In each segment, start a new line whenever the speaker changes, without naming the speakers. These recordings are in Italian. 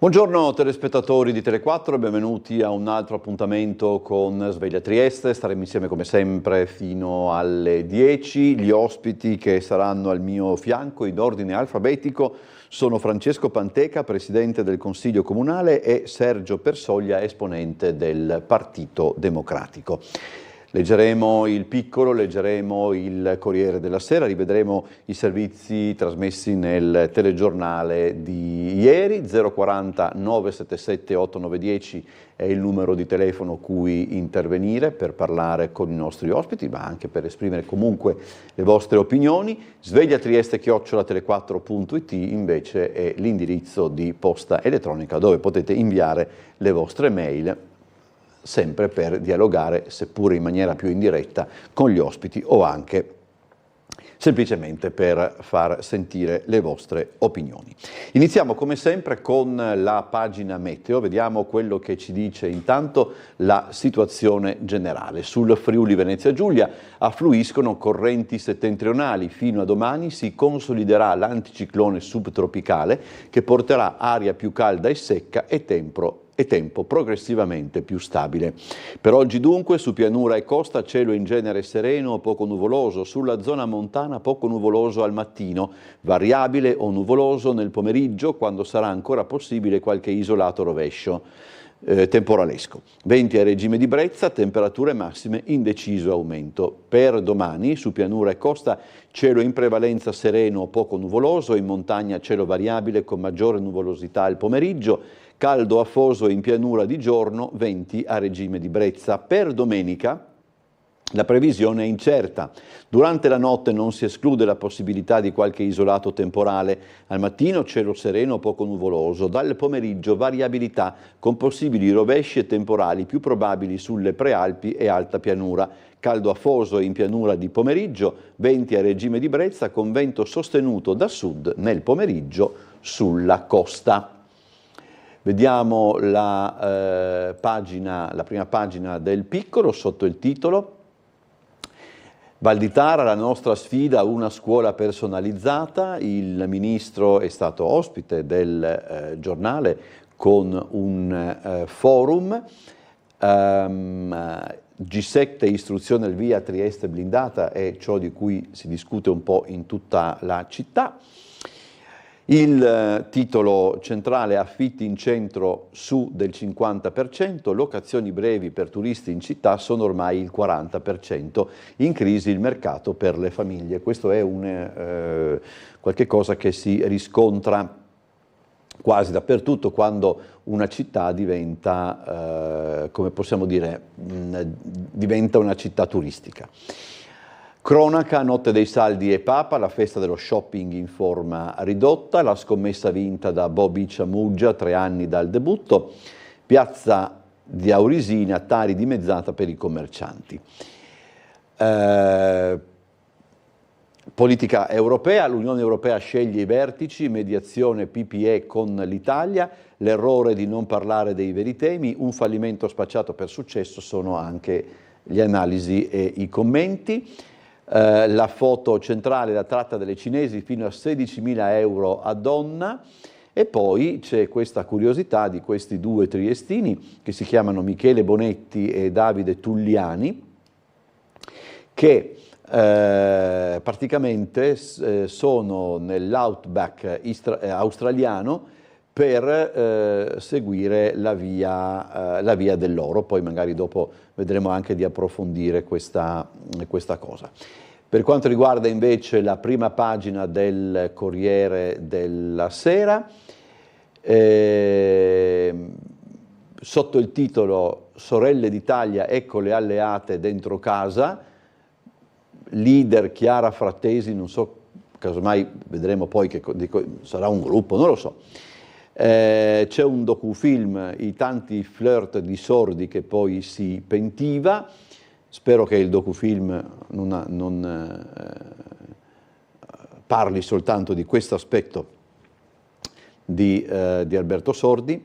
Buongiorno telespettatori di Tele4, benvenuti a un altro appuntamento con Sveglia Trieste. Staremo insieme come sempre fino alle 10. Gli ospiti che saranno al mio fianco in ordine alfabetico sono Francesco Panteca, Presidente del Consiglio Comunale, e Sergio Persoglia, esponente del Partito Democratico. Leggeremo il Piccolo, leggeremo il Corriere della Sera, rivedremo i servizi trasmessi nel telegiornale di ieri. 040 977 8910 è il numero di telefono cui intervenire per parlare con i nostri ospiti, ma anche per esprimere comunque le vostre opinioni. svegliatrieste@tele4.it invece è l'indirizzo di posta elettronica dove potete inviare le vostre mail, sempre per dialogare, seppure in maniera più indiretta, con gli ospiti o anche semplicemente per far sentire le vostre opinioni. Iniziamo come sempre con la pagina meteo, vediamo quello che ci dice intanto la situazione generale. Sul Friuli Venezia Giulia affluiscono correnti settentrionali, fino a domani si consoliderà l'anticiclone subtropicale che porterà aria più calda e secca e tempo progressivamente più stabile. Per oggi dunque su pianura e costa cielo in genere sereno o poco nuvoloso, sulla zona montana poco nuvoloso al mattino, variabile o nuvoloso nel pomeriggio quando sarà ancora possibile qualche isolato rovescio temporalesco. Venti a regime di brezza, temperature massime in deciso aumento. Per domani su pianura e costa cielo in prevalenza sereno o poco nuvoloso, in montagna cielo variabile con maggiore nuvolosità al pomeriggio, caldo afoso in pianura di giorno, venti a regime di brezza. Per domenica la previsione è incerta. Durante la notte non si esclude la possibilità di qualche isolato temporale. Al mattino cielo sereno poco nuvoloso. Dal pomeriggio variabilità con possibili rovesci e temporali più probabili sulle prealpi e alta pianura. Caldo afoso in pianura di pomeriggio, venti a regime di brezza con vento sostenuto da sud nel pomeriggio sulla costa. Vediamo la prima pagina del Piccolo sotto il titolo Valditara, la nostra sfida, una scuola personalizzata. Il ministro è stato ospite del giornale con un forum. G7 istruzione al via, Trieste blindata è ciò di cui si discute un po' in tutta la città. Il titolo centrale: affitti in centro su del 50%, locazioni brevi per turisti in città sono ormai il 40%, in crisi il mercato per le famiglie. Questo è qualche cosa che si riscontra quasi dappertutto quando una città diventa, come possiamo dire, diventa una città turistica. Cronaca, notte dei saldi e Papa, la festa dello shopping in forma ridotta, la scommessa vinta da Bobby Ciamuggia, 3 anni dal debutto, piazza di Aurisina, tari dimezzata per i commercianti. Politica europea, l'Unione Europea sceglie i vertici, mediazione PPE con l'Italia, l'errore di non parlare dei veri temi, un fallimento spacciato per successo, sono anche le analisi e i commenti. La foto centrale, la tratta delle cinesi fino a 16.000 euro a donna, e poi c'è questa curiosità di questi due triestini che si chiamano Michele Bonetti e Davide Tulliani, che praticamente sono nell'outback australiano per seguire la via dell'oro. Poi magari dopo vedremo anche di approfondire questa cosa. Per quanto riguarda invece la prima pagina del Corriere della Sera, sotto il titolo Sorelle d'Italia, ecco le alleate dentro casa, leader Chiara Frattesi, non so, casomai vedremo poi che sarà un gruppo, non lo so. C'è un docufilm, i tanti flirt di Sordi che poi si pentiva. Spero che il docufilm non parli soltanto di questo aspetto di Alberto Sordi.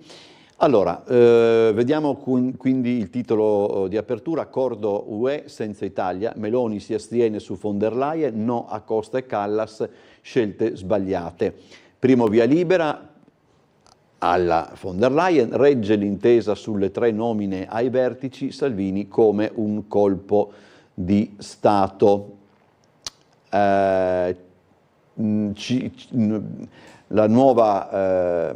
Allora, vediamo quindi il titolo di apertura: accordo UE senza Italia, Meloni si astiene su von der Leyen, no a Costa e Callas, scelte sbagliate. Primo via libera, alla von der Leyen, regge l'intesa sulle 3 nomine ai vertici, Salvini come un colpo di Stato. La nuova,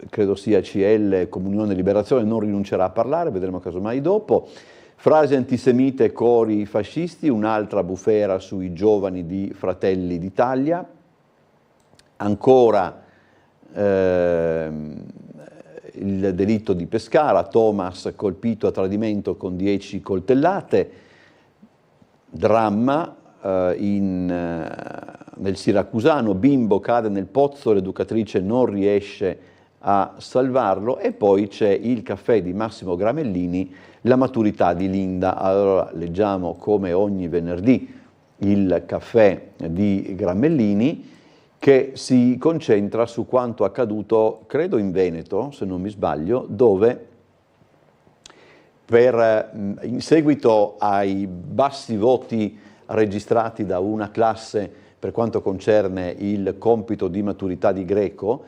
credo sia CL, Comunione e Liberazione, non rinuncerà a parlare, vedremo casomai dopo. Frasi antisemite, cori fascisti, un'altra bufera sui giovani di Fratelli d'Italia. Ancora il delitto di Pescara, Thomas colpito a tradimento con 10 coltellate, dramma nel siracusano, bimbo cade nel pozzo, l'educatrice non riesce a salvarlo, e poi c'è il caffè di Massimo Gramellini, la maturità di Linda. Allora leggiamo come ogni venerdì il caffè di Gramellini, che si concentra su quanto accaduto, credo in Veneto, se non mi sbaglio, dove in seguito ai bassi voti registrati da una classe per quanto concerne il compito di maturità di greco,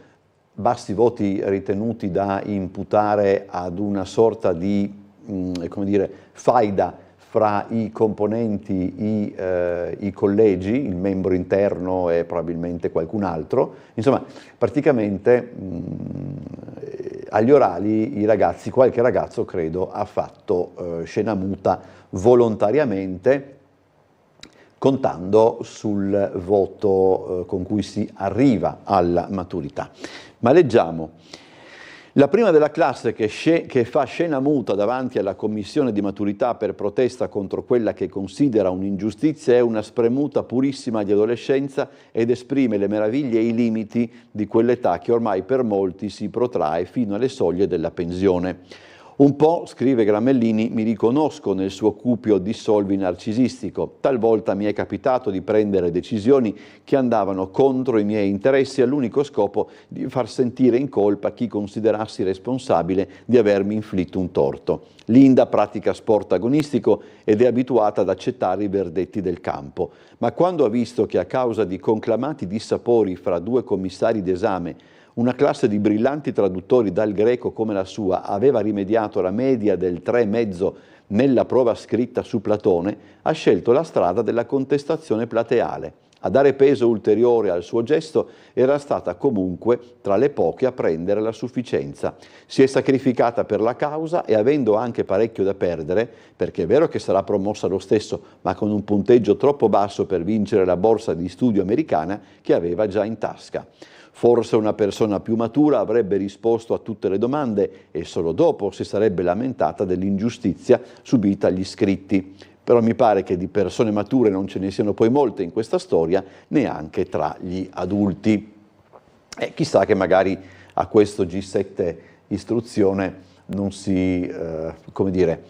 bassi voti ritenuti da imputare ad una sorta di, come dire, faida fra i componenti, i collegi, il membro interno e probabilmente qualcun altro. Insomma, praticamente agli orali i ragazzi, qualche ragazzo credo, ha fatto scena muta volontariamente, contando sul voto con cui si arriva alla maturità. Ma leggiamo. La prima della classe che fa scena muta davanti alla commissione di maturità per protesta contro quella che considera un'ingiustizia è una spremuta purissima di adolescenza ed esprime le meraviglie e i limiti di quell'età che ormai per molti si protrae fino alle soglie della pensione. Un po', scrive Gramellini, mi riconosco nel suo cupio dissolvi narcisistico. Talvolta mi è capitato di prendere decisioni che andavano contro i miei interessi all'unico scopo di far sentire in colpa chi considerassi responsabile di avermi inflitto un torto. Linda pratica sport agonistico ed è abituata ad accettare i verdetti del campo. Ma quando ha visto che a causa di conclamati dissapori fra 2 commissari d'esame una classe di brillanti traduttori dal greco come la sua aveva rimediato la media del 3,5 nella prova scritta su Platone, ha scelto la strada della contestazione plateale. A dare peso ulteriore al suo gesto era stata comunque tra le poche a prendere la sufficienza. Si è sacrificata per la causa e avendo anche parecchio da perdere, perché è vero che sarà promossa lo stesso, ma con un punteggio troppo basso per vincere la borsa di studio americana che aveva già in tasca. Forse una persona più matura avrebbe risposto a tutte le domande e solo dopo si sarebbe lamentata dell'ingiustizia subita agli iscritti. Però mi pare che di persone mature non ce ne siano poi molte in questa storia, neanche tra gli adulti. E chissà che magari a questo G7 istruzione non si, come dire,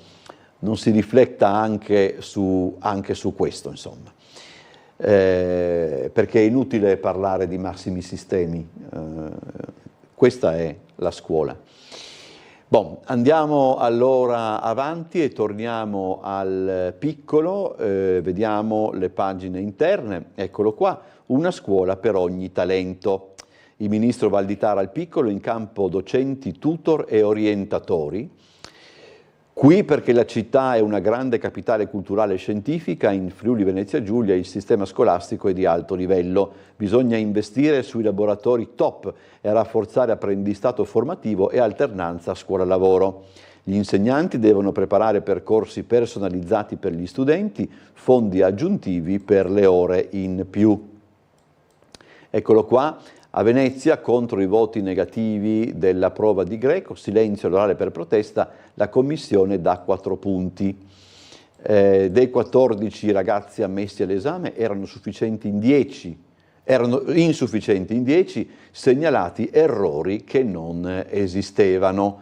non si rifletta anche su questo, insomma. Perché è inutile parlare di massimi sistemi, questa è la scuola. Bon, andiamo allora avanti e torniamo al piccolo, vediamo le pagine interne, eccolo qua, una scuola per ogni talento. Il ministro Valditara al piccolo, in campo docenti, tutor e orientatori. Qui perché la città è una grande capitale culturale e scientifica, in Friuli Venezia Giulia il sistema scolastico è di alto livello. Bisogna investire sui laboratori top e rafforzare apprendistato formativo e alternanza scuola-lavoro. Gli insegnanti devono preparare percorsi personalizzati per gli studenti, fondi aggiuntivi per le ore in più. Eccolo qua. A Venezia, contro i voti negativi della prova di greco, silenzio all'orale per protesta, la commissione dà 4 punti. Dei 14 ragazzi ammessi all'esame erano insufficienti in 10, segnalati errori che non esistevano.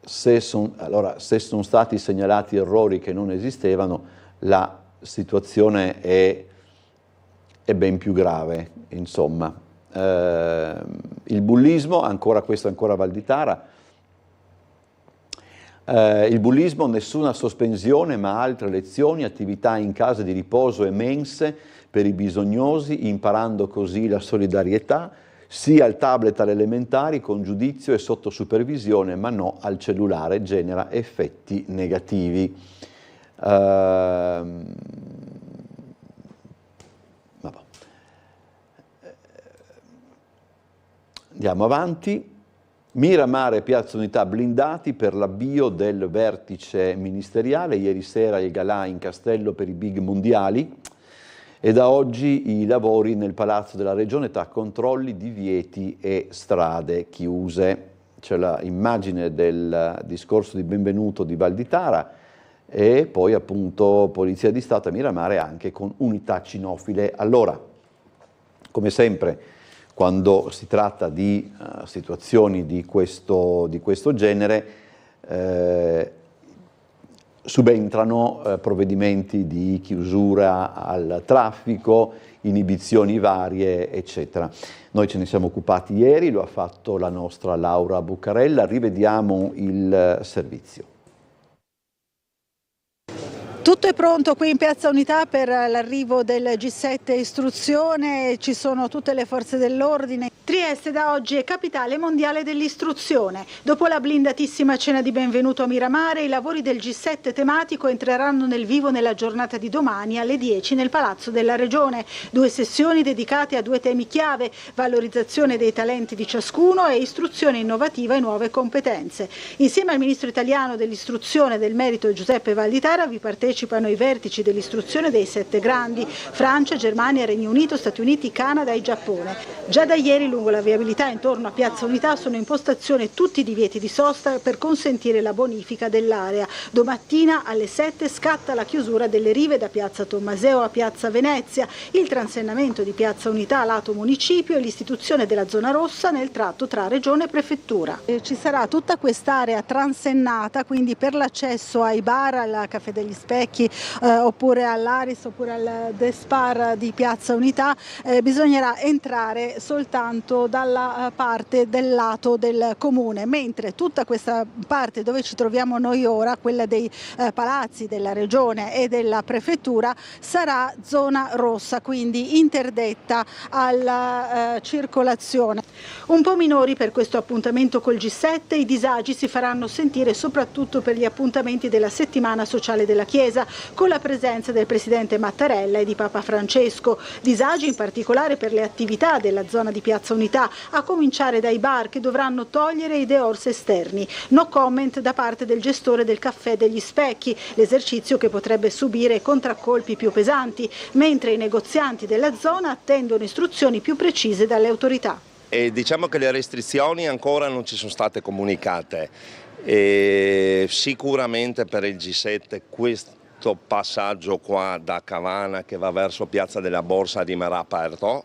Se sono stati segnalati errori che non esistevano, la situazione è ben più grave, insomma. Il bullismo, questo ancora Valditara, il bullismo, nessuna sospensione ma altre lezioni, attività in case di riposo e mense per i bisognosi, imparando così la solidarietà, sì al tablet alle elementari con giudizio e sotto supervisione, ma no al cellulare, genera effetti negativi. Andiamo avanti. Miramare e Piazza Unità blindati per l'avvio del vertice ministeriale. Ieri sera il galà in castello per i big mondiali e da oggi i lavori nel Palazzo della Regione tra controlli, divieti e strade chiuse. C'è l'immagine del discorso di benvenuto di Valditara e poi appunto Polizia di Stato a Miramare anche con unità cinofile. Allora, come sempre, quando si tratta di situazioni di questo genere, subentrano provvedimenti di chiusura al traffico, inibizioni varie, eccetera. Noi ce ne siamo occupati ieri, lo ha fatto la nostra Laura Buccarella, rivediamo il servizio.
Tutto è pronto qui in Piazza Unità per l'arrivo del G7 Istruzione, ci sono tutte le forze dell'ordine. Trieste da oggi è capitale mondiale dell'istruzione. Dopo la blindatissima cena di benvenuto a Miramare, i lavori del G7 tematico entreranno nel vivo nella giornata di domani alle 10 nel Palazzo della Regione. 2 sessioni dedicate a 2 temi chiave, valorizzazione dei talenti di ciascuno e istruzione innovativa e nuove competenze. Insieme al ministro italiano dell'istruzione e del merito Giuseppe Valditara vi partecipano i vertici dell'istruzione dei 7 grandi, Francia, Germania, Regno Unito, Stati Uniti, Canada e Giappone. Già da ieri lungo la viabilità intorno a Piazza Unità sono in postazione tutti i divieti di sosta per consentire la bonifica dell'area. Domattina alle 7 scatta la chiusura delle rive da Piazza Tommaseo a Piazza Venezia, il transennamento di Piazza Unità lato municipio e l'istituzione della zona rossa nel tratto tra regione e prefettura. Ci sarà tutta quest'area transennata, quindi per l'accesso ai bar, al Caffè degli Specchi, oppure all'Aris oppure al Despar di Piazza Unità, bisognerà entrare soltanto dalla parte del lato del comune, mentre tutta questa parte dove ci troviamo noi ora, quella dei palazzi della regione e della prefettura, sarà zona rossa, quindi interdetta alla circolazione. Un po' minori per questo appuntamento col G7, i disagi si faranno sentire soprattutto per gli appuntamenti della settimana sociale della Chiesa, con la presenza del presidente Mattarella e di Papa Francesco. Disagi in particolare per le attività della zona di Piazza Unità, a cominciare dai bar che dovranno togliere i dehors esterni. No comment da parte del gestore del Caffè degli Specchi, l'esercizio che potrebbe subire contraccolpi più pesanti, mentre i negozianti della zona attendono istruzioni più precise dalle autorità.
E diciamo che le restrizioni ancora non ci sono state comunicate. E sicuramente per il G7 questo passaggio qua da Cavana che va verso Piazza della Borsa rimarrà aperto,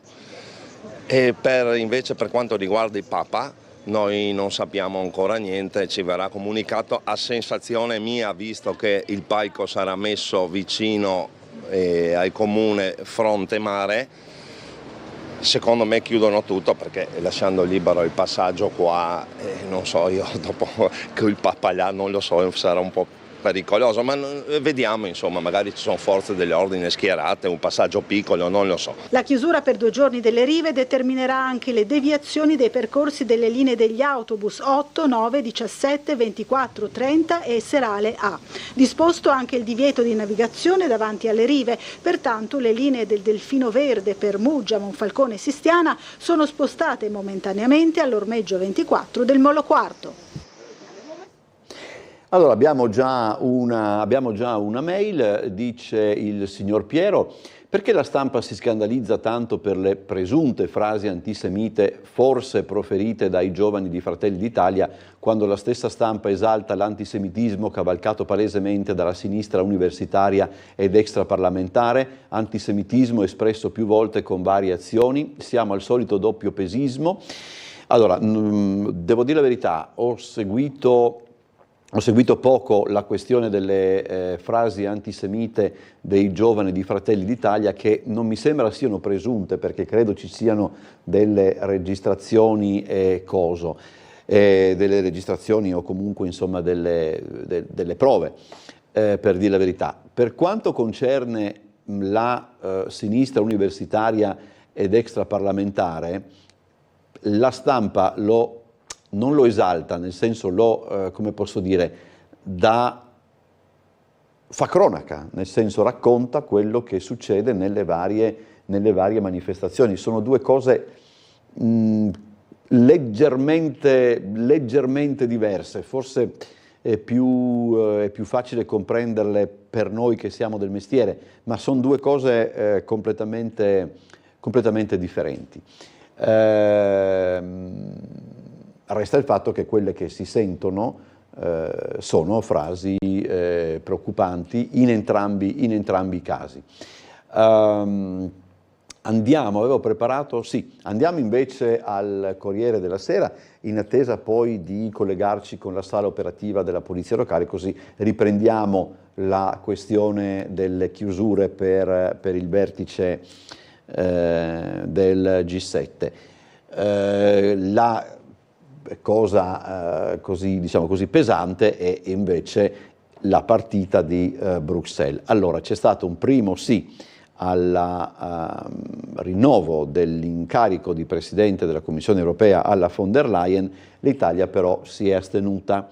e invece per quanto riguarda il Papa noi non sappiamo ancora niente, ci verrà comunicato. A sensazione mia, visto che il palco sarà messo vicino al comune fronte mare, secondo me chiudono tutto, perché lasciando libero il passaggio qua, non so, io dopo che il Papa là non lo so, sarà un po' pericoloso, ma vediamo, insomma, magari ci sono forze dell'ordine schierate, un passaggio piccolo, non lo so.
La chiusura per 2 giorni delle rive determinerà anche le deviazioni dei percorsi delle linee degli autobus 8, 9, 17, 24, 30 e serale A. Disposto anche il divieto di navigazione davanti alle rive, pertanto le linee del Delfino Verde per Muggia, Monfalcone e Sistiana sono spostate momentaneamente all'ormeggio 24 del Molo Quarto.
Allora, abbiamo già una mail, dice il signor Piero: perché la stampa si scandalizza tanto per le presunte frasi antisemite forse proferite dai giovani di Fratelli d'Italia, quando la stessa stampa esalta l'antisemitismo cavalcato palesemente dalla sinistra universitaria ed extraparlamentare, antisemitismo espresso più volte con varie azioni? Siamo al solito doppiopesismo. Allora, devo dire la verità, ho seguito poco la questione delle frasi antisemite dei giovani di Fratelli d'Italia, che non mi sembra siano presunte, perché credo ci siano delle registrazioni delle registrazioni o comunque insomma delle prove, per dire la verità. Per quanto concerne la sinistra universitaria ed extraparlamentare, la stampa non lo esalta, nel senso come posso dire, fa cronaca, nel senso racconta quello che succede nelle varie manifestazioni. Sono due cose leggermente diverse, forse è più facile comprenderle per noi che siamo del mestiere, ma sono due cose completamente differenti. Resta il fatto che quelle che si sentono sono frasi preoccupanti in entrambi i casi. Andiamo invece al Corriere della Sera, in attesa poi di collegarci con la sala operativa della Polizia Locale, così riprendiamo la questione delle chiusure per il vertice del G7. La cosa così pesante è invece la partita di Bruxelles. Allora, c'è stato un primo sì al rinnovo dell'incarico di Presidente della Commissione Europea alla von der Leyen. L'Italia però si è astenuta.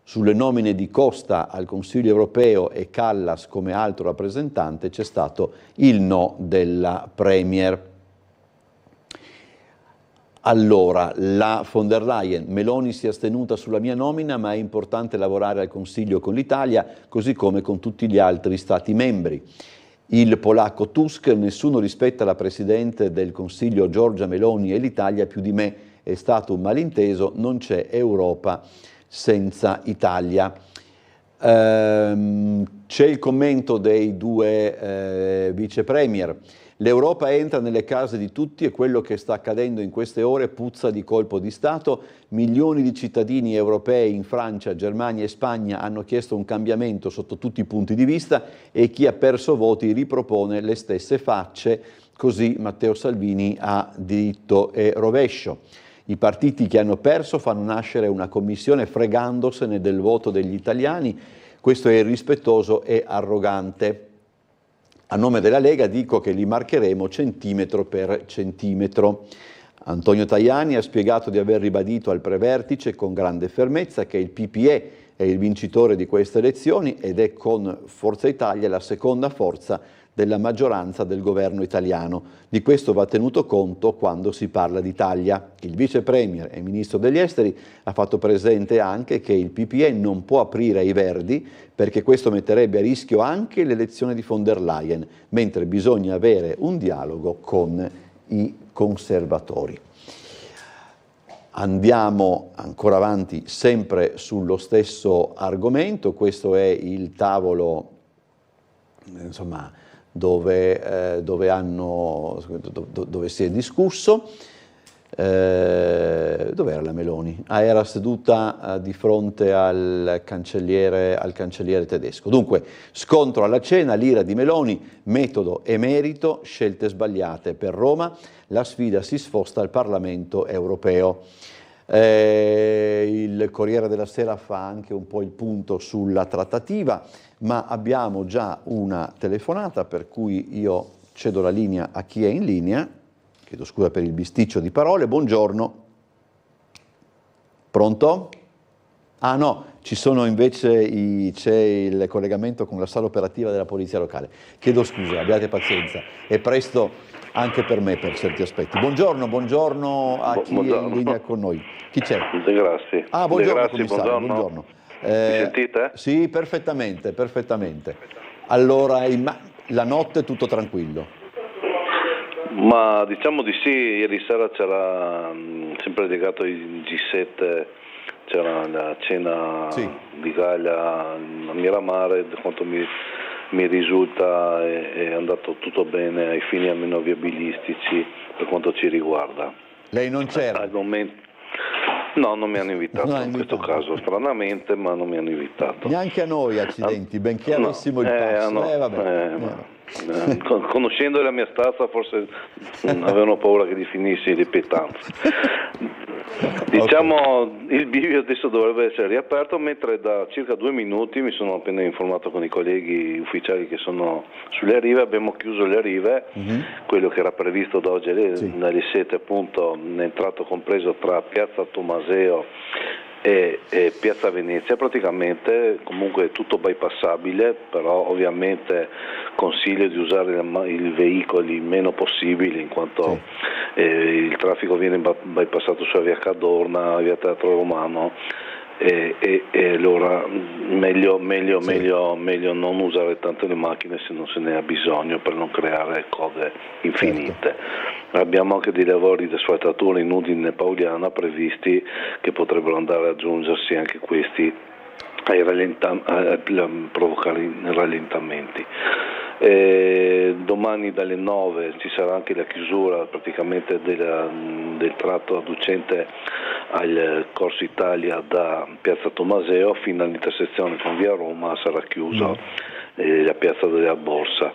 Sulle nomine di Costa al Consiglio Europeo e Kallas come alto rappresentante c'è stato il no della Premier. Allora, la von der Leyen: Meloni si è astenuta sulla mia nomina, ma è importante lavorare al Consiglio con l'Italia, così come con tutti gli altri Stati membri. Il polacco Tusk: nessuno rispetta la Presidente del Consiglio Giorgia Meloni e l'Italia più di me, è stato un malinteso, non c'è Europa senza Italia. C'è il commento dei due vice premier. L'Europa entra nelle case di tutti e quello che sta accadendo in queste ore puzza di colpo di Stato. Milioni di cittadini europei in Francia, Germania e Spagna hanno chiesto un cambiamento sotto tutti i punti di vista e chi ha perso voti ripropone le stesse facce, così Matteo Salvini ha diritto e rovescio. I partiti che hanno perso fanno nascere una commissione fregandosene del voto degli italiani, questo è irrispettoso e arrogante. A nome della Lega dico che li marcheremo centimetro per centimetro. Antonio Tajani ha spiegato di aver ribadito al prevertice con grande fermezza che il PPE è il vincitore di queste elezioni ed è con Forza Italia la seconda forza della maggioranza del governo italiano. Di questo va tenuto conto quando si parla d'Italia. Il vice premier e ministro degli esteri ha fatto presente anche che il PPE non può aprire ai Verdi perché questo metterebbe a rischio anche l'elezione di von der Leyen, mentre bisogna avere un dialogo con i conservatori. Andiamo ancora avanti sempre sullo stesso argomento, questo è il tavolo, insomma, dove si è discusso. Dov'era la Meloni? Era seduta di fronte al cancelliere tedesco. Dunque, scontro alla cena, l'ira di Meloni, metodo e merito, scelte sbagliate per Roma, la sfida si sposta al Parlamento europeo. Il Corriere della Sera fa anche un po' il punto sulla trattativa, ma abbiamo già una telefonata, per cui io cedo la linea a chi è in linea. Chiedo scusa per il bisticcio di parole. Buongiorno. Pronto? Ah no, ci sono invece c'è il collegamento con la sala operativa della Polizia Locale. Chiedo scusa, abbiate pazienza, è presto anche per me per certi aspetti. Buongiorno a chi è in linea con noi. Chi c'è?
Grazie.
Ah, buongiorno commissario, buongiorno.
Mi sentite?
Sì, perfettamente. Allora, la notte tutto tranquillo?
Ma diciamo di sì, ieri sera c'era, sempre legato ai G7, c'era la cena di Gaglia a Miramare, per quanto mi risulta è andato tutto bene ai fini almeno viabilistici per quanto ci riguarda.
Lei non c'era?
Al momento no, non mi hanno invitato in questo caso, stranamente, ma non mi hanno invitato.
Neanche a noi, accidenti, benché avessimo il passo.
Conoscendo la mia stazza forse avevano paura che gli finissi di pietanza. Diciamo il bivio adesso dovrebbe essere riaperto, mentre da circa 2 minuti mi sono appena informato con i colleghi ufficiali che sono sulle rive, abbiamo chiuso le rive, quello che era previsto da oggi alle 7 appunto è entrato compreso tra Piazza Tomaseo e Piazza Venezia, praticamente comunque è tutto bypassabile, però ovviamente consiglio di usare i veicoli meno possibili in quanto il traffico viene bypassato sulla via Cadorna, via Teatro Romano e allora meglio non usare tanto le macchine se non se ne ha bisogno per non creare code infinite. Abbiamo anche dei lavori di asfaltatura in Udine e Pauliana previsti che potrebbero andare ad aggiungersi anche questi a provocare i rallentamenti. Domani dalle 9 ci sarà anche la chiusura praticamente del tratto adducente al Corso Italia da Piazza Tomaseo fino all'intersezione con via Roma sarà chiusa la piazza della Borsa.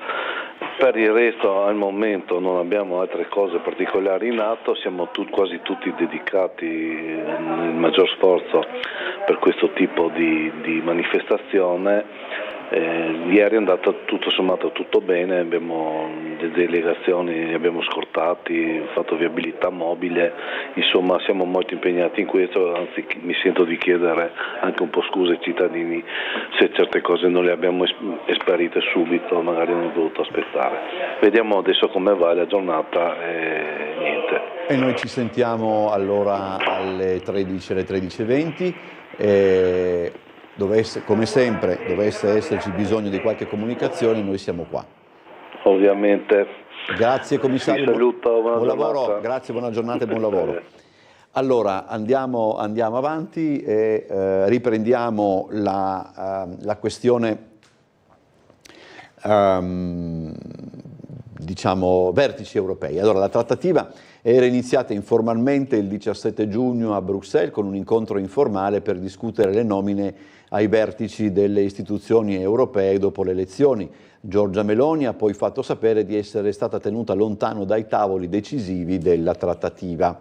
Per il resto al momento non abbiamo altre cose particolari in atto, siamo quasi tutti dedicati nel maggior sforzo per questo tipo di manifestazione. Ieri è andato tutto sommato tutto bene, abbiamo le delegazioni, abbiamo scortati, fatto viabilità mobile, insomma siamo molto impegnati in questo, anzi mi sento di chiedere anche un po' scusa ai cittadini se certe cose non le abbiamo esperite subito, magari hanno dovuto aspettare. Vediamo adesso come va la giornata e niente.
E noi ci sentiamo allora alle 13, alle 13:20. Come sempre dovesse esserci bisogno di qualche comunicazione, noi siamo qua.
Ovviamente.
Grazie commissario,
saluto,
buon lavoro, grazie, buona giornata e buon lavoro. Allora andiamo avanti e riprendiamo la questione diciamo vertici europei. Allora la trattativa era iniziata informalmente il 17 giugno a Bruxelles con un incontro informale per discutere le nomine ai vertici delle istituzioni europee dopo le elezioni. Giorgia Meloni ha poi fatto sapere di essere stata tenuta lontano dai tavoli decisivi della trattativa.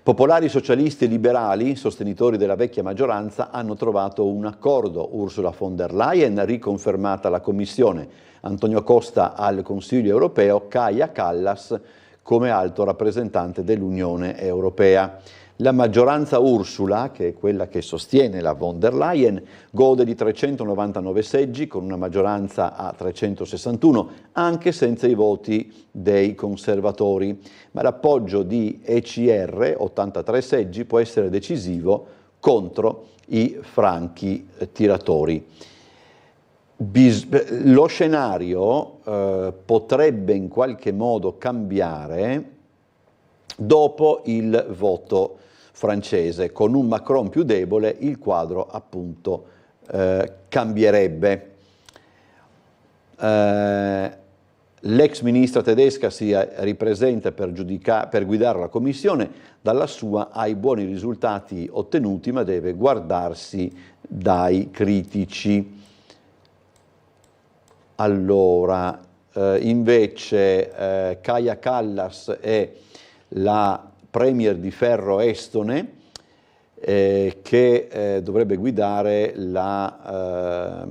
Popolari, socialisti e liberali, sostenitori della vecchia maggioranza, hanno trovato un accordo. Ursula von der Leyen, riconfermata alla Commissione, Antonio Costa al Consiglio europeo, Kaja Kallas come alto rappresentante dell'Unione Europea. La maggioranza Ursula, che è quella che sostiene la von der Leyen, gode di 399 seggi con una maggioranza a 361, anche senza i voti dei conservatori. Ma l'appoggio di ECR, 83 seggi, può essere decisivo contro i franchi tiratori. Lo scenario potrebbe in qualche modo cambiare dopo il voto francese. Con un Macron più debole il quadro appunto cambierebbe. L'ex ministra tedesca si ripresenta per guidare la Commissione, dalla sua ai buoni risultati ottenuti, ma deve guardarsi dai critici. Allora, invece Kaja Kallas è la premier di ferro estone che dovrebbe guidare dovrebbe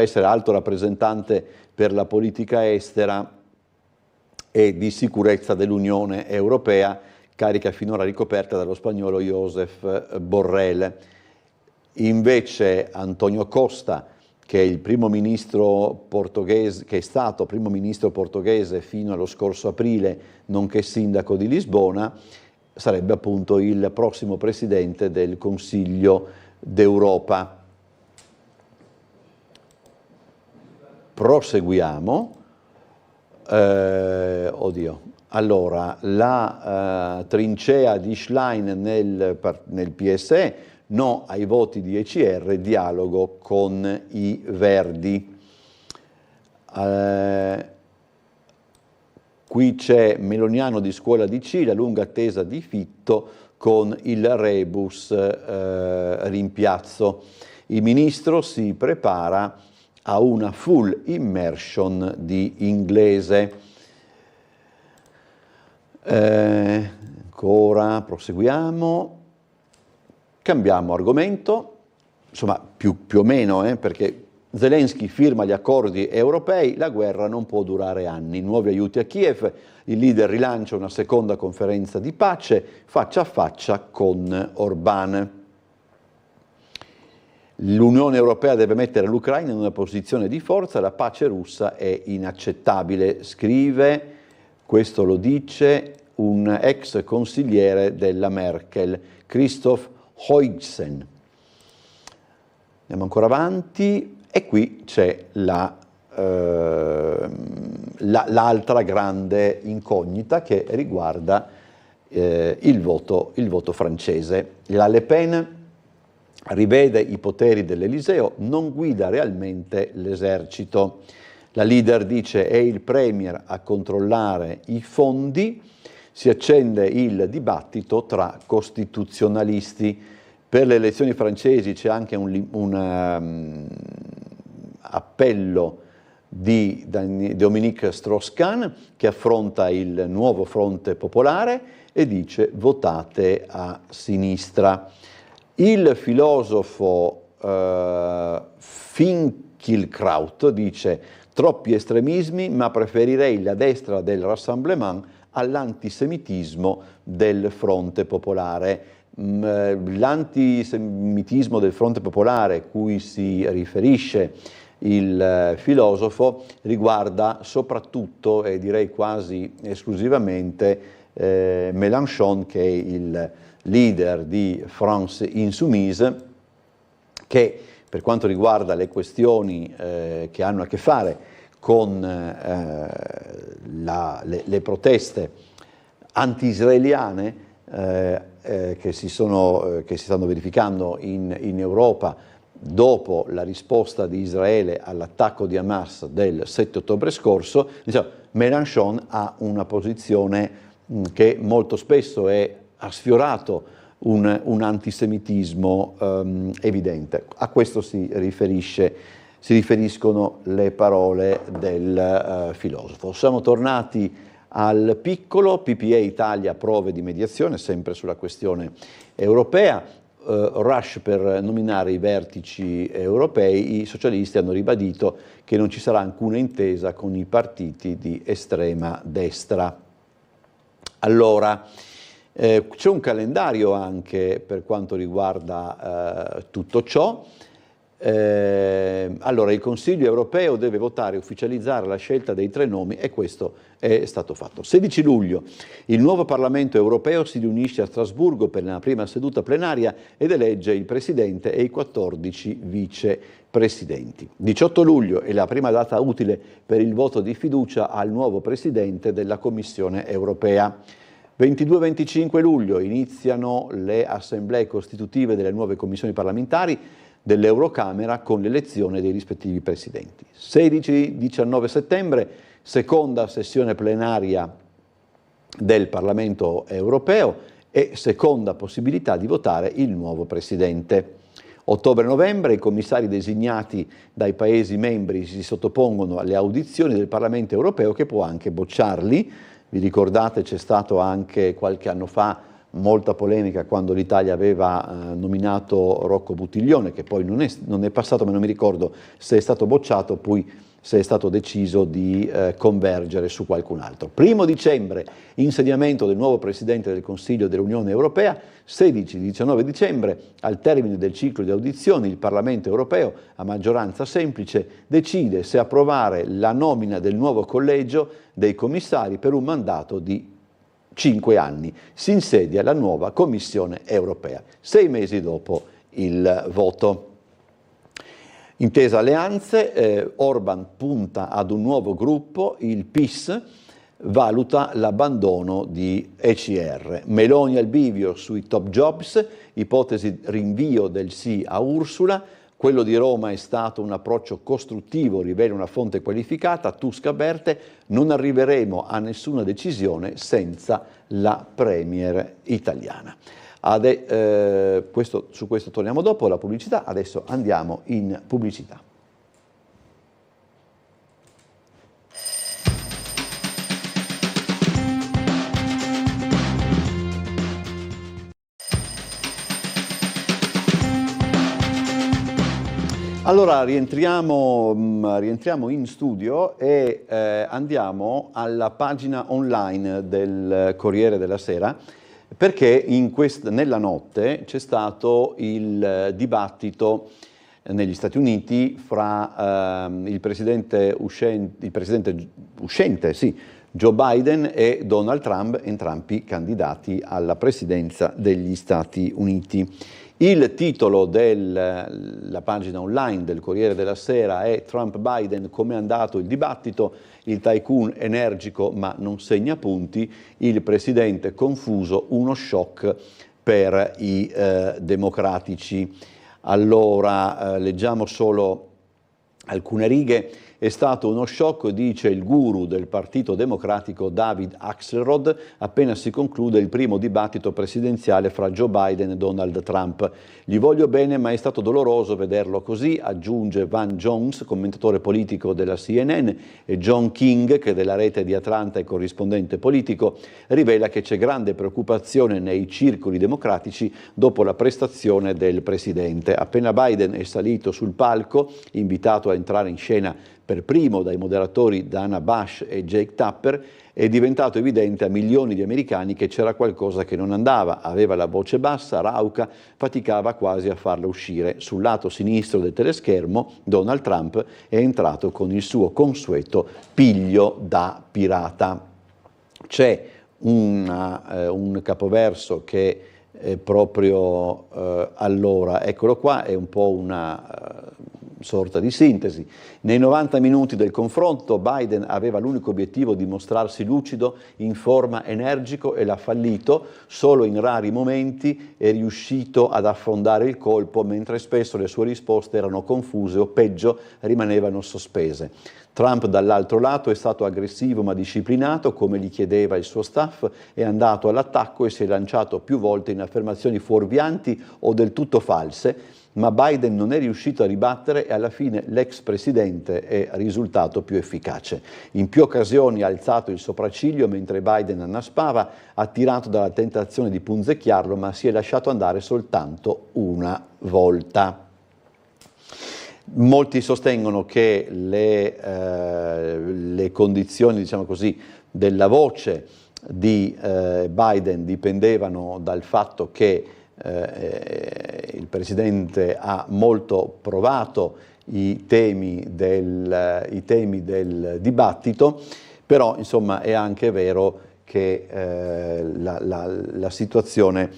essere alto rappresentante per la politica estera e di sicurezza dell'Unione Europea, carica finora ricoperta dallo spagnolo Josep Borrell. Invece Antonio Costa, che è il primo ministro portoghese, che è stato primo ministro portoghese fino allo scorso aprile, nonché sindaco di Lisbona, sarebbe appunto il prossimo presidente del Consiglio d'Europa. Proseguiamo. Allora, la trincea di Schlein nel PSE, no ai voti di ECR, dialogo con i Verdi. Qui c'è Meloniano di Scuola DC, la lunga attesa di Fitto con il rebus rimpiazzo. Il ministro si prepara a una full immersion di inglese. Ancora, proseguiamo, cambiamo argomento, insomma più o meno, perché Zelensky firma gli accordi europei, la guerra non può durare anni, nuovi aiuti a Kiev, il leader rilancia una seconda conferenza di pace faccia a faccia con Orbán. L'Unione Europea deve mettere l'Ucraina in una posizione di forza, la pace russa è inaccettabile, scrive, questo lo dice un ex consigliere della Merkel, Christoph Huygens. Andiamo ancora avanti e qui c'è l'altra grande incognita che riguarda il voto francese. La Le Pen rivede i poteri dell'Eliseo, non guida realmente l'esercito. La leader dice è il premier a controllare i fondi, si accende il dibattito tra costituzionalisti. Per le elezioni francesi c'è anche un appello di Dominique Strauss-Kahn che affronta il nuovo fronte popolare e dice votate a sinistra. Il filosofo Finkielkraut dice troppi estremismi, ma preferirei la destra del Rassemblement all'antisemitismo del fronte popolare. L'antisemitismo del fronte popolare cui si riferisce il filosofo riguarda soprattutto e direi quasi esclusivamente Mélenchon, che è il leader di France Insoumise, che per quanto riguarda le questioni che hanno a che fare con le proteste anti-israeliane che si stanno verificando in Europa dopo la risposta di Israele all'attacco di Hamas del 7 ottobre scorso, diciamo, Mélenchon ha una posizione che molto spesso ha sfiorato un antisemitismo evidente. A questo si riferiscono le parole del filosofo. Siamo tornati al piccolo, PPE Italia prove di mediazione, sempre sulla questione europea, rush per nominare i vertici europei, i socialisti hanno ribadito che non ci sarà alcuna intesa con i partiti di estrema destra. Allora, c'è un calendario anche per quanto riguarda tutto ciò. Allora, il Consiglio europeo deve votare e ufficializzare la scelta dei 3 nomi e questo è stato fatto. 16 luglio, il nuovo Parlamento europeo si riunisce a Strasburgo per la prima seduta plenaria ed elegge il Presidente e i 14 vicepresidenti. 18 luglio è la prima data utile per il voto di fiducia al nuovo Presidente della Commissione europea. 22-25 luglio iniziano le assemblee costitutive delle nuove commissioni parlamentari dell'Eurocamera con l'elezione dei rispettivi presidenti. 16-19 settembre, seconda sessione plenaria del Parlamento europeo e seconda possibilità di votare il nuovo presidente. Ottobre-novembre i commissari designati dai Paesi membri si sottopongono alle audizioni del Parlamento europeo che può anche bocciarli. Vi ricordate, c'è stato anche qualche anno fa molta polemica quando l'Italia aveva nominato Rocco Buttiglione, che poi non è passato, ma non mi ricordo se è stato bocciato, poi se è stato deciso di convergere su qualcun altro. 1 dicembre, insediamento del nuovo Presidente del Consiglio dell'Unione Europea. 16-19 dicembre, al termine del ciclo di audizioni, il Parlamento Europeo, a maggioranza semplice, decide se approvare la nomina del nuovo collegio dei commissari per un mandato di 5 anni. Si insedia la nuova Commissione europea, 6 mesi dopo il voto. Intesa alleanze, Orban punta ad un nuovo gruppo, il PIS valuta l'abbandono di ECR. Meloni al bivio sui top jobs, ipotesi rinvio del sì a Ursula. Quello di Roma è stato un approccio costruttivo, rivela una fonte qualificata. Tusk avverte, non arriveremo a nessuna decisione senza la premier italiana. Su questo torniamo dopo la pubblicità, adesso andiamo in pubblicità. Allora rientriamo in studio e andiamo alla pagina online del Corriere della Sera, perché nella notte c'è stato il dibattito negli Stati Uniti fra il presidente uscente, Joe Biden e Donald Trump, entrambi candidati alla presidenza degli Stati Uniti. Il titolo della pagina online del Corriere della Sera è Trump-Biden, come è andato il dibattito, il tycoon energico ma non segna punti, il presidente confuso, uno shock per i democratici. Allora, leggiamo solo alcune righe. È stato uno shock, dice il guru del Partito Democratico David Axelrod, appena si conclude il primo dibattito presidenziale fra Joe Biden e Donald Trump. Gli voglio bene, ma è stato doloroso vederlo così, aggiunge Van Jones, commentatore politico della CNN, e John King, che della rete di Atlanta è corrispondente politico, rivela che c'è grande preoccupazione nei circoli democratici dopo la prestazione del presidente. Appena Biden è salito sul palco, invitato a entrare in scena per primo dai moderatori Dana Bush e Jake Tapper, è diventato evidente a milioni di americani che c'era qualcosa che non andava. Aveva la voce bassa, rauca, faticava quasi a farla uscire. Sul lato sinistro del teleschermo Donald Trump è entrato con il suo consueto piglio da pirata. C'è un capoverso che è proprio allora, eccolo qua, è un po' una sorta di sintesi. Nei 90 minuti del confronto Biden aveva l'unico obiettivo di mostrarsi lucido, in forma, energico, e l'ha fallito. Solo in rari momenti è riuscito ad affondare il colpo, mentre spesso le sue risposte erano confuse o peggio rimanevano sospese. Trump dall'altro lato è stato aggressivo ma disciplinato, come gli chiedeva il suo staff, è andato all'attacco e si è lanciato più volte in affermazioni fuorvianti o del tutto false, ma Biden non è riuscito a ribattere e alla fine l'ex presidente è risultato più efficace. In più occasioni ha alzato il sopracciglio mentre Biden annaspava, attirato dalla tentazione di punzecchiarlo, ma si è lasciato andare soltanto una volta. Molti sostengono che le condizioni, diciamo così, della voce di Biden dipendevano dal fatto che il Presidente ha molto provato i temi del dibattito, però insomma è anche vero che la situazione,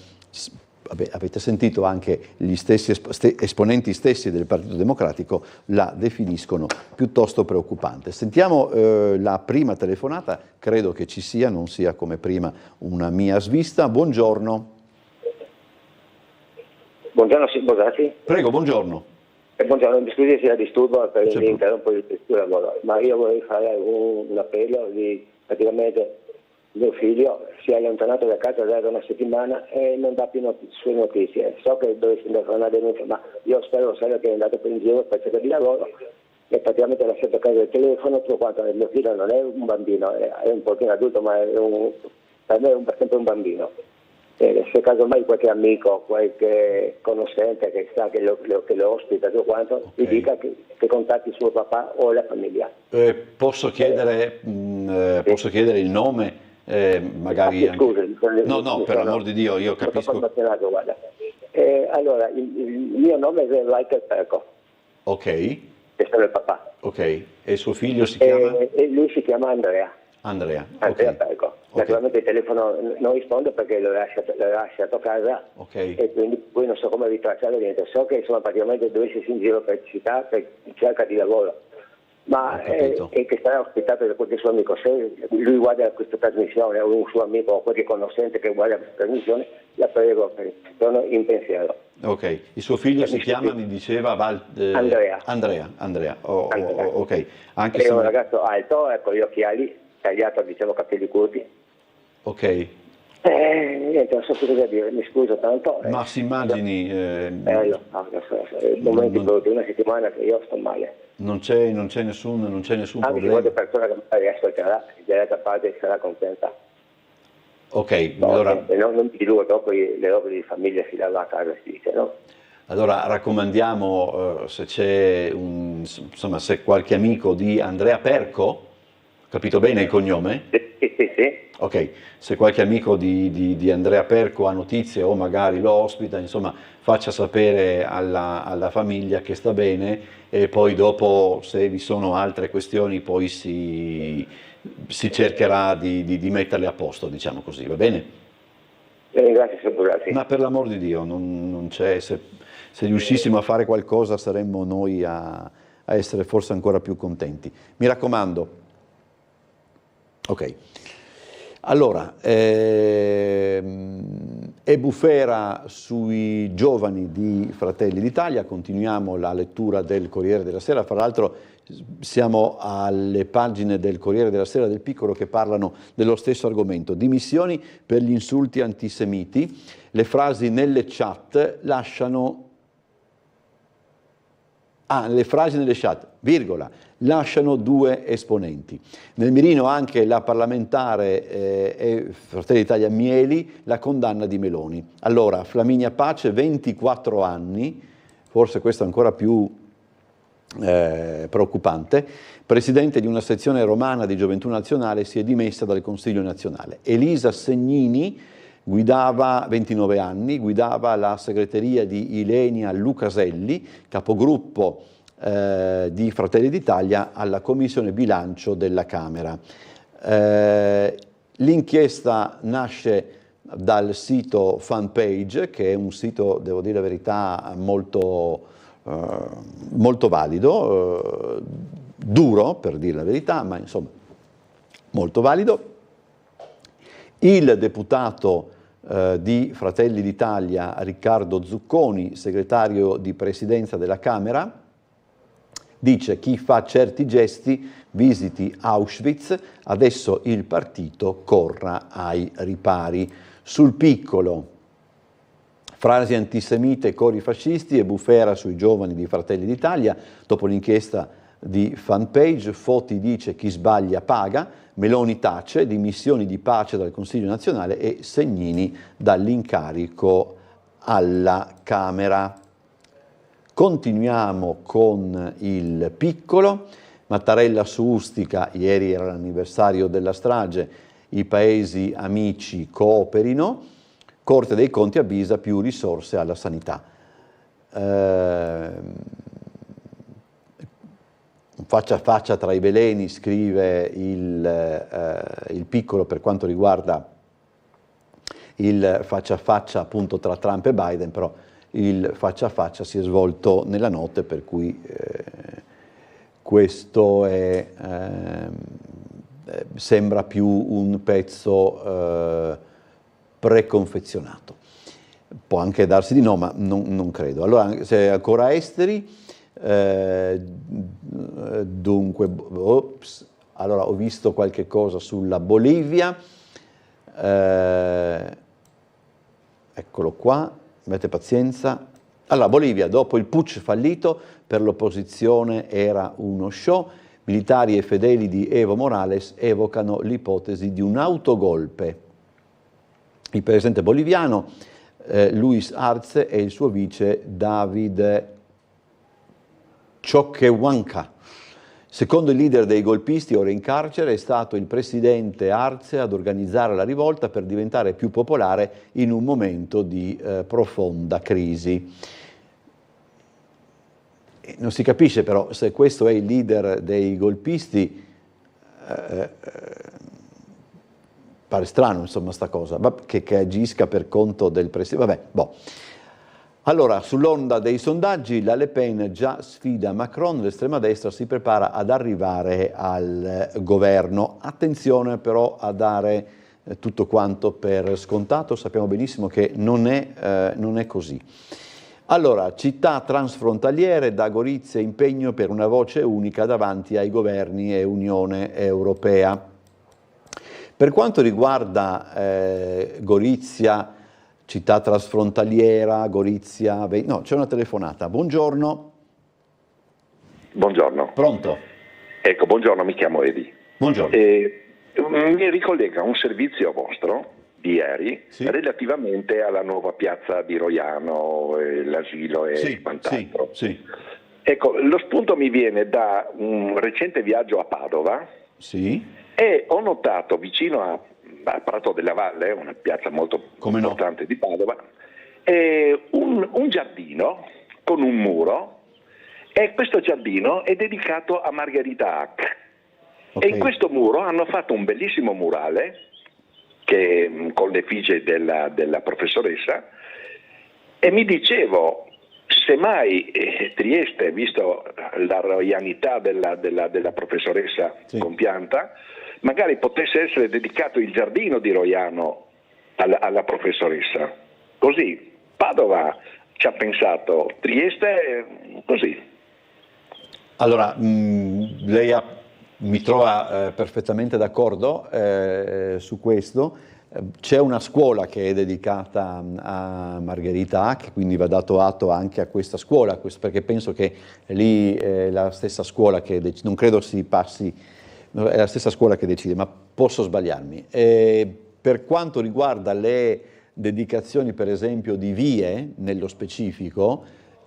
avete sentito anche gli stessi esponenti stessi del Partito Democratico la definiscono piuttosto preoccupante. Sentiamo la prima telefonata, credo che ci sia, non sia come prima una mia svista. Buongiorno.
Buongiorno, sì, Bosati.
Prego, buongiorno.
Buongiorno, mi scusi se la disturbo per l'interrompo il lavoro, ma io vorrei fare un appello di praticamente mio figlio si è allontanato da casa da una settimana e non dà più sue notizie. So che dovessi andare a fare una denuncia, ma io spero che è andato per in giro per cercare di lavoro e praticamente ha lasciato a casa il telefono, tutto quanto. Mio figlio non è un bambino, è un pochino adulto, ma per me è sempre un bambino. Se casomai qualche amico, qualche conoscente che sa che lo ospita, tutto quanto, gli dica che contatti suo papà o la famiglia.
Posso chiedere il nome? Magari
scusi,
no, per l'amor di Dio, io capisco.
Allora, il mio nome è Michael Perco.
Ok.
Che sono il papà.
Ok. E suo figlio si chiama?
E lui si chiama Andrea.
Andrea
Perco. Naturalmente il telefono non risponde perché l'ho lasciato a casa, e quindi poi non so come ritracciare niente. So che insomma praticamente dove si in giro per città per cerca di lavoro, ma e che sarà ospitato da qualche suo amico. Se lui guarda questa trasmissione o un suo amico o qualche conoscente che guarda questa trasmissione, la prego, sono in pensiero.
Ok, il suo figlio si chiama, mi diceva Andrea. Ok. Anche
è
se
un ragazzo alto, con gli occhiali, tagliato, diciamo, capelli corti.
Ok.
Niente, non so cosa dire, mi scuso tanto.
Ma si immagini...
il momento di una settimana che io sto male.
Non c'è nessun
anche
problema.
Anche persona che magari ascolterà, dall'altra parte sarà contenta.
Ok,
no,
allora...
non ti dico dopo le robe di famiglia si lava a casa, si dice, no?
Allora raccomandiamo, se c'è insomma, se qualche amico di Andrea Perco, capito bene il cognome?
Sì.
Ok, se qualche amico di Andrea Perco ha notizie o magari lo ospita, insomma, faccia sapere alla famiglia che sta bene e poi dopo, se vi sono altre questioni, poi si cercherà di metterle a posto, diciamo così, va bene?
Grazie, grazie.
Ma per l'amor di Dio, non c'è, se riuscissimo a fare qualcosa saremmo noi a essere forse ancora più contenti. Mi raccomando. Ok. Allora, è bufera sui giovani di Fratelli d'Italia, continuiamo la lettura del Corriere della Sera, fra l'altro siamo alle pagine del Corriere della Sera del Piccolo che parlano dello stesso argomento, dimissioni per gli insulti antisemiti, le frasi nelle chat lasciano... le frasi nelle chat, virgola, lasciano 2 esponenti. Nel mirino anche la parlamentare e Fratelli d'Italia Mieli, la condanna di Meloni. Allora, Flaminia Pace, 24 anni, forse questo è ancora più preoccupante, presidente di una sezione romana di Gioventù Nazionale, si è dimessa dal Consiglio Nazionale. Elisa Segnini, guidava 29 anni, guidava la segreteria di Ilenia Lucaselli, capogruppo di Fratelli d'Italia alla Commissione Bilancio della Camera. L'inchiesta nasce dal sito Fanpage, che è un sito, devo dire la verità, molto valido, duro per dire la verità, ma insomma molto valido. Il deputato di Fratelli d'Italia Riccardo Zucconi, segretario di presidenza della Camera, dice: chi fa certi gesti visiti Auschwitz, adesso il partito corra ai ripari. Sul Piccolo, frasi antisemite, cori fascisti e bufera sui giovani di Fratelli d'Italia, dopo l'inchiesta di Fanpage, Foti dice chi sbaglia paga, Meloni tace, dimissioni di pace dal Consiglio nazionale e Segnini dall'incarico alla Camera. Continuiamo con il Piccolo, Mattarella su Ustica, ieri era l'anniversario della strage, i paesi amici cooperino, Corte dei Conti avvisa più risorse alla sanità. Faccia a faccia tra i veleni, scrive il Piccolo per quanto riguarda il faccia a faccia appunto tra Trump e Biden, però il faccia a faccia si è svolto nella notte, per cui questo sembra più un pezzo preconfezionato. Può anche darsi di no, ma non credo. Allora, se ancora esteri, dunque, allora ho visto qualche cosa sulla Bolivia, eccolo qua, avete pazienza. Allora, Bolivia, dopo il putsch fallito, per l'opposizione era uno show, militari e fedeli di Evo Morales evocano l'ipotesi di un autogolpe. Il presidente boliviano Luis Arce e il suo vice David Choquehuanca. Secondo il leader dei golpisti, ora in carcere, è stato il presidente Arce ad organizzare la rivolta per diventare più popolare in un momento di profonda crisi. Non si capisce però se questo è il leader dei golpisti, pare strano insomma sta cosa, che agisca per conto del presidente, vabbè, boh. Allora, sull'onda dei sondaggi, la Le Pen già sfida Macron, l'estrema destra si prepara ad arrivare al governo. Attenzione però a dare tutto quanto per scontato, sappiamo benissimo che non è così. Allora, città transfrontaliere, da Gorizia impegno per una voce unica davanti ai governi e Unione Europea. Per quanto riguarda Gorizia, città trasfrontaliera, Gorizia, no, c'è una telefonata. Buongiorno.
Buongiorno.
Pronto?
Ecco, buongiorno, mi chiamo Edi.
Buongiorno.
Mi ricollega un servizio vostro di ieri relativamente alla nuova piazza di Roiano, l'asilo e quant'altro. Ecco, lo spunto mi viene da un recente viaggio a Padova e ho notato vicino a Prato della Valle, una piazza molto importante di Padova, un giardino con un muro, e questo giardino è dedicato a Margherita Hack. E in questo muro hanno fatto un bellissimo murale con l'effigie della professoressa, e mi dicevo, semmai Trieste, visto la roianità della professoressa compianta, magari potesse essere dedicato il giardino di Roiano alla professoressa. Così Padova ci ha pensato, Trieste così.
Allora, lei mi trova perfettamente d'accordo su questo. C'è una scuola che è dedicata a Margherita Hack, quindi va dato atto anche a questa scuola, perché penso che lì è la stessa scuola che non credo si passi, è la stessa scuola che decide, ma posso sbagliarmi. Per quanto riguarda le dedicazioni, per esempio, di vie, nello specifico,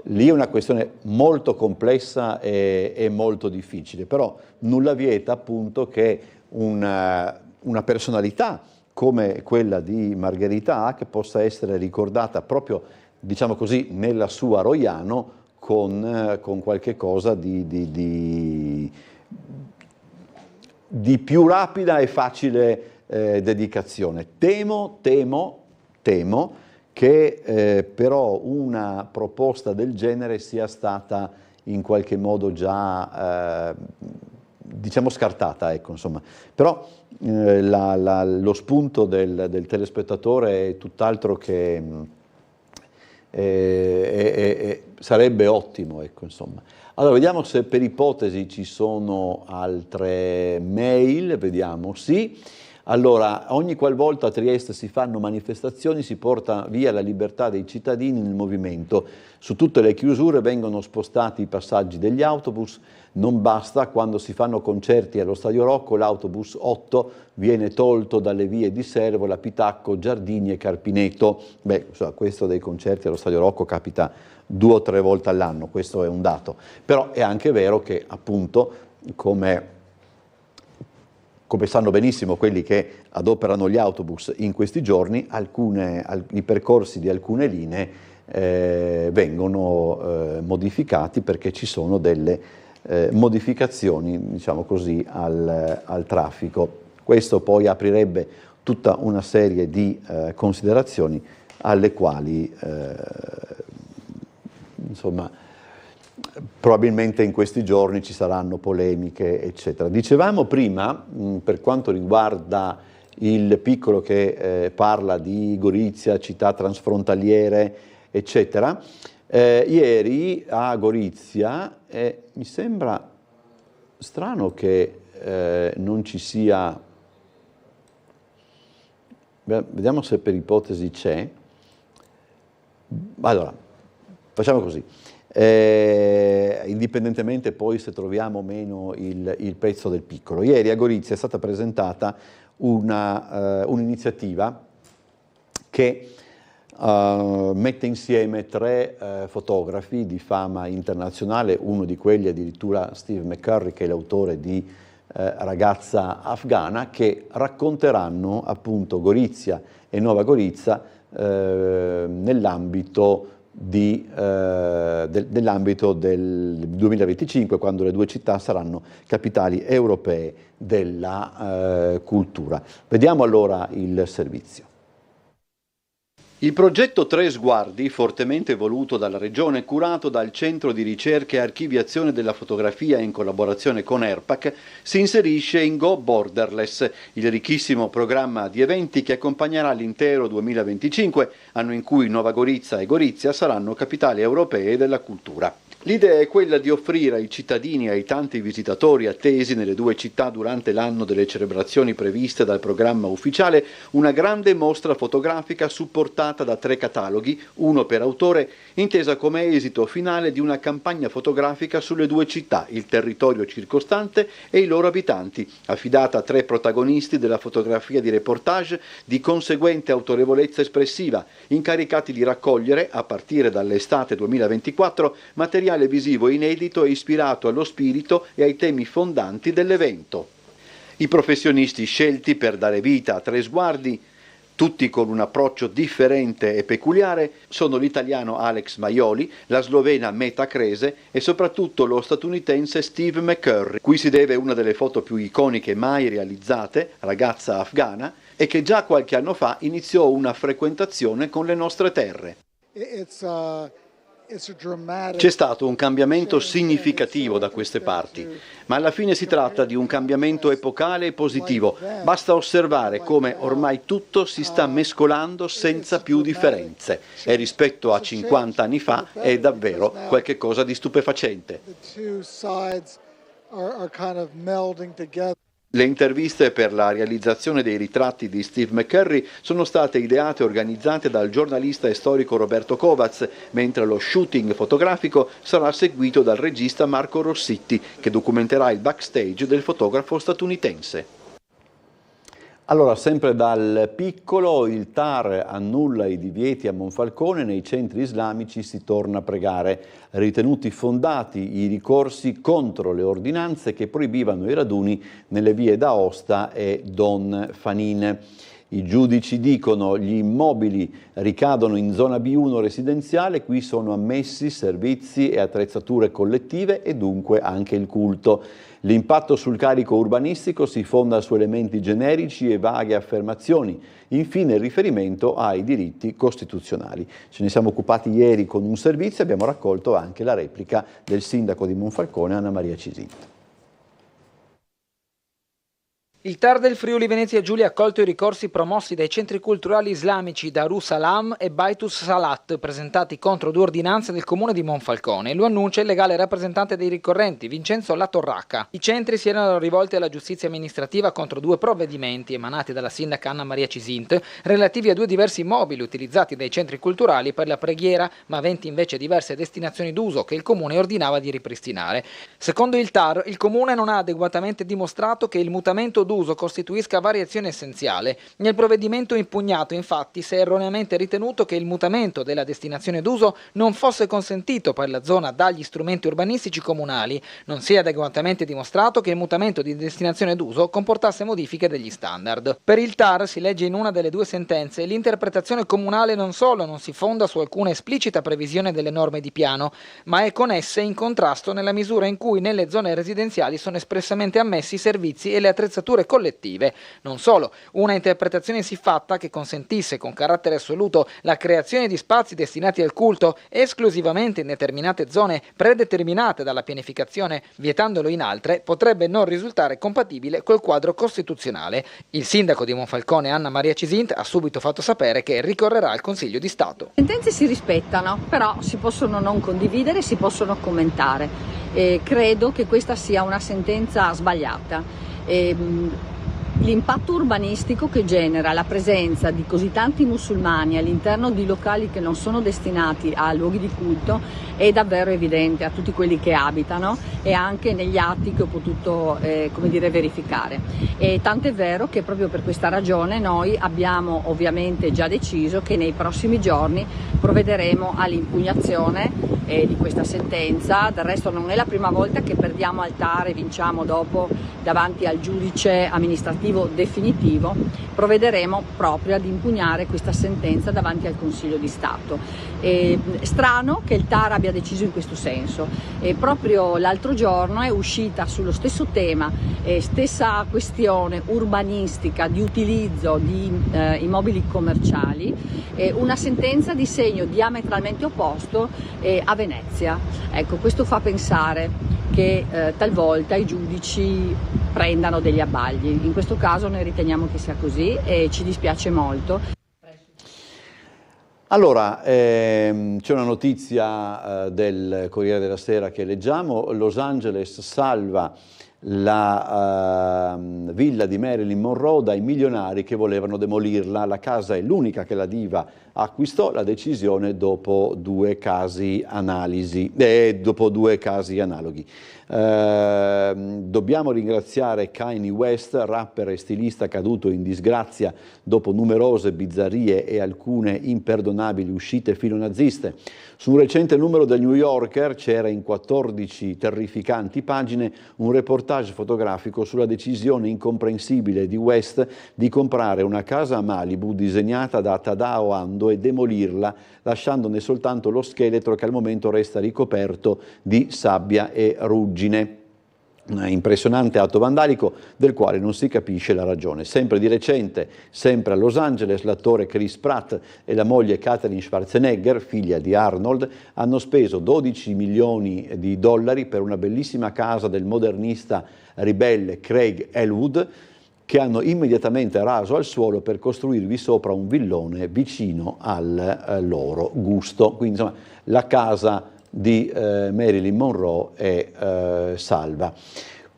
lì è una questione molto complessa e molto difficile, però nulla vieta appunto che una personalità come quella di Margherita Hack possa essere ricordata proprio, diciamo così, nella sua Roiano con qualche cosa di più rapida e facile dedicazione. Temo che però una proposta del genere sia stata in qualche modo già diciamo scartata, ecco, insomma. Però lo spunto del telespettatore è tutt'altro che sarebbe ottimo, ecco, insomma. Allora, vediamo se per ipotesi ci sono altre mail, vediamo, sì. Allora, ogni qualvolta a Trieste si fanno manifestazioni si porta via la libertà dei cittadini nel movimento. Su tutte le chiusure vengono spostati i passaggi degli autobus. Non basta, quando si fanno concerti allo Stadio Rocco l'autobus 8 viene tolto dalle vie di Servola, Pitacco, Giardini e Carpineto. Beh, questo dei concerti allo Stadio Rocco capita 2 o 3 volte all'anno, questo è un dato. Però è anche vero che, appunto, come sanno benissimo quelli che adoperano gli autobus in questi giorni, i percorsi di alcune linee vengono modificati perché ci sono delle modificazioni, diciamo così, al traffico. Questo poi aprirebbe tutta una serie di considerazioni alle quali insomma probabilmente in questi giorni ci saranno polemiche, eccetera. Dicevamo prima, per quanto riguarda il piccolo che parla di Gorizia, città transfrontaliere, eccetera, ieri a Gorizia mi sembra strano che non ci sia, vediamo se per ipotesi c'è. Allora, facciamo così. Indipendentemente poi se troviamo o meno il pezzo del piccolo. Ieri a Gorizia è stata presentata un'iniziativa che mette insieme 3 fotografi di fama internazionale, uno di quelli addirittura Steve McCurry, che è l'autore di Ragazza Afghana, che racconteranno appunto Gorizia e Nova Gorizia nell'ambito del 2025, quando le 2 città saranno capitali europee della cultura. Vediamo allora il servizio. Il progetto Tre Sguardi, fortemente voluto dalla Regione e curato dal Centro di Ricerca e Archiviazione della Fotografia in collaborazione con ERPAC, si inserisce in Go Borderless, il ricchissimo programma di eventi che accompagnerà l'intero 2025, anno in cui Nova Gorizia e Gorizia saranno capitali europee della cultura. L'idea è quella di offrire ai cittadini e ai tanti visitatori attesi nelle due città durante l'anno delle celebrazioni previste dal programma ufficiale una grande mostra fotografica supportata da 3 cataloghi, uno per autore, intesa come esito finale di una campagna fotografica sulle due città, il territorio circostante e i loro abitanti, affidata a 3 protagonisti della fotografia di reportage di conseguente autorevolezza espressiva, incaricati di raccogliere, a partire dall'estate 2024, materiale visivo inedito e ispirato allo spirito e ai temi fondanti dell'evento. I professionisti scelti per dare vita a 3 sguardi, tutti con un approccio differente e peculiare, sono l'italiano Alex Maioli, la slovena Meta Krese e soprattutto lo statunitense Steve McCurry, cui si deve una delle foto più iconiche mai realizzate, ragazza afghana, e che già qualche anno fa iniziò una frequentazione con le nostre terre. C'è stato un cambiamento significativo da queste parti, ma alla fine si tratta di un cambiamento epocale e positivo. Basta osservare come ormai tutto si sta mescolando senza più differenze e rispetto a 50 anni fa è davvero qualcosa di stupefacente. Le interviste per la realizzazione dei ritratti di Steve McCurry sono state ideate e organizzate dal giornalista e storico Roberto Kovacs, mentre lo shooting fotografico sarà seguito dal regista Marco Rossitti, che documenterà il backstage del fotografo statunitense. Allora, sempre dal piccolo, il TAR annulla i divieti a Monfalcone, nei centri islamici si torna a pregare. Ritenuti fondati i ricorsi contro le ordinanze che proibivano i raduni nelle vie d'Aosta e Don Fanin. I giudici dicono gli immobili ricadono in zona B1 residenziale, qui sono ammessi servizi e attrezzature collettive e dunque anche il culto. L'impatto sul carico urbanistico si fonda su elementi generici e vaghe affermazioni. Infine il riferimento ai diritti costituzionali. Ce ne siamo occupati ieri con un servizio e abbiamo raccolto anche la replica del sindaco di Monfalcone, Anna Maria Cisinto.
Il TAR del Friuli Venezia Giulia ha accolto i ricorsi promossi dai centri culturali islamici Darussalam e Baitus Salat, presentati contro 2 ordinanze del comune di Monfalcone. Lo annuncia il legale rappresentante dei ricorrenti, Vincenzo Latorraca. I centri si erano rivolti alla giustizia amministrativa contro 2 provvedimenti emanati dalla sindaca Anna Maria Cisint, relativi a 2 diversi immobili utilizzati dai centri culturali per la preghiera, ma aventi invece diverse destinazioni d'uso che il comune ordinava di ripristinare. Secondo il TAR, il comune non ha adeguatamente dimostrato che il mutamento d'uso costituisca variazione essenziale. Nel provvedimento impugnato, infatti, si è erroneamente ritenuto che il mutamento della destinazione d'uso non fosse consentito per la zona dagli strumenti urbanistici comunali. Non si è adeguatamente dimostrato che il mutamento di destinazione d'uso comportasse modifiche degli standard. Per il TAR, si legge in una delle 2 sentenze, l'interpretazione comunale non solo non si fonda su alcuna esplicita previsione delle norme di piano, ma è con esse in contrasto nella misura in cui nelle zone residenziali sono espressamente ammessi i servizi e le attrezzature collettive. Non solo, una interpretazione siffatta che consentisse con carattere assoluto la creazione di spazi destinati al culto esclusivamente in determinate zone predeterminate dalla pianificazione, vietandolo in altre, potrebbe non risultare compatibile col quadro costituzionale. Il sindaco di Monfalcone, Anna Maria Cisint, ha subito fatto sapere che ricorrerà al Consiglio di Stato.
Le sentenze si rispettano, però si possono non condividere, si possono commentare. Credo che questa sia una sentenza sbagliata. L'impatto urbanistico che genera la presenza di così tanti musulmani all'interno di locali che non sono destinati a luoghi di culto è davvero evidente a tutti quelli che abitano e anche negli atti che ho potuto verificare. E tanto è vero che proprio per questa ragione noi abbiamo ovviamente già deciso che nei prossimi giorni provvederemo all'impugnazione di questa sentenza. Del resto non è la prima volta che perdiamo al TAR e vinciamo dopo davanti al giudice amministrativo definitivo. Provvederemo proprio ad impugnare questa sentenza davanti al Consiglio di Stato. Strano che il TAR abbia deciso in questo senso. Proprio l'altro giorno è uscita sullo stesso tema, stessa questione urbanistica di utilizzo di immobili commerciali, una sentenza di segno diametralmente opposto a Venezia. Ecco, questo fa pensare che talvolta i giudici prendano degli abbagli. In questo caso noi riteniamo che sia così e ci dispiace molto.
Allora, c'è una notizia del Corriere della Sera che leggiamo: Los Angeles salva la villa di Marilyn Monroe dai milionari che volevano demolirla. La casa è l'unica che la diva acquistò, la decisione dopo due casi analoghi. Dobbiamo ringraziare Kanye West, rapper e stilista caduto in disgrazia dopo numerose bizzarrie e alcune imperdonabili uscite filonaziste. Su un recente numero del New Yorker c'era in 14 terrificanti pagine un reportage fotografico sulla decisione incomprensibile di West di comprare una casa a Malibu disegnata da Tadao Ando e demolirla, lasciandone soltanto lo scheletro che al momento resta ricoperto di sabbia e ruggine. Un impressionante atto vandalico del quale non si capisce la ragione. Sempre di recente, sempre a Los Angeles, l'attore Chris Pratt e la moglie Katherine Schwarzenegger, figlia di Arnold, hanno speso $12 milioni per una bellissima casa del modernista ribelle Craig Elwood, che hanno immediatamente raso al suolo per costruirvi sopra un villone vicino al loro gusto. Quindi insomma la casa di Marilyn Monroe è salva.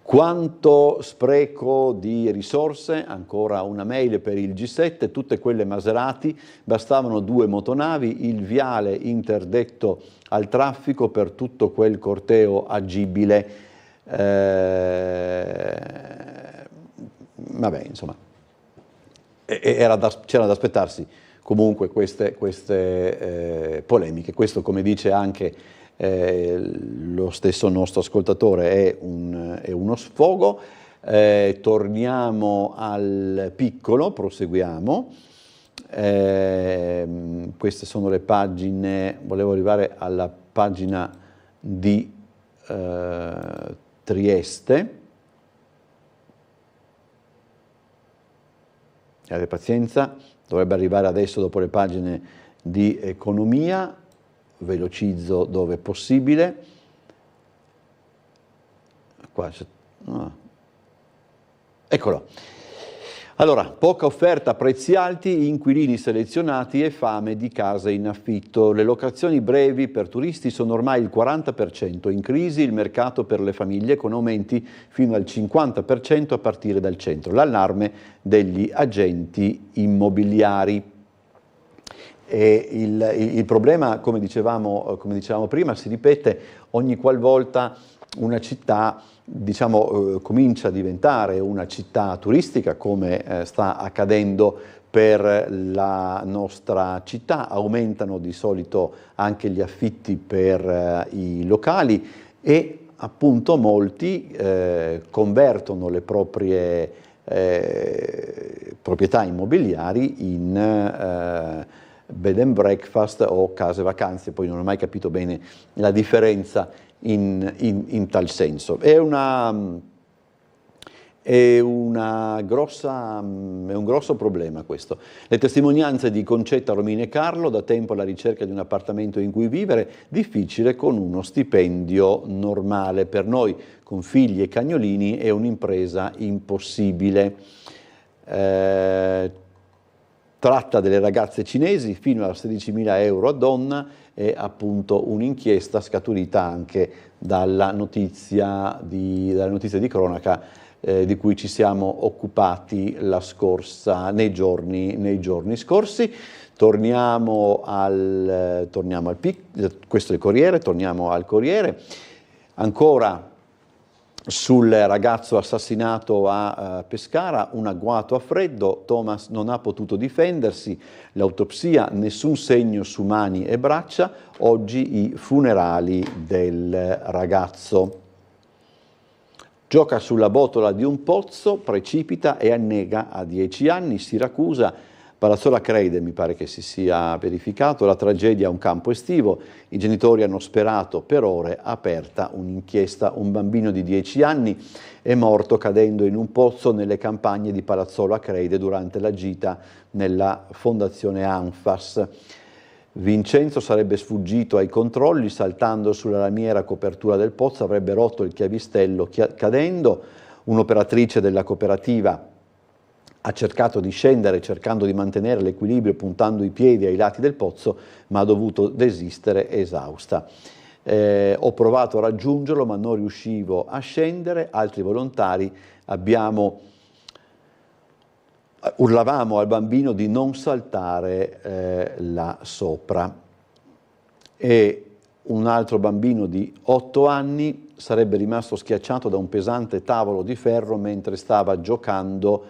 Quanto spreco di risorse, ancora una mail per il G7, tutte quelle Maserati, bastavano 2 motonavi, il viale interdetto al traffico per tutto quel corteo agibile. Vabbè, insomma, c'era da aspettarsi comunque queste polemiche. Questo, come dice anche lo stesso nostro ascoltatore, è uno sfogo. Torniamo al piccolo, proseguiamo. Queste sono le pagine, volevo arrivare alla pagina di Trieste. Abbiate pazienza, dovrebbe arrivare adesso dopo le pagine di economia. Velocizzo dove è possibile. Qua c'è, eccolo. Allora, poca offerta, prezzi alti, inquilini selezionati e fame di case in affitto. Le locazioni brevi per turisti sono ormai il 40%, in crisi il mercato per le famiglie con aumenti fino al 50% a partire dal centro. L'allarme degli agenti immobiliari. E il problema, come dicevamo prima, si ripete ogni qualvolta una città, comincia a diventare una città turistica, come sta accadendo per la nostra città. Aumentano di solito anche gli affitti per i locali e appunto molti convertono le proprie proprietà immobiliari in bed and breakfast o case vacanze. Poi non ho mai capito bene la differenza in tal senso. È un grosso problema questo. Le testimonianze di Concetta, Romina e Carlo, da tempo alla ricerca di un appartamento in cui vivere, difficile con uno stipendio normale. Per noi, con figli e cagnolini, è un'impresa impossibile. Tratta delle ragazze cinesi fino a 16.000 euro a donna, è appunto un'inchiesta scaturita anche dalla notizia di cronaca di cui ci siamo occupati nei giorni scorsi. Torniamo al questo è il Corriere, torniamo al Corriere. Ancora sul ragazzo assassinato a Pescara, un agguato a freddo, Thomas non ha potuto difendersi, l'autopsia, nessun segno su mani e braccia, oggi i funerali del ragazzo. Gioca sulla botola di un pozzo, precipita e annega a 10 anni, Siracusa. Palazzola Creide, mi pare che si sia verificato, la tragedia a un campo estivo, i genitori hanno sperato per ore, aperta un'inchiesta, un bambino di 10 anni è morto cadendo in un pozzo nelle campagne di Palazzola Creide durante la gita nella fondazione Anfas. Vincenzo sarebbe sfuggito ai controlli, saltando sulla lamiera copertura del pozzo, avrebbe rotto il chiavistello cadendo, un'operatrice della cooperativa ha cercato di scendere cercando di mantenere l'equilibrio puntando i piedi ai lati del pozzo, ma ha dovuto desistere esausta. Ho provato a raggiungerlo ma non riuscivo a scendere, altri volontari urlavamo al bambino di non saltare là sopra. E un altro bambino di 8 anni sarebbe rimasto schiacciato da un pesante tavolo di ferro mentre stava giocando.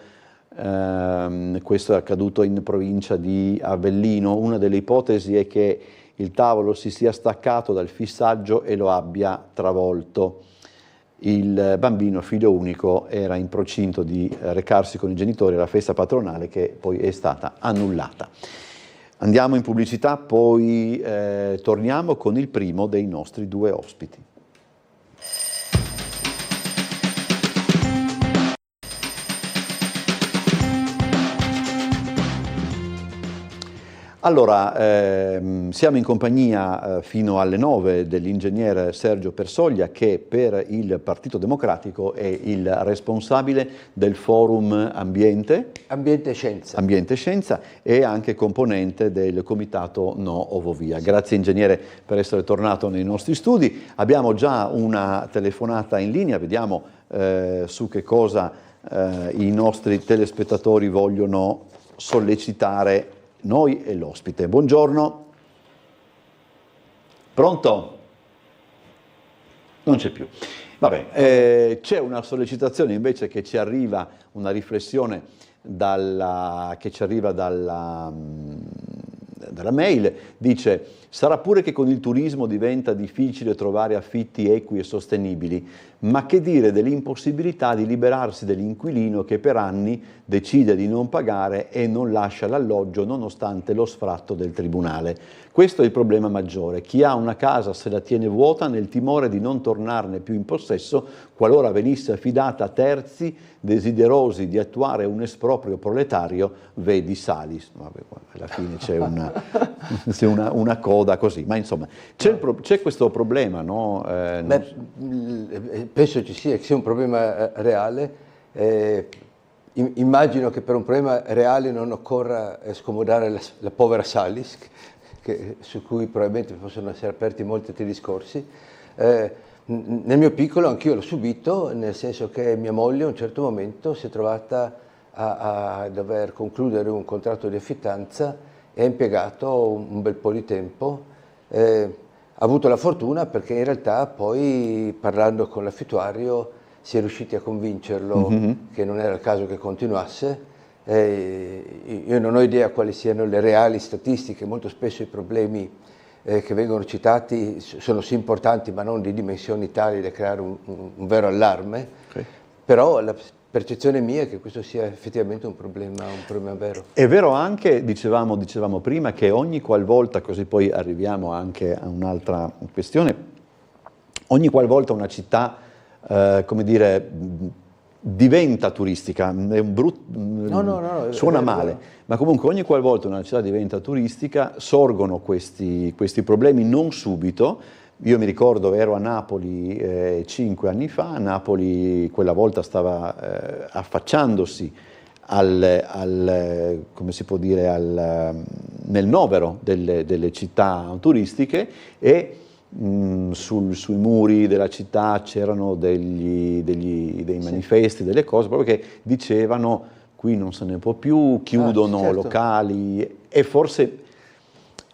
Questo è accaduto in provincia di Avellino. Una delle ipotesi è che il tavolo si sia staccato dal fissaggio e lo abbia travolto. Il bambino, figlio unico, era in procinto di recarsi con i genitori alla festa patronale che poi è stata annullata. Andiamo in pubblicità, poi torniamo con il primo dei nostri 2 ospiti. Allora, siamo in compagnia fino alle 9 dell'ingegnere Sergio Persoglia, che per il Partito Democratico è il responsabile del forum Ambiente e Scienza e anche componente del comitato No Ovovia. Grazie ingegnere per essere tornato nei nostri studi. Abbiamo già una telefonata in linea, vediamo su che cosa i nostri telespettatori vogliono sollecitare noi e l'ospite. Buongiorno. Pronto? Non c'è più. Vabbè, c'è una sollecitazione invece che ci arriva, una riflessione che ci arriva dalla mail, dice: sarà pure che con il turismo diventa difficile trovare affitti equi e sostenibili, ma che dire dell'impossibilità di liberarsi dell'inquilino che per anni decide di non pagare e non lascia l'alloggio nonostante lo sfratto del tribunale. Questo è il problema maggiore. Chi ha una casa se la tiene vuota nel timore di non tornarne più in possesso qualora venisse affidata a terzi desiderosi di attuare un esproprio proletario, vedi Salis. Vabbè, alla fine c'è una coda così, ma insomma c'è questo problema, no?
Penso ci sia un problema reale. Immagino che per un problema reale non occorra scomodare la povera Salis, su cui probabilmente possono essere aperti molti altri discorsi. Nel mio piccolo anch'io l'ho subito, nel senso che mia moglie a un certo momento si è trovata a dover concludere un contratto di affittanza e ha impiegato un bel po' di tempo. Ha avuto la fortuna perché in realtà poi, parlando con l'affittuario, si è riusciti a convincerlo che non era il caso che continuasse. Io non ho idea quali siano le reali statistiche, molto spesso i problemi che vengono citati sono sì importanti ma non di dimensioni tali da creare un vero allarme, però la percezione mia è che questo sia effettivamente un problema vero.
È vero anche, dicevamo prima, che ogni qualvolta, così poi arriviamo anche a un'altra questione, ogni qualvolta una città, come dire, diventa turistica, è suona male, ma comunque ogni qualvolta una città diventa turistica sorgono questi problemi, non subito. Io mi ricordo, ero a Napoli 5 anni fa, Napoli quella volta stava affacciandosi come si può dire, nel novero delle città turistiche e sui muri della città c'erano dei manifesti, delle cose proprio che dicevano: qui non se ne può più, chiudono
certo.
locali, e forse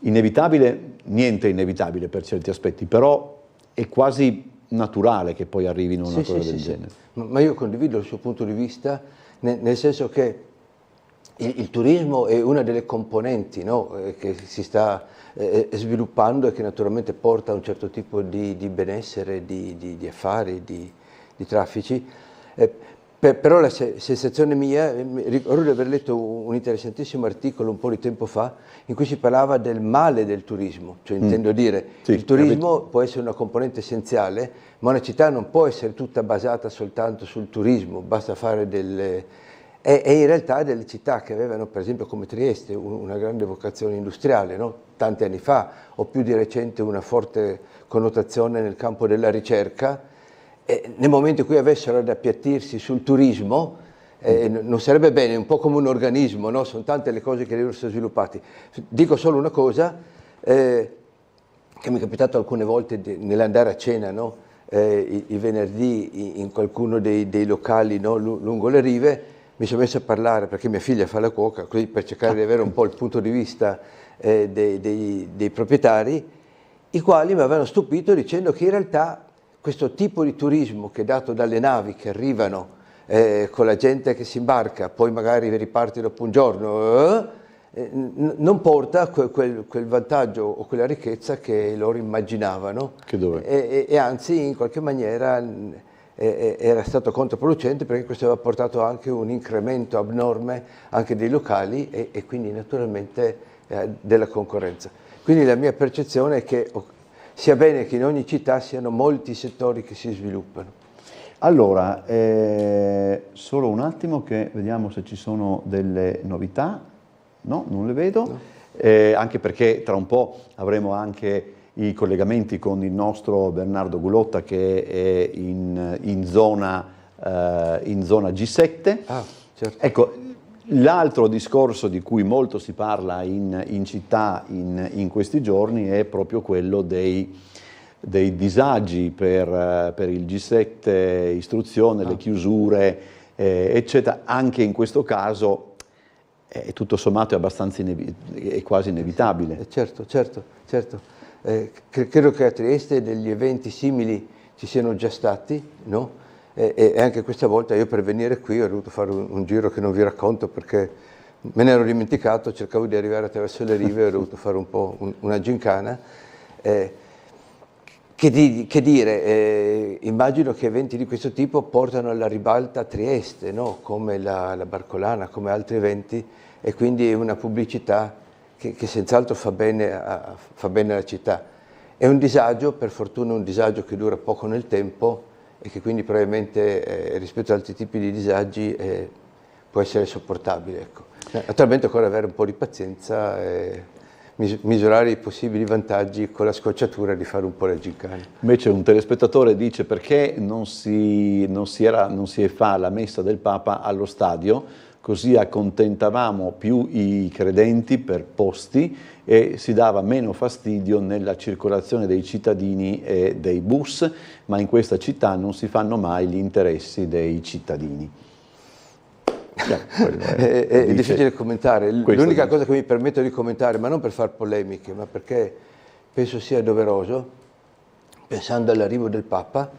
inevitabile, niente è inevitabile per certi aspetti, però è quasi naturale che poi arrivino una cosa del genere.
Ma io condivido il suo punto di vista, nel senso che il turismo è una delle componenti, no, che si sta sviluppando e che naturalmente porta a un certo tipo di benessere, di affari, di traffici. Però la sensazione mia, ricordo di aver letto un interessantissimo articolo un po' di tempo fa in cui si parlava del male del turismo, cioè intendo dire il turismo può essere una componente essenziale, ma una città non può essere tutta basata soltanto sul turismo, basta fare delle... E in realtà delle città che avevano, per esempio come Trieste, una grande vocazione industriale, no? Tanti anni fa, o più di recente una forte connotazione nel campo della ricerca, nel momento in cui avessero ad appiattirsi sul turismo, Non sarebbe bene, è un po' come un organismo, no? Sono tante le cose che devono essere sviluppate. Dico solo una cosa, che mi è capitato alcune volte nell'andare a cena, no? Il venerdì in qualcuno dei locali, no? Lungo le rive, mi sono messo a parlare, perché mia figlia fa la cuoca, così per cercare di avere un po' il punto di vista dei proprietari, i quali mi avevano stupito dicendo che in realtà questo tipo di turismo che è dato dalle navi che arrivano con la gente che si imbarca, poi magari riparte dopo un giorno, non porta quel vantaggio o quella ricchezza che loro immaginavano, e anzi in qualche maniera era stato controproducente, perché questo aveva portato anche un incremento abnorme anche dei locali e quindi naturalmente della concorrenza. Quindi la mia percezione è che sia bene che in ogni città siano molti settori che si sviluppano.
Allora, solo un attimo che vediamo se ci sono delle novità. No, non le vedo, no. Anche perché tra un po' avremo anche i collegamenti con il nostro Bernardo Gulotta, che è in zona G7. Ah, certo. Ecco, l'altro discorso di cui molto si parla in città in questi giorni è proprio quello dei disagi per il G7 istruzione, le chiusure, eccetera. Anche in questo caso tutto sommato è abbastanza è quasi inevitabile.
Certo. Credo che a Trieste degli eventi simili ci siano già stati, no? E anche questa volta io per venire qui ho dovuto fare un giro che non vi racconto perché me ne ero dimenticato, cercavo di arrivare attraverso le rive e ho dovuto fare un po' una gincana. Che dire, immagino che eventi di questo tipo portano alla ribalta a Trieste, no? Come la Barcolana, come altri eventi, e quindi è una pubblicità che senz'altro fa bene alla città. È un disagio, per fortuna un disagio che dura poco nel tempo e che quindi probabilmente rispetto ad altri tipi di disagi può essere sopportabile. Ecco. Naturalmente occorre avere un po' di pazienza e misurare i possibili vantaggi con la scocciatura di fare un po' la gincana.
Invece un telespettatore dice: perché non si fa la messa del Papa allo stadio, così accontentavamo più i credenti per posti e si dava meno fastidio nella circolazione dei cittadini e dei bus, ma in questa città non si fanno mai gli interessi dei cittadini.
È difficile commentare, l'unica cosa che mi permetto di commentare, ma non per far polemiche, ma perché penso sia doveroso, pensando all'arrivo del Papa,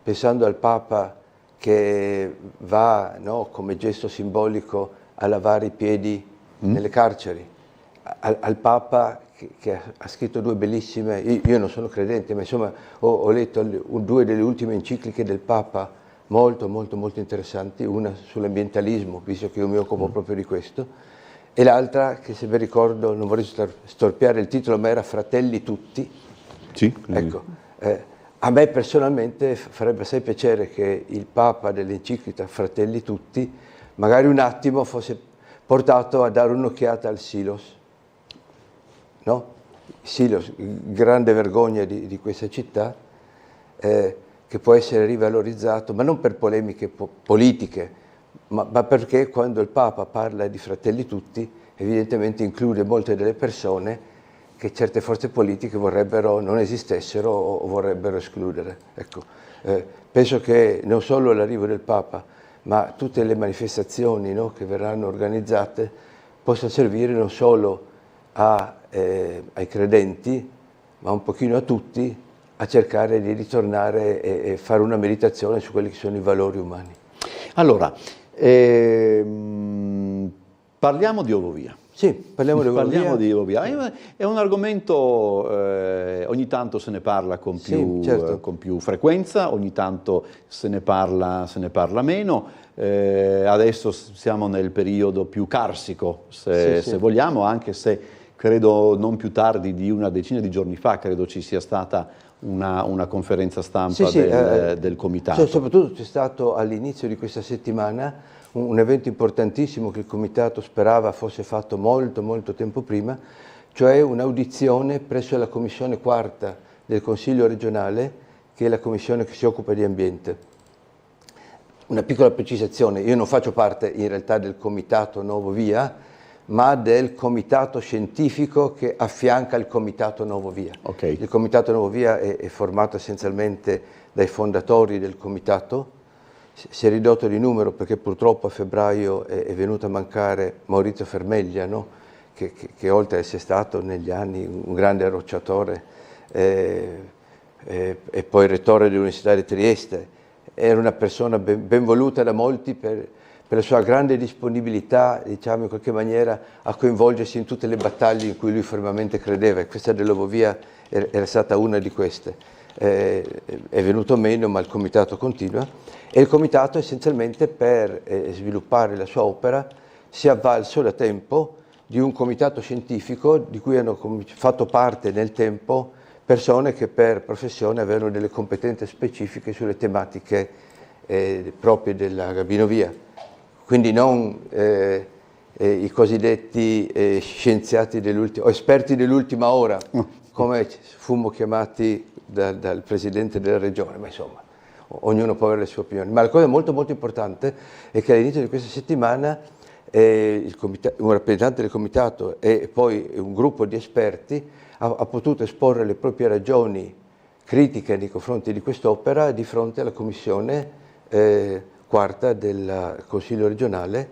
pensando al Papa che va, no, come gesto simbolico a lavare i piedi nelle carceri, al Papa che ha scritto due bellissime, io non sono credente, ma insomma ho letto due delle ultime encicliche del Papa molto interessanti, una sull'ambientalismo, visto che io mi occupo proprio di questo, e l'altra che, se vi ricordo, non vorrei storpiare il titolo, ma era Fratelli Tutti.
Sì.
Ecco, a me personalmente farebbe assai piacere che il Papa dell'enciclica Fratelli Tutti magari un attimo fosse portato a dare un'occhiata al Silos, no? Silos, grande vergogna di questa città, che può essere rivalorizzato, ma non per polemiche politiche, ma perché quando il Papa parla di Fratelli Tutti, evidentemente include molte delle persone che certe forze politiche vorrebbero non esistessero o vorrebbero escludere. Ecco, penso che non solo l'arrivo del Papa, ma tutte le manifestazioni, no, che verranno organizzate possano servire non solo ai credenti, ma un pochino a tutti, a cercare di ritornare e fare una meditazione su quelli che sono i valori umani.
Allora, parliamo di Ovovia.
Sì, parliamo
di Ovovia. È un argomento, ogni tanto se ne parla con più frequenza, ogni tanto se ne parla meno. Adesso siamo nel periodo più carsico, se vogliamo, anche se credo non più tardi di una decina di giorni fa, credo ci sia stata una conferenza stampa del comitato.
Soprattutto c'è stato all'inizio di questa settimana un evento importantissimo che il comitato sperava fosse fatto molto tempo prima, cioè un'audizione presso la commissione quarta del Consiglio regionale, che è la commissione che si occupa di ambiente. una piccola precisazione, io non faccio parte in realtà del comitato Nuovo Via, ma del comitato scientifico che affianca il comitato Nuovo Via.
Okay.
Il comitato Nuovo Via è formato essenzialmente dai fondatori del comitato, si è ridotto di numero perché purtroppo a febbraio è venuto a mancare Maurizio Fermeglia, no? che oltre ad essere stato negli anni un grande arrocciatore e poi rettore dell'Università di Trieste, era una persona ben voluta da molti per la sua grande disponibilità, diciamo in qualche maniera, a coinvolgersi in tutte le battaglie in cui lui fermamente credeva, e questa del Nuovo Via era stata una di queste. È venuto meno, ma il comitato continua, e il comitato essenzialmente per sviluppare la sua opera si è avvalso da tempo di un comitato scientifico di cui hanno fatto parte nel tempo persone che per professione avevano delle competenze specifiche sulle tematiche proprie della Gabino Via. Quindi non i cosiddetti scienziati dell'ultima, o esperti dell'ultima ora, come fummo chiamati dal presidente della regione, ma insomma, ognuno può avere le sue opinioni. Ma la cosa molto molto importante è che all'inizio di questa settimana un rappresentante del comitato e poi un gruppo di esperti ha potuto esporre le proprie ragioni critiche nei confronti di quest'opera di fronte alla commissione quarta del Consiglio regionale.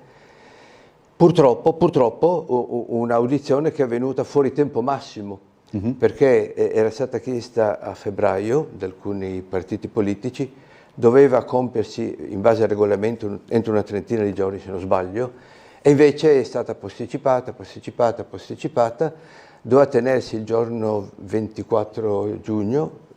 Purtroppo un'audizione che è avvenuta fuori tempo massimo, perché era stata chiesta a febbraio da alcuni partiti politici, doveva compiersi in base al regolamento entro una trentina di giorni se non sbaglio, e invece è stata posticipata, doveva tenersi il giorno 24 giugno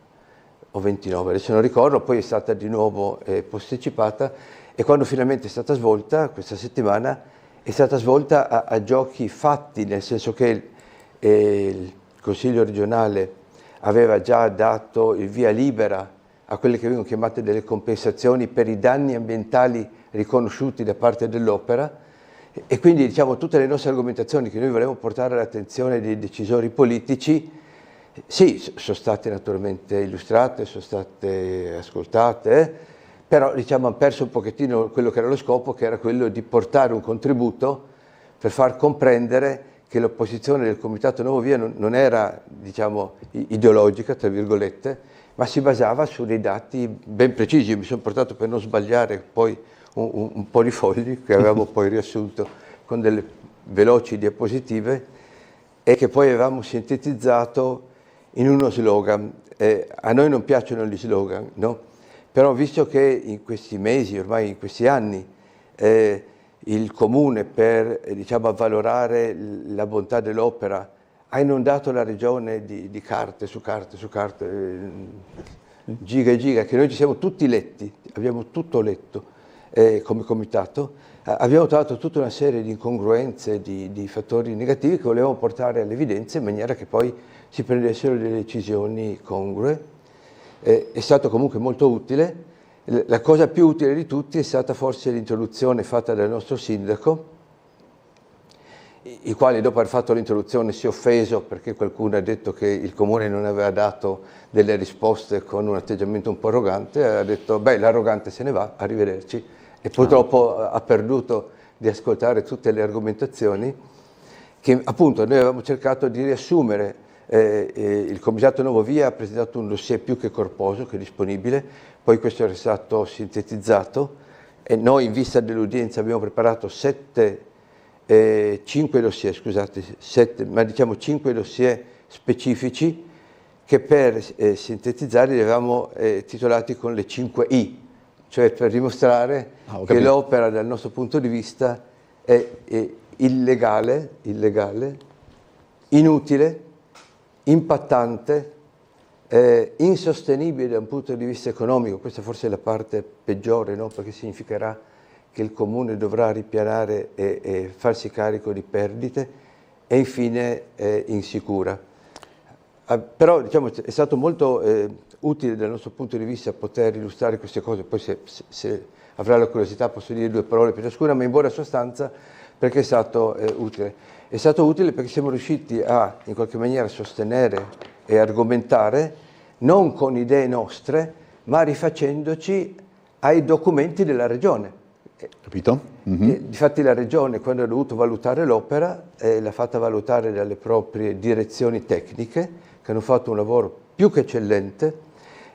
o 29, adesso non ricordo, poi è stata di nuovo posticipata, e quando finalmente è stata svolta, questa settimana, è stata svolta a giochi fatti, nel senso che il Consiglio regionale aveva già dato il via libera a quelle che vengono chiamate delle compensazioni per i danni ambientali riconosciuti da parte dell'opera, e quindi diciamo tutte le nostre argomentazioni che noi volevamo portare all'attenzione dei decisori politici, sì, sono state naturalmente illustrate, sono state ascoltate, però diciamo hanno perso un pochettino quello che era lo scopo, che era quello di portare un contributo per far comprendere che l'opposizione del Comitato Nuovo Via non era, diciamo, ideologica, tra virgolette, ma si basava su dei dati ben precisi. Io mi sono portato, per non sbagliare, poi un po' di fogli che avevamo poi riassunto con delle veloci diapositive e che poi avevamo sintetizzato in uno slogan. A noi non piacciono gli slogan, no? Però visto che in questi mesi, ormai in questi anni, il Comune per diciamo, avvalorare la bontà dell'opera ha inondato la regione di carte su carte, giga e giga, che noi ci siamo tutti letti, abbiamo tutto letto come comitato, abbiamo trovato tutta una serie di incongruenze, di fattori negativi che volevamo portare all'evidenza in maniera che poi si prendessero delle decisioni congrue. È stato comunque molto utile. La cosa più utile di tutti è stata forse l'introduzione fatta dal nostro sindaco, il quale dopo aver fatto l'introduzione si è offeso perché qualcuno ha detto che il Comune non aveva dato delle risposte con un atteggiamento un po' arrogante, ha detto beh l'arrogante se ne va, arrivederci, e purtroppo ha perduto di ascoltare tutte le argomentazioni che appunto noi avevamo cercato di riassumere. Il Comitato Nuovo Via ha presentato un dossier più che corposo, che disponibile, poi questo era stato sintetizzato e noi in vista dell'udienza abbiamo preparato 5 dossier specifici che per sintetizzare li avevamo titolati con le 5 I, cioè per dimostrare che l'opera dal nostro punto di vista è illegale, inutile, impattante, insostenibile da un punto di vista economico. Questa forse è la parte peggiore, no? Perché significherà che il Comune dovrà ripianare e farsi carico di perdite, e infine insicura. Però diciamo, è stato molto utile dal nostro punto di vista poter illustrare queste cose, poi se avrà la curiosità posso dire 2 parole per ciascuna, ma in buona sostanza perché è stato utile. È stato utile perché siamo riusciti a, in qualche maniera, sostenere e argomentare, non con idee nostre, ma rifacendoci ai documenti della regione.
Capito?
Difatti la regione, quando ha dovuto valutare l'opera, l'ha fatta valutare dalle proprie direzioni tecniche, che hanno fatto un lavoro più che eccellente,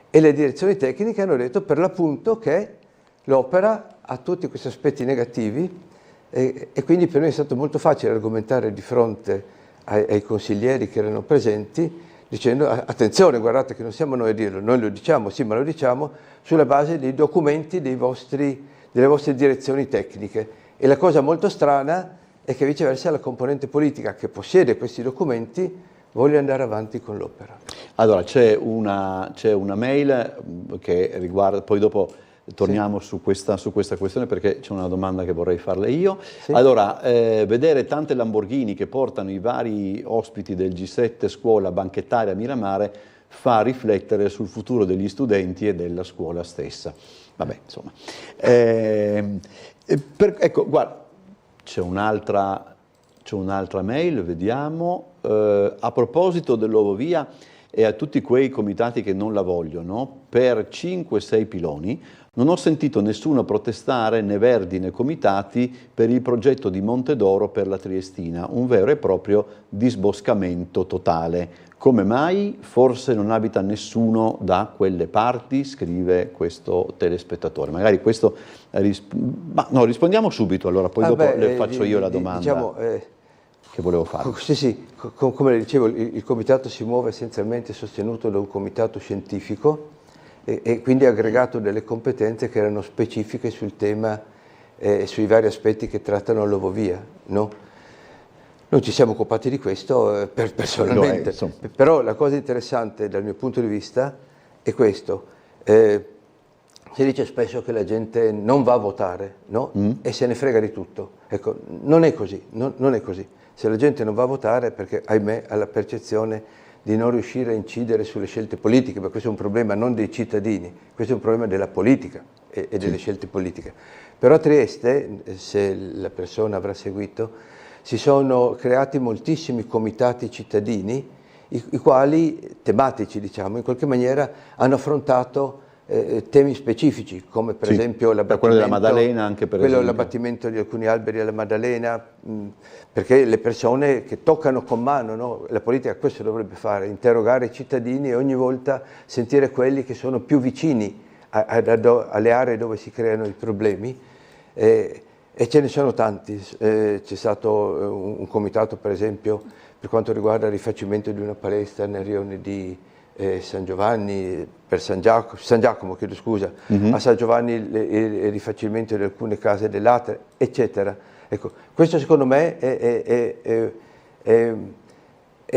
e le direzioni tecniche hanno detto per l'appunto che l'opera ha tutti questi aspetti negativi, e quindi per noi è stato molto facile argomentare di fronte ai consiglieri che erano presenti, dicendo attenzione, guardate che non siamo noi a dirlo, noi lo diciamo, sì, ma lo diciamo sulla base dei documenti delle vostre direzioni tecniche. E la cosa molto strana è che viceversa la componente politica che possiede questi documenti voglia andare avanti con l'opera.
Allora, c'è una mail che riguarda, poi dopo torniamo su questa questione perché c'è una domanda che vorrei farle io. Sì. Allora, vedere tante Lamborghini che portano i vari ospiti del G7 scuola banchettare a Miramare fa riflettere sul futuro degli studenti e della scuola stessa. Vabbè, insomma. Ecco, guarda, c'è un'altra mail, vediamo. A proposito dell'Ovovia e a tutti quei comitati che non la vogliono, per 5-6 piloni, non ho sentito nessuno protestare, né Verdi né comitati, per il progetto di Montedoro per la Triestina, un vero e proprio disboscamento totale. Come mai? Forse non abita nessuno da quelle parti, scrive questo telespettatore. Magari questo... rispondiamo subito, allora poi dopo le faccio io la domanda.
Diciamo,
che volevo fare.
Sì, come le dicevo, il comitato si muove essenzialmente sostenuto da un comitato scientifico e quindi ha aggregato delle competenze che erano specifiche sul tema e sui vari aspetti che trattano l'Ovovia, no? Noi ci siamo occupati di questo personalmente, però la cosa interessante dal mio punto di vista è questo. Si dice spesso che la gente non va a votare, no? E se ne frega di tutto. Ecco, non è così, non è così. Se la gente non va a votare è perché, ahimè, ha la percezione di non riuscire a incidere sulle scelte politiche, perché questo è un problema non dei cittadini, questo è un problema della politica e delle scelte politiche. Però a Trieste, se la persona avrà seguito, si sono creati moltissimi comitati cittadini, i quali, tematici diciamo, in qualche maniera hanno affrontato temi specifici, come per esempio l'abbattimento di alcuni alberi alla Maddalena, perché le persone che toccano con mano, no? La politica questo dovrebbe fare, interrogare i cittadini e ogni volta sentire quelli che sono più vicini alle aree dove si creano i problemi, e ce ne sono tanti. C'è stato un comitato per esempio per quanto riguarda il rifacimento di una palestra nel rione di San Giovanni, per San Giacomo, chiedo scusa, a San Giovanni il rifacimento di alcune case dell'Atre, eccetera. Ecco, questo secondo me è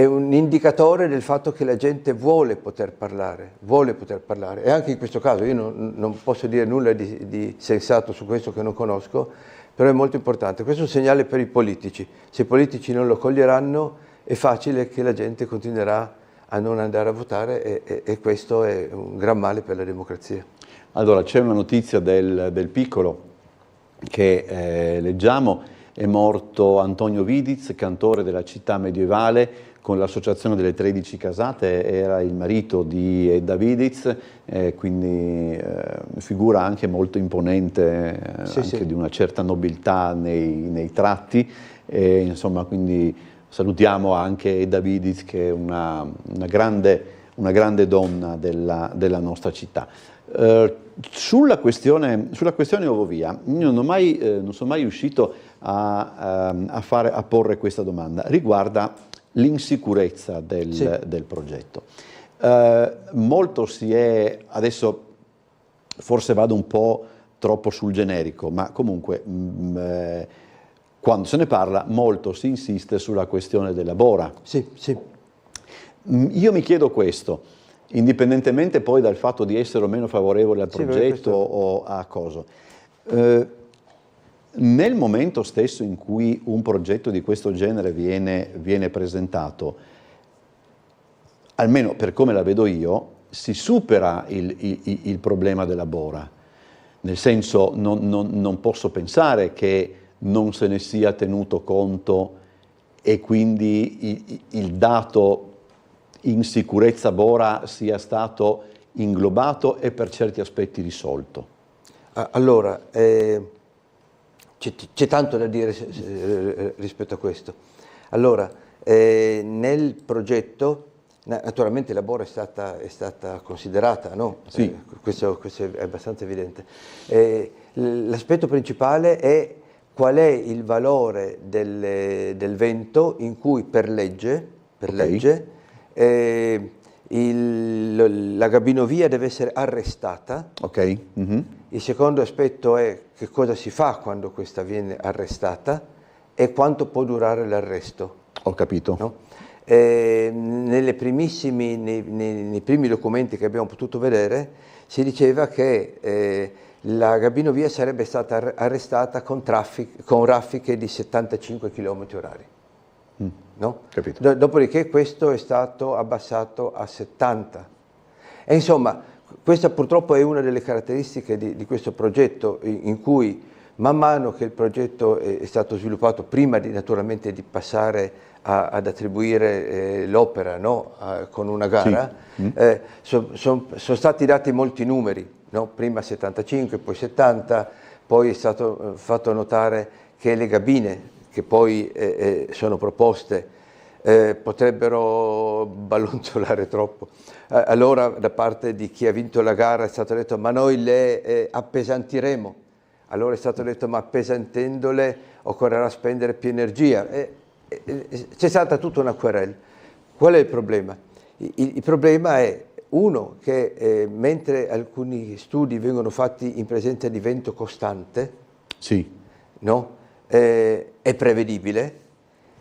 un indicatore del fatto che la gente vuole poter parlare, e anche in questo caso io non posso dire nulla di sensato su questo che non conosco, però è molto importante. Questo è un segnale per i politici. Se i politici non lo coglieranno è facile che la gente continuerà a non andare a votare e questo è un gran male per la democrazia.
Allora, c'è una notizia del Piccolo che leggiamo, è morto Antonio Vidiz, cantore della città medievale, con l'associazione delle 13 casate, era il marito di Edda Vidiz, quindi figura anche molto imponente, anche di una certa nobiltà nei tratti, insomma, quindi salutiamo anche Edda Vidiz, che è una grande donna della nostra città. Sulla questione Ovovia, io non sono mai riuscito a porre questa domanda, riguarda l'insicurezza del progetto. Molto adesso forse vado un po' troppo sul generico, ma comunque quando se ne parla molto si insiste sulla questione della bora.
Sì.
Io mi chiedo questo, indipendentemente poi dal fatto di essere o meno favorevole al progetto o a cosa. Nel momento stesso in cui un progetto di questo genere viene presentato, almeno per come la vedo io, si supera il problema della bora. Nel senso, non posso pensare che non se ne sia tenuto conto e quindi il dato insicurezza bora sia stato inglobato e per certi aspetti risolto.
Allora, c'è tanto da dire rispetto a questo. Allora, nel progetto, naturalmente la bora è stata considerata, no?
Sì.
Questo è abbastanza evidente. L'aspetto principale è qual è il valore del vento in cui per legge la gabinovia deve essere arrestata.
Ok.
Il secondo aspetto è che cosa si fa quando questa viene arrestata e quanto può durare l'arresto.
Ho capito.
No? Nei primi documenti che abbiamo potuto vedere si diceva che la gabinovia sarebbe stata arrestata con raffiche di 75 km/h. No?
Capito.
Dopodiché questo è stato abbassato a 70. E insomma, questa purtroppo è una delle caratteristiche di questo progetto, in cui man mano che il progetto è stato sviluppato, prima naturalmente di passare ad attribuire l'opera, no? Con una gara, sì. Sono stati dati molti numeri, no? Prima 75, poi 70, poi è stato fatto notare che le gabine che poi sono proposte potrebbero ballonzolare troppo. Allora da parte di chi ha vinto la gara è stato detto ma noi le appesantiremo. Allora è stato detto ma appesantendole occorrerà spendere più energia. C'è stata tutta una querela. Qual è il problema? Il problema è, uno, che mentre alcuni studi vengono fatti in presenza di vento costante,
sì.
No? È prevedibile,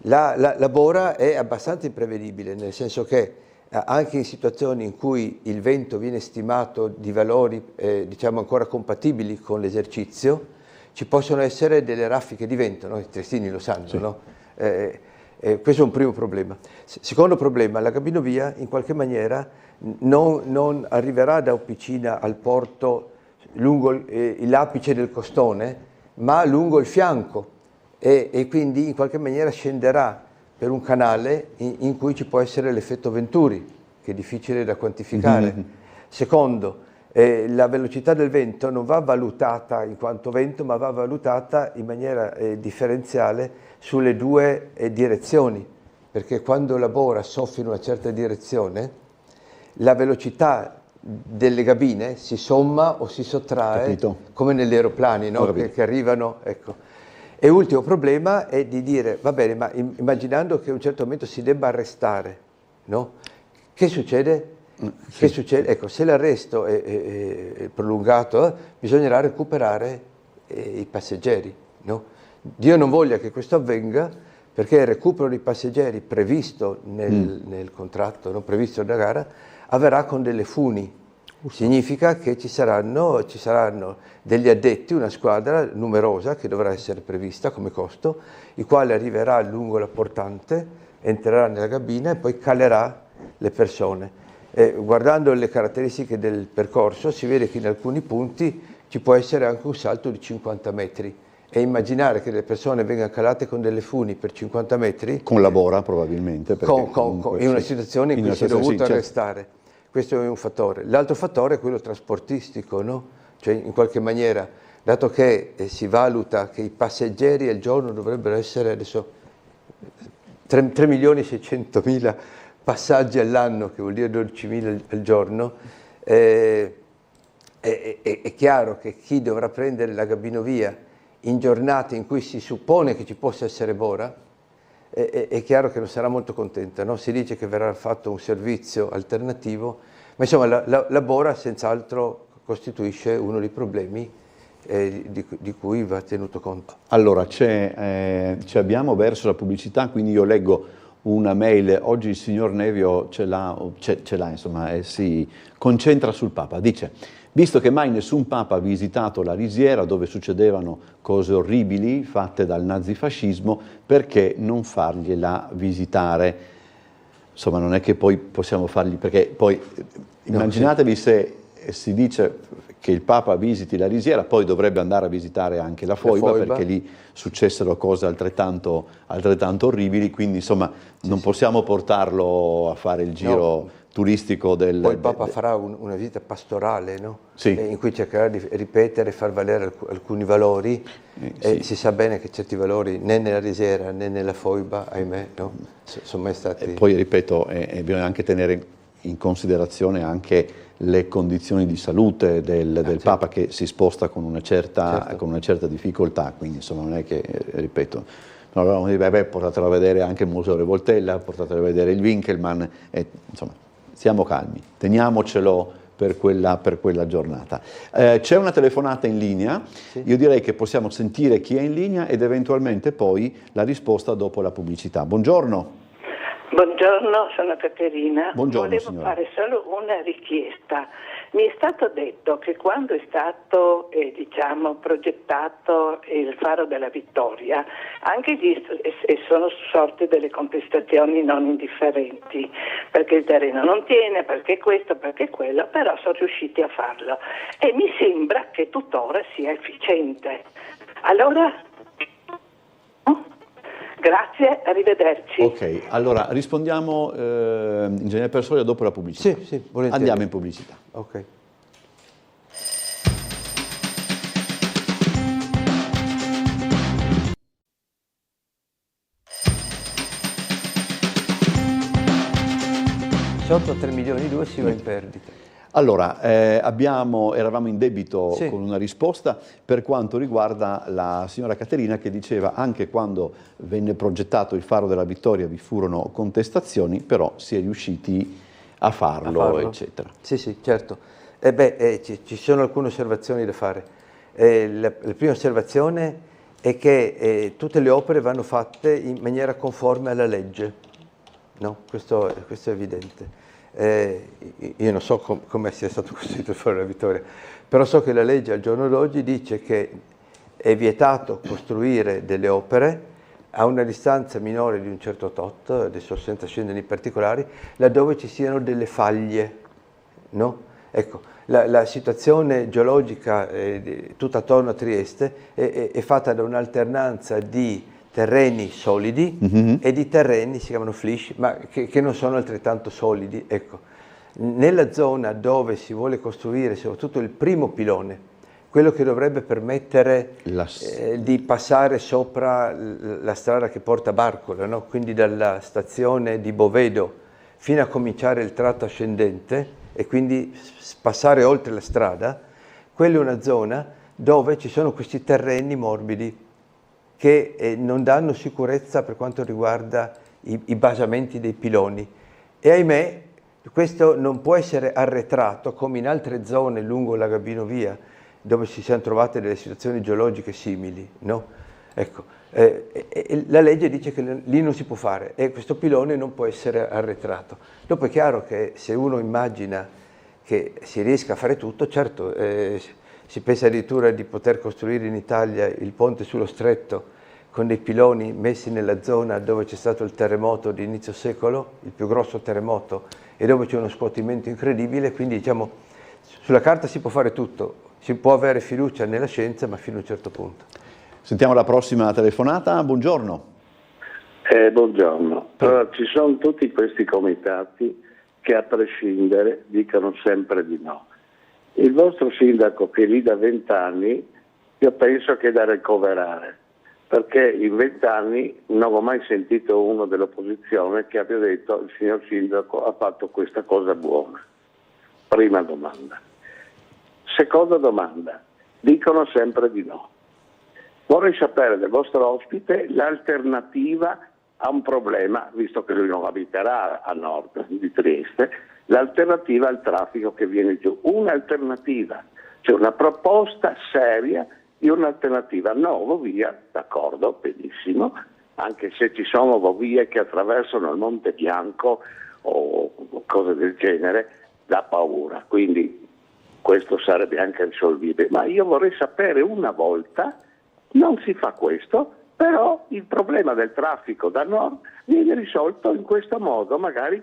la bora è abbastanza imprevedibile, nel senso che anche in situazioni in cui il vento viene stimato di valori diciamo ancora compatibili con l'esercizio, ci possono essere delle raffiche di vento, no? I triestini lo sanno, sì. No? Questo è un primo problema. Secondo problema, la gabinovia in qualche maniera non arriverà da Officina al porto lungo l'apice del costone, ma lungo il fianco e quindi in qualche maniera scenderà per un canale in cui ci può essere l'effetto Venturi, che è difficile da quantificare. Mm-hmm. Secondo, la velocità del vento non va valutata in quanto vento, ma va valutata in maniera differenziale sulle due direzioni, perché quando la bora soffia in una certa direzione, la velocità delle gabine si somma o si sottrae, capito. Come negli aeroplani, no? che arrivano, ecco. E l'ultimo problema è di dire, va bene, ma immaginando che a un certo momento si debba arrestare, no? Che succede? Sì. Che succede? Ecco, se l'arresto è prolungato, bisognerà recuperare i passeggeri, no? Dio non voglia che questo avvenga, perché il recupero dei passeggeri previsto nel contratto, non previsto da gara, avverrà con delle funi. Significa che ci saranno degli addetti, una squadra numerosa che dovrà essere prevista come costo, il quale arriverà lungo la portante, entrerà nella cabina e poi calerà le persone. Guardando le caratteristiche del percorso si vede che in alcuni punti ci può essere anche un salto di 50 metri e immaginare che le persone vengano calate con delle funi per 50 metri...
Con la bora probabilmente.
In una situazione in cui si è dovuto arrestare. Questo è un fattore. L'altro fattore è quello trasportistico, no? Cioè in qualche maniera, dato che si valuta che i passeggeri al giorno dovrebbero essere adesso 3.600.000 passaggi all'anno, che vuol dire 12.000 al giorno, è chiaro che chi dovrà prendere la gabinovia in giornate in cui si suppone che ci possa essere bora, è chiaro che non sarà molto contenta, no? Si dice che verrà fatto un servizio alternativo, ma insomma la bora senz'altro costituisce uno dei problemi di cui va tenuto conto.
Allora, ci abbiamo verso la pubblicità, quindi io leggo una mail, oggi il signor Nevio ce l'ha insomma, si concentra sul Papa, dice: visto che mai nessun Papa ha visitato la Risiera, dove succedevano cose orribili fatte dal nazifascismo, perché non fargliela visitare? Insomma, non è che poi possiamo fargli, perché poi immaginatevi se si dice che il Papa visiti la Risiera, poi dovrebbe andare a visitare anche la Foiba, perché lì successero cose altrettanto orribili, quindi insomma non possiamo portarlo a fare il giro turistico del...
Poi il Papa farà una visita pastorale, no?
Sì.
In cui cercherà di ripetere e far valere alcuni valori, e
sì.
si sa bene che certi valori né nella Risera né nella Foiba, ahimè, no? Sono mai stati...
E poi, ripeto, bisogna anche tenere in considerazione anche le condizioni di salute del Papa, che si sposta con una certa difficoltà, quindi insomma non è che, ripeto, portatelo a vedere anche il Museo Revoltella, portatelo a vedere il Winkelmann, insomma stiamo calmi, teniamocelo per quella giornata. C'è una telefonata in linea, sì. Io direi che possiamo sentire chi è in linea ed eventualmente poi la risposta dopo la pubblicità. Buongiorno.
Buongiorno, sono Caterina.
Buongiorno,
Volevo
signora.
fare solo una richiesta. Mi è stato detto che quando è stato progettato il Faro della Vittoria, anche sono sorte delle contestazioni non indifferenti, perché il terreno non tiene, perché questo, perché quello, però sono riusciti a farlo e mi sembra che tuttora sia efficiente. Allora, grazie, arrivederci.
Ok, allora rispondiamo, ingegnere Persolia, dopo la pubblicità.
Sì, volentieri.
Andiamo in pubblicità.
Ok. Sotto 3 milioni e 2 si va in perdita.
Allora, eravamo in debito
sì.
con una risposta per quanto riguarda la signora Caterina, che diceva anche quando venne progettato il Faro della Vittoria vi furono contestazioni, però si è riusciti a farlo. Eccetera.
Sì, certo. Ci sono alcune osservazioni da fare. La prima osservazione è che tutte le opere vanno fatte in maniera conforme alla legge, no? Questo è evidente. Io non so come sia stato costruito il Faro della Vittoria, però so che la legge al giorno d'oggi dice che è vietato costruire delle opere a una distanza minore di un certo tot, adesso senza scendere nei particolari, laddove ci siano delle faglie, no? Ecco, la situazione geologica tutta attorno a Trieste è fatta da un'alternanza di terreni solidi e di terreni, si chiamano flysch, ma che non sono altrettanto solidi. Ecco, nella zona dove si vuole costruire soprattutto il primo pilone, quello che dovrebbe permettere di passare sopra la strada che porta a Barcola, no? Quindi dalla stazione di Bovedo fino a cominciare il tratto ascendente e quindi passare oltre la strada, quella è una zona dove ci sono questi terreni morbidi che non danno sicurezza per quanto riguarda i basamenti dei piloni. E ahimè, questo non può essere arretrato come in altre zone lungo la Gabinovia, dove si sono trovate delle situazioni geologiche simili, no? Ecco, la legge dice che lì non si può fare e questo pilone non può essere arretrato. Dopo è chiaro che se uno immagina che si riesca a fare tutto, certo, si pensa addirittura di poter costruire in Italia il ponte sullo stretto con dei piloni messi nella zona dove c'è stato il terremoto di inizio secolo, il più grosso terremoto, e dove c'è uno scuotimento incredibile, quindi diciamo sulla carta si può fare tutto, si può avere fiducia nella scienza, ma fino a un certo punto.
Sentiamo la prossima telefonata, buongiorno.
Buongiorno. Allora, ci sono tutti questi comitati che a prescindere dicono sempre di no. Il vostro sindaco che è lì da 20 anni, io penso che è da ricoverare, perché in 20 anni non ho mai sentito uno dell'opposizione che abbia detto il signor sindaco ha fatto questa cosa buona. Prima domanda. Seconda domanda, dicono sempre di no. Vorrei sapere del vostro ospite l'alternativa a un problema, visto che lui non abiterà a nord di Trieste, l'alternativa al traffico che viene giù. Un'alternativa, cioè una proposta seria di un'alternativa. No, Vovia, d'accordo, benissimo, anche se ci sono Vovie che attraversano il Monte Bianco o cose del genere, dà paura, quindi questo sarebbe anche risolvibile. Ma io vorrei sapere una volta, non si fa questo, però il problema del traffico da nord viene risolto in questo modo, magari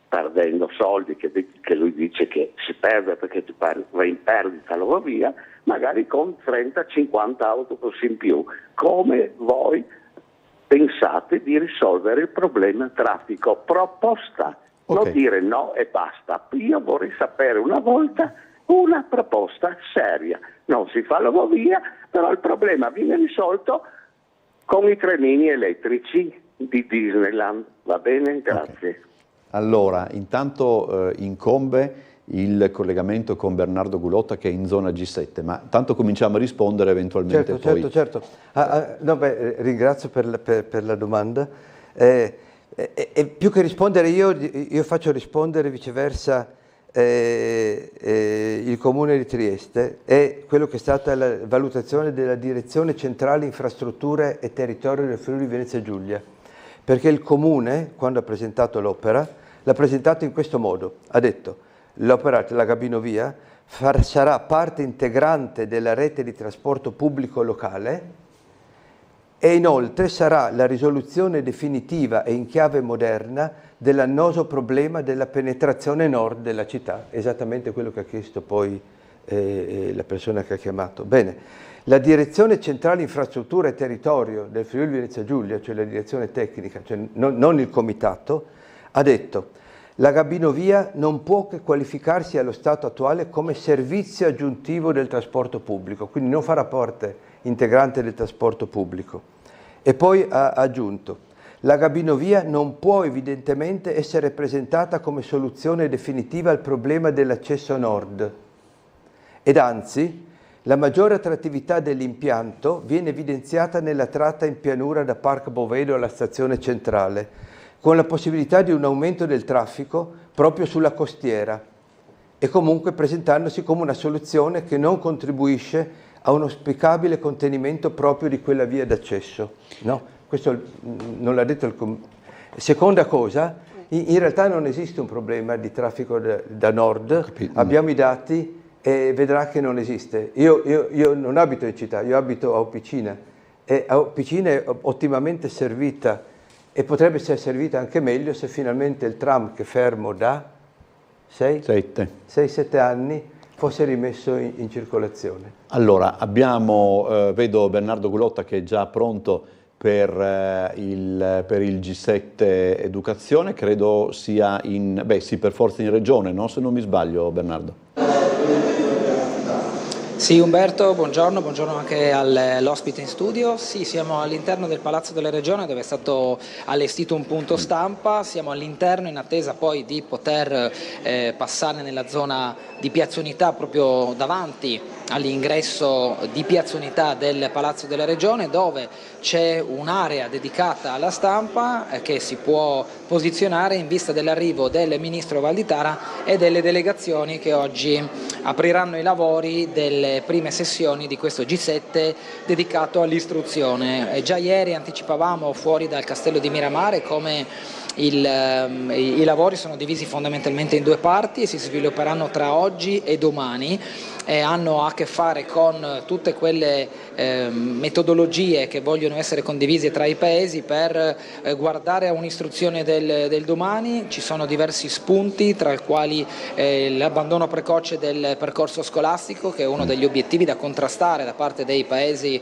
perdendo soldi che lui dice che si perde perché va in perdita la Vovia, magari con 30-50 autobus in più. Come voi pensate di risolvere il problema traffico? Proposta non dire no e basta. Io vorrei sapere una volta una proposta seria. Non si fa l'ovovia, però il problema viene risolto con i trenini elettrici di Disneyland. Va bene? Grazie.
Okay. Allora, intanto incombe il collegamento con Bernardo Gulotta che è in zona G7, ma tanto cominciamo a rispondere eventualmente poi.
Certo. Ringrazio per la domanda. Più che rispondere io faccio rispondere viceversa il Comune di Trieste e quello che è stata la valutazione della Direzione Centrale Infrastrutture e Territorio del Friuli Venezia Giulia, perché il Comune, quando ha presentato l'opera, l'ha presentato in questo modo: ha detto l'opera della Gabinovia sarà parte integrante della rete di trasporto pubblico locale e inoltre sarà la risoluzione definitiva e in chiave moderna dell'annoso problema della penetrazione nord della città, esattamente quello che ha chiesto poi la persona che ha chiamato. Bene, la Direzione Centrale Infrastrutture e Territorio del Friuli Venezia Giulia, cioè la direzione tecnica, cioè non il comitato, ha detto: la Gabinovia non può che qualificarsi allo stato attuale come servizio aggiuntivo del trasporto pubblico, quindi non farà parte integrante del trasporto pubblico. E poi ha aggiunto: la Gabinovia non può evidentemente essere presentata come soluzione definitiva al problema dell'accesso nord ed anzi la maggiore attrattività dell'impianto viene evidenziata nella tratta in pianura da Parco Bovedo alla stazione centrale, con la possibilità di un aumento del traffico proprio sulla costiera e comunque presentandosi come una soluzione che non contribuisce a un auspicabile contenimento proprio di quella via d'accesso. No, questo non l'ha detto il Seconda cosa, in realtà non esiste un problema di traffico da nord, abbiamo i dati e vedrà che non esiste. Io non abito in città, io abito a Opicina e a Opicina è ottimamente servita e potrebbe essere servita anche meglio se finalmente il tram che è fermo da 6-7 anni fosse rimesso in circolazione.
Allora, vedo Bernardo Gulotta che è già pronto per il G7 Educazione, credo sia per forza in regione, no? Se non mi sbaglio, Bernardo.
Sì, Umberto, buongiorno anche all'ospite in studio. Sì, siamo all'interno del Palazzo della Regione dove è stato allestito un punto stampa, siamo all'interno in attesa poi di poter passare nella zona di Piazza Unità proprio davanti all'ingresso di Piazza Unità del Palazzo della Regione, dove c'è un'area dedicata alla stampa che si può posizionare in vista dell'arrivo del Ministro Valditara e delle delegazioni che oggi apriranno i lavori delle prime sessioni di questo G7 dedicato all'istruzione. Già ieri anticipavamo fuori dal Castello di Miramare come i lavori sono divisi fondamentalmente in due parti e si svilupperanno tra oggi e domani. Hanno a che fare con tutte quelle metodologie che vogliono essere condivise tra i paesi per guardare a un'istruzione del domani. Ci sono diversi spunti, tra i quali l'abbandono precoce del percorso scolastico, che è uno degli obiettivi da contrastare da parte dei paesi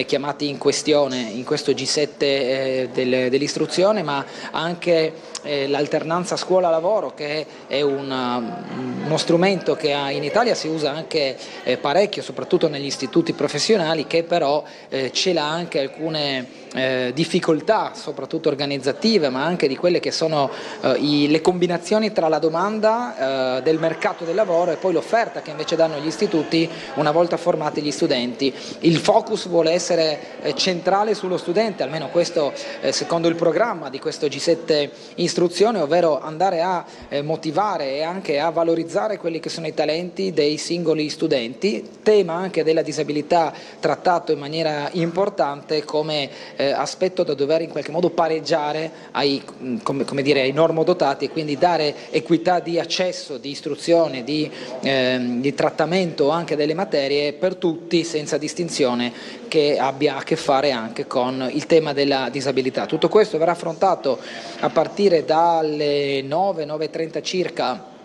chiamati in questione in questo G7 dell'istruzione, ma anche l'alternanza scuola-lavoro, che è uno strumento che in Italia si usa anche parecchio, soprattutto negli istituti professionali, che però cela anche alcune difficoltà, soprattutto organizzative, ma anche di quelle che sono le combinazioni tra la domanda del mercato del lavoro e poi l'offerta che invece danno gli istituti una volta formati gli studenti. Il focus vuole essere centrale sullo studente, almeno questo secondo il programma di questo G7 istruzione, ovvero andare a motivare e anche a valorizzare quelli che sono i talenti dei singoli studenti, tema anche della disabilità trattato in maniera importante come aspetto da dover in qualche modo pareggiare ai normodotati e quindi dare equità di accesso, di istruzione, di trattamento anche delle materie per tutti senza distinzione che abbia a che fare anche con il tema della disabilità. Tutto questo verrà affrontato a partire dalle 9:30 circa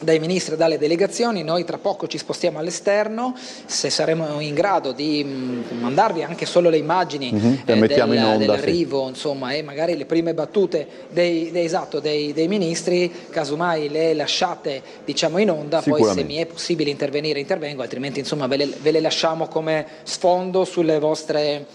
dai ministri e dalle delegazioni. Noi tra poco ci spostiamo all'esterno, se saremo in grado di mandarvi anche solo le immagini dell'arrivo, insomma, e magari le prime battute dei ministri, casomai le lasciate, diciamo, in onda, poi se mi è possibile intervengo, altrimenti insomma ve le lasciamo come sfondo sulle vostre,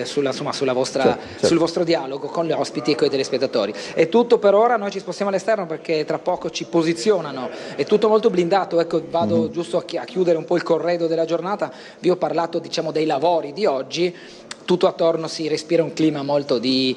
sul vostro dialogo con gli ospiti e con i telespettatori. È tutto per ora, noi ci spostiamo all'esterno perché tra poco ci posizionano. È tutto molto blindato, ecco, vado giusto a chiudere un po' il corredo della giornata. Vi ho parlato, diciamo, dei lavori di oggi, tutto attorno si respira un clima molto di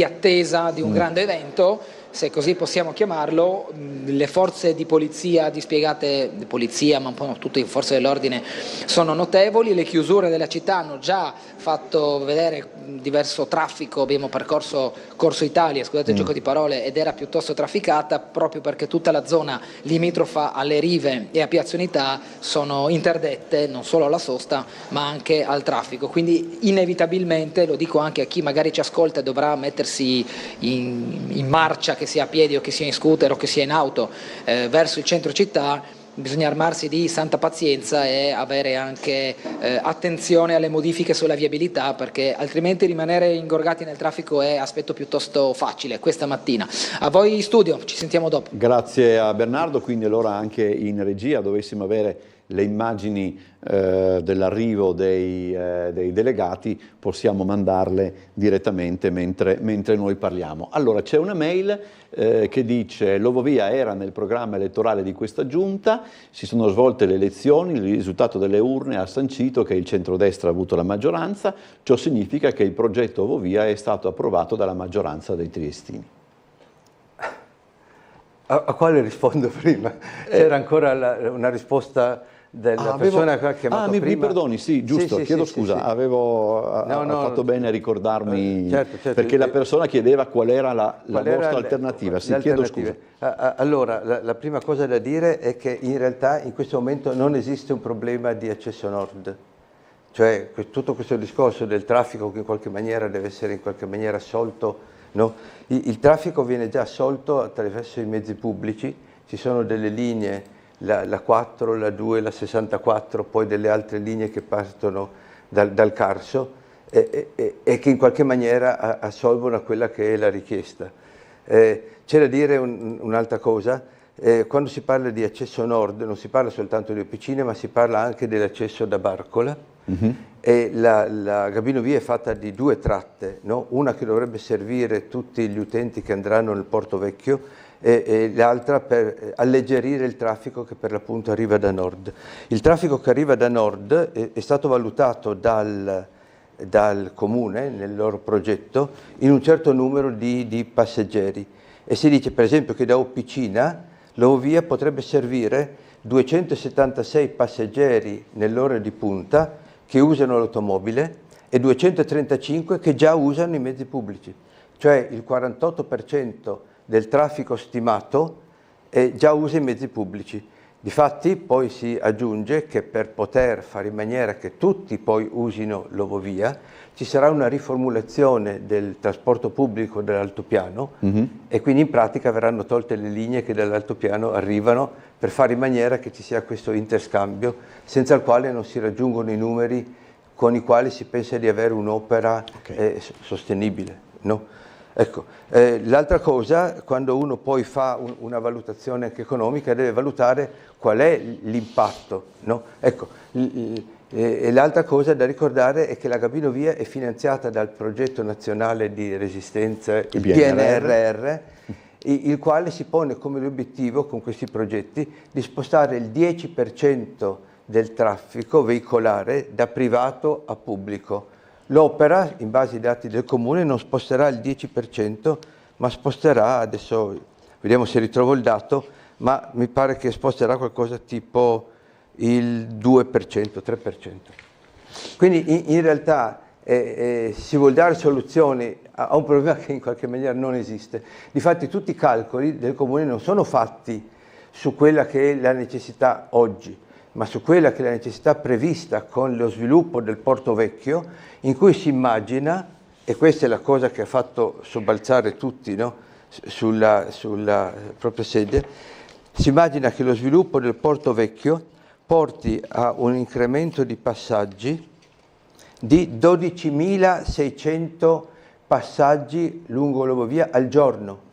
attesa di un grande evento, se così possiamo chiamarlo. Le forze di polizia dispiegate, di polizia ma un po' tutte le forze dell'ordine, sono notevoli. Le chiusure della città hanno già fatto vedere diverso traffico. Abbiamo percorso Corso Italia, scusate il gioco di parole, ed era piuttosto trafficata proprio perché tutta la zona limitrofa alle rive e a Piazza Unità sono interdette non solo alla sosta ma anche al traffico, quindi inevitabilmente, lo dico anche a chi magari ci ascolta e dovrà mettersi in marcia, che sia a piedi o che sia in scooter o che sia in auto, verso il centro città, bisogna armarsi di santa pazienza e avere anche attenzione alle modifiche sulla viabilità, perché altrimenti rimanere ingorgati nel traffico è aspetto piuttosto facile questa mattina. A voi in studio, ci sentiamo dopo.
Grazie a Bernardo, quindi allora anche in regia dovessimo avere le immagini dell'arrivo dei delegati, possiamo mandarle direttamente mentre noi parliamo. Allora, c'è una mail che dice: l'Ovovia era nel programma elettorale di questa giunta, si sono svolte le elezioni, il risultato delle urne ha sancito che il centrodestra ha avuto la maggioranza, ciò significa che il progetto Ovovia è stato approvato dalla maggioranza dei triestini.
A quale rispondo prima? C'era ancora una risposta della persona che ha chiamato prima?
Mi perdoni, sì, giusto, chiedo scusa, avevo fatto bene a ricordarmi, certo, perché la persona chiedeva qual era la vostra alternativa, sì, chiedo scusa.
Allora, la prima cosa da dire è che in realtà in questo momento non esiste un problema di accesso nord, cioè tutto questo discorso del traffico che in qualche maniera deve essere assolto, no? Il traffico viene già assolto attraverso i mezzi pubblici, ci sono delle linee, la 4, la 2, la 64, poi delle altre linee che partono dal Carso e che in qualche maniera assolvono a quella che è la richiesta. C'è da dire un'altra cosa, quando si parla di accesso nord non si parla soltanto di Officine, ma si parla anche dell'accesso da Barcola. E la Gabino Via è fatta di due tratte, no? Una che dovrebbe servire tutti gli utenti che andranno nel Porto Vecchio e l'altra per alleggerire il traffico che per l'appunto arriva da nord. Il traffico che arriva da nord è stato valutato dal comune nel loro progetto in un certo numero di passeggeri e si dice per esempio che da Officina l'Ovovia potrebbe servire 276 passeggeri nell'ora di punta che usano l'automobile e 235 che già usano i mezzi pubblici, cioè il 48% del traffico stimato già usa i mezzi pubblici. Difatti poi si aggiunge che per poter fare in maniera che tutti poi usino l'Ovovia ci sarà una riformulazione del trasporto pubblico dell'altopiano e quindi in pratica verranno tolte le linee che dall'altopiano arrivano per fare in maniera che ci sia questo interscambio senza il quale non si raggiungono i numeri con i quali si pensa di avere un'opera sostenibile, no? Ecco, l'altra cosa, quando uno poi fa una valutazione anche economica, deve valutare qual è l'impatto, no? Ecco, e l'altra cosa da ricordare è che la Gabino Via è finanziata dal progetto nazionale di resistenza, il PNRR, il quale si pone come obiettivo con questi progetti di spostare il 10% del traffico veicolare da privato a pubblico. L'opera, in base ai dati del comune, non sposterà il 10%, ma sposterà, adesso vediamo se ritrovo il dato, ma mi pare che sposterà qualcosa tipo il 2%, 3%. Quindi in realtà si vuol dare soluzioni a un problema che in qualche maniera non esiste. Difatti tutti i calcoli del comune non sono fatti su quella che è la necessità oggi, ma su quella che è la necessità prevista con lo sviluppo del Porto Vecchio, in cui si immagina, e questa è la cosa che ha fatto sobbalzare tutti, no? sulla propria sede, si immagina che lo sviluppo del Porto Vecchio porti a un incremento di passaggi di 12.600 passaggi lungo l'Obovia al giorno.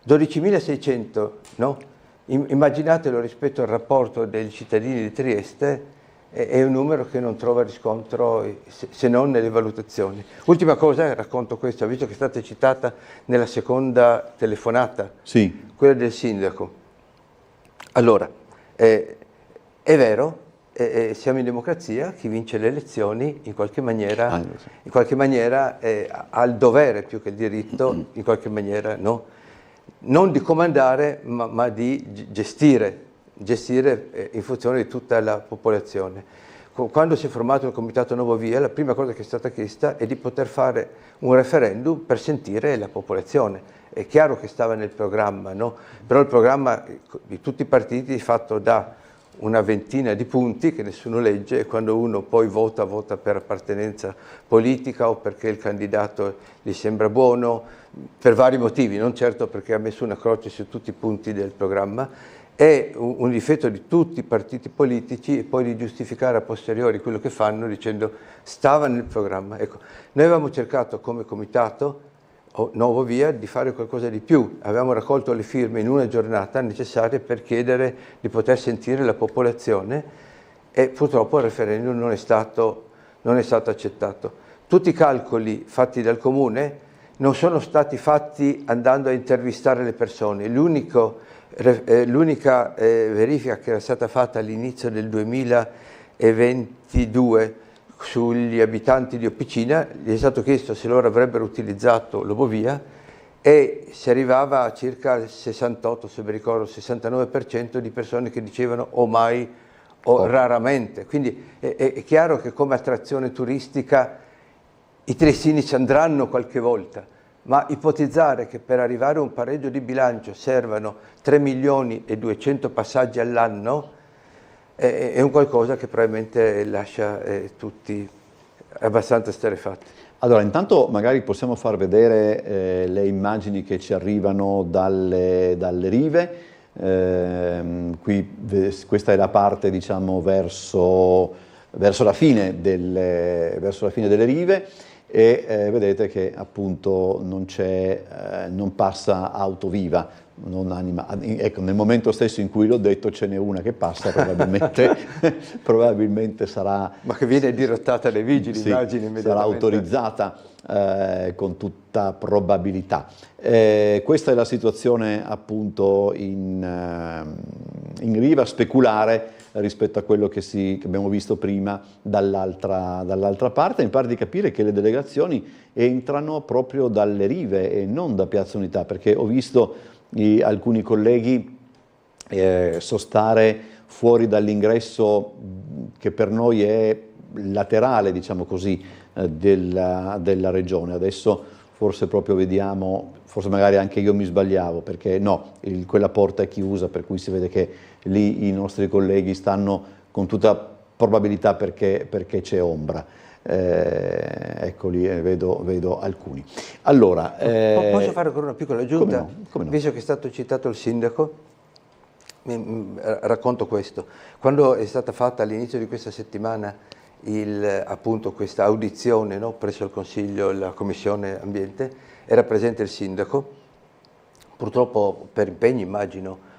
12.600, no? Immaginatelo rispetto al rapporto dei cittadini di Trieste, è un numero che non trova riscontro se non nelle valutazioni. Ultima cosa, racconto questo, visto che è stata citata nella seconda telefonata, sì, quella del sindaco. Allora, è vero, siamo in democrazia, chi vince le elezioni in qualche maniera ha il dovere più che il diritto, in qualche maniera, no? Non di comandare, ma di gestire in funzione di tutta la popolazione. Quando si è formato il Comitato Nuova Via, la prima cosa che è stata chiesta è di poter fare un referendum per sentire la popolazione. È chiaro che stava nel programma, no? Però il programma di tutti i partiti è fatto da una ventina di punti che nessuno legge, e quando uno poi vota per appartenenza politica o perché il candidato gli sembra buono, per vari motivi, non certo perché ha messo una croce su tutti i punti del programma. È un difetto di tutti i partiti politici, e poi di giustificare a posteriori quello che fanno dicendo stava nel programma. Ecco, noi avevamo cercato come comitato Nuova Via di fare qualcosa di più. Avevamo raccolto le firme in una giornata necessarie per chiedere di poter sentire la popolazione, e purtroppo il referendum non è stato accettato. Tutti i calcoli fatti dal Comune non sono stati fatti andando a intervistare le persone. L'unica verifica che era stata fatta all'inizio del 2022 sugli abitanti di Opicina, gli è stato chiesto se loro avrebbero utilizzato l'Obovia, e si arrivava a circa il 68, se mi ricordo, 69% di persone che dicevano o mai o raramente. Quindi è chiaro che come attrazione turistica i triestini ci andranno qualche volta, ma ipotizzare che per arrivare a un pareggio di bilancio servano 3.200.000 passaggi all'anno è un qualcosa che probabilmente lascia tutti abbastanza sterefatti.
Allora, intanto magari possiamo far vedere le immagini che ci arrivano dalle rive. Questa è la parte, diciamo, verso la fine delle rive, e vedete che appunto non passa auto viva, ecco, nel momento stesso in cui l'ho detto ce n'è una che passa, probabilmente sarà...
Ma che viene dirottata dai vigili,
sì,
immagini immediatamente.
Sarà autorizzata con tutta probabilità. Questa è la situazione appunto in riva, speculare rispetto a quello che abbiamo visto prima dall'altra parte. Mi pare di capire che le delegazioni entrano proprio dalle rive e non da Piazza Unità, perché ho visto alcuni colleghi sostare fuori dall'ingresso che per noi è laterale, diciamo così, della regione. Adesso forse proprio vediamo, forse magari anche io mi sbagliavo, perché no, quella porta è chiusa, per cui si vede che lì i nostri colleghi stanno con tutta probabilità perché c'è ombra. Eccoli, vedo alcuni. Allora,
posso fare ancora una piccola aggiunta?
Come no?
Visto che è stato citato il sindaco, racconto questo. Quando è stata fatta all'inizio di questa settimana appunto questa audizione, no, presso il Consiglio, la Commissione Ambiente, era presente il sindaco, purtroppo per impegni immagino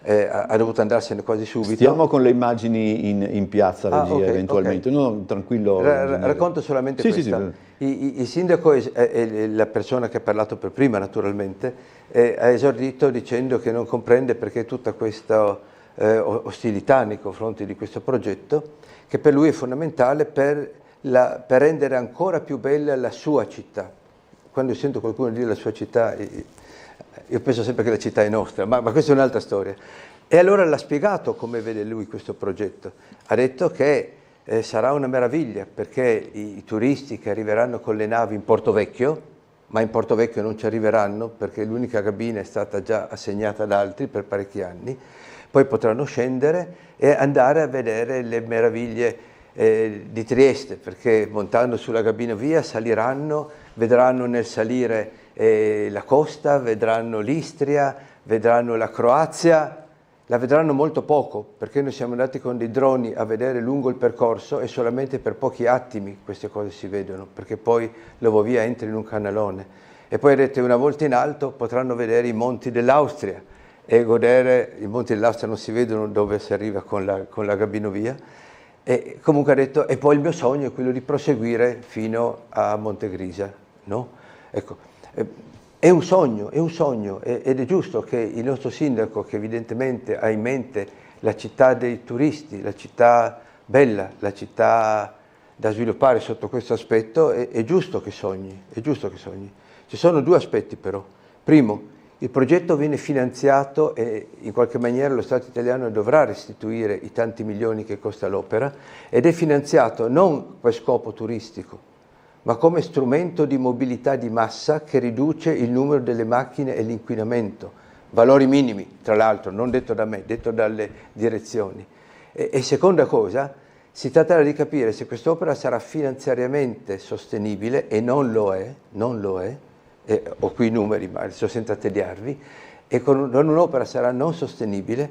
ha dovuto andarsene quasi subito.
Stiamo con le immagini in piazza, regia, okay, eventualmente. Okay. No, tranquillo.
Racconto solamente questa. Sì. Il sindaco è la persona che ha parlato per prima, naturalmente, ha esordito dicendo che non comprende perché tutta questa ostilità nei confronti di questo progetto, che per lui è fondamentale per rendere ancora più bella la sua città. Quando sento qualcuno dire la sua città, io penso sempre che la città è nostra, ma questa è un'altra storia. E allora l'ha spiegato come vede lui questo progetto. Ha detto che sarà una meraviglia, perché i turisti che arriveranno con le navi in Porto Vecchio, ma in Porto Vecchio non ci arriveranno perché l'unica cabina è stata già assegnata ad altri per parecchi anni, poi potranno scendere e andare a vedere le meraviglie di Trieste, perché montando sulla cabina via saliranno vedranno nel salire la costa, vedranno l'Istria, vedranno la Croazia. La vedranno molto poco, perché noi siamo andati con dei droni a vedere lungo il percorso e solamente per pochi attimi queste cose si vedono, perché poi l'Ovovia entra in un canalone. E poi vedete, una volta in alto potranno vedere i monti dell'Austria e godere, i monti dell'Austria non si vedono dove si arriva con la Gabinovia. E comunque ha detto, e poi il mio sogno è quello di proseguire fino a Montegrisa, no? Ecco. È un sogno ed è giusto che il nostro sindaco, che evidentemente ha in mente la città dei turisti, la città bella, la città da sviluppare sotto questo aspetto, è giusto che sogni, è giusto che sogni. Ci sono due aspetti però. Primo, il progetto viene finanziato e in qualche maniera lo Stato italiano dovrà restituire i tanti milioni che costa l'opera, ed è finanziato non per scopo turistico, ma come strumento di mobilità di massa che riduce il numero delle macchine e l'inquinamento. Valori minimi, tra l'altro, non detto da me, detto dalle direzioni. E seconda cosa, si tratterà di capire se quest'opera sarà finanziariamente sostenibile, e non lo è, ho qui i numeri, ma sto senza tediarvi, e con un'opera sarà non sostenibile,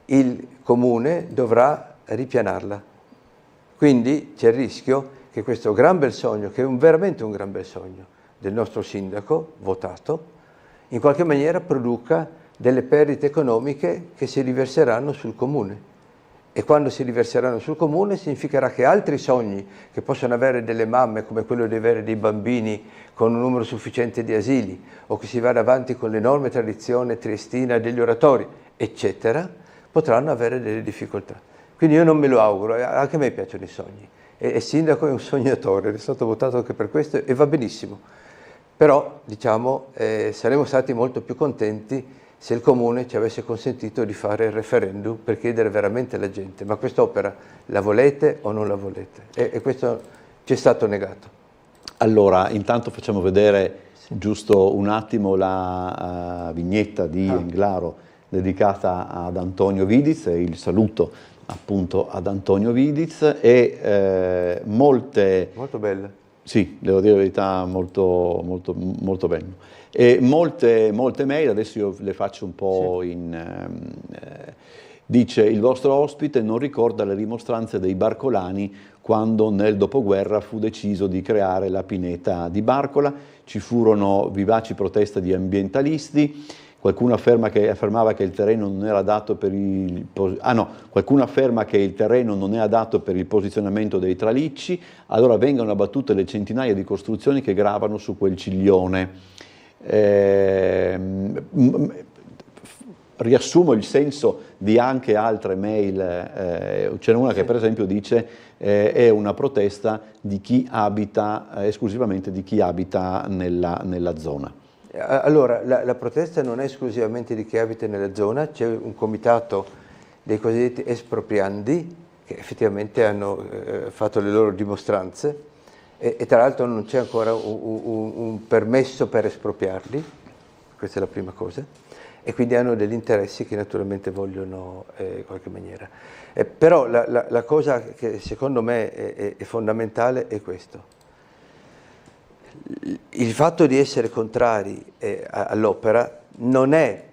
il Comune dovrà ripianarla. Quindi c'è il rischio che questo gran bel sogno, che è veramente un gran bel sogno del nostro sindaco votato, in qualche maniera produca delle perdite economiche che si riverseranno sul Comune. E quando si riverseranno sul Comune significherà che altri sogni che possono avere delle mamme, come quello di avere dei bambini con un numero sufficiente di asili, o che si vada avanti con l'enorme tradizione triestina degli oratori, eccetera, potranno avere delle difficoltà. Quindi io non me lo auguro, anche a me piacciono i sogni. E il sindaco è un sognatore, è stato votato anche per questo e va benissimo. Però, diciamo, saremmo stati molto più contenti se il Comune ci avesse consentito di fare il referendum per chiedere veramente alla gente: ma quest'opera la volete o non la volete? E questo ci è stato negato.
Allora, intanto facciamo vedere giusto un attimo la vignetta di Englaro dedicata ad Antonio Vidiz e il saluto appunto ad Antonio Vidiz, e molto belle. Sì, devo dire la verità, molto bello. E molte mail, adesso io le faccio un po' dice: il vostro ospite non ricorda le rimostranze dei barcolani quando nel dopoguerra fu deciso di creare la pineta di Barcola, ci furono vivaci proteste di ambientalisti. Qualcuno affermava che il terreno non era adatto per qualcuno afferma che il terreno non è adatto per il posizionamento dei tralicci, allora vengono abbattute le centinaia di costruzioni che gravano su quel ciglione. Riassumo il senso di anche altre mail, c'è una che per esempio dice è una protesta di chi abita, esclusivamente di chi abita nella zona.
Allora, la protesta non è esclusivamente di chi abita nella zona, c'è un comitato dei cosiddetti espropriandi che effettivamente hanno fatto le loro dimostranze e tra l'altro non c'è ancora un permesso per espropriarli, questa è la prima cosa, e quindi hanno degli interessi che naturalmente vogliono in qualche maniera. Però la cosa che secondo me è fondamentale è questo. Il fatto di essere contrari all'opera non è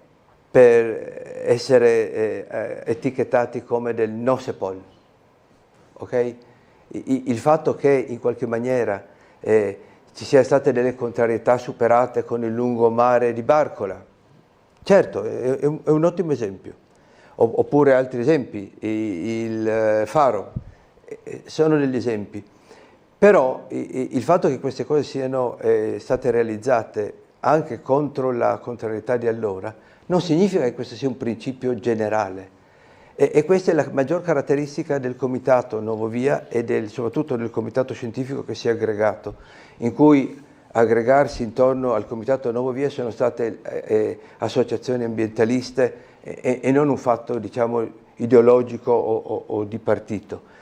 per essere etichettati come del no sepol, ok? Il fatto che in qualche maniera ci siano state delle contrarietà superate con il lungomare di Barcola, certo, è un ottimo esempio, oppure altri esempi, il Faro, sono degli esempi. Però il fatto che queste cose siano state realizzate anche contro la contrarietà di allora non significa che questo sia un principio generale. E questa è la maggior caratteristica del Comitato Nuovovia e soprattutto del Comitato Scientifico che si è aggregato, in cui aggregarsi intorno al Comitato Nuovovia sono state associazioni ambientaliste e non un fatto, diciamo, ideologico o di partito.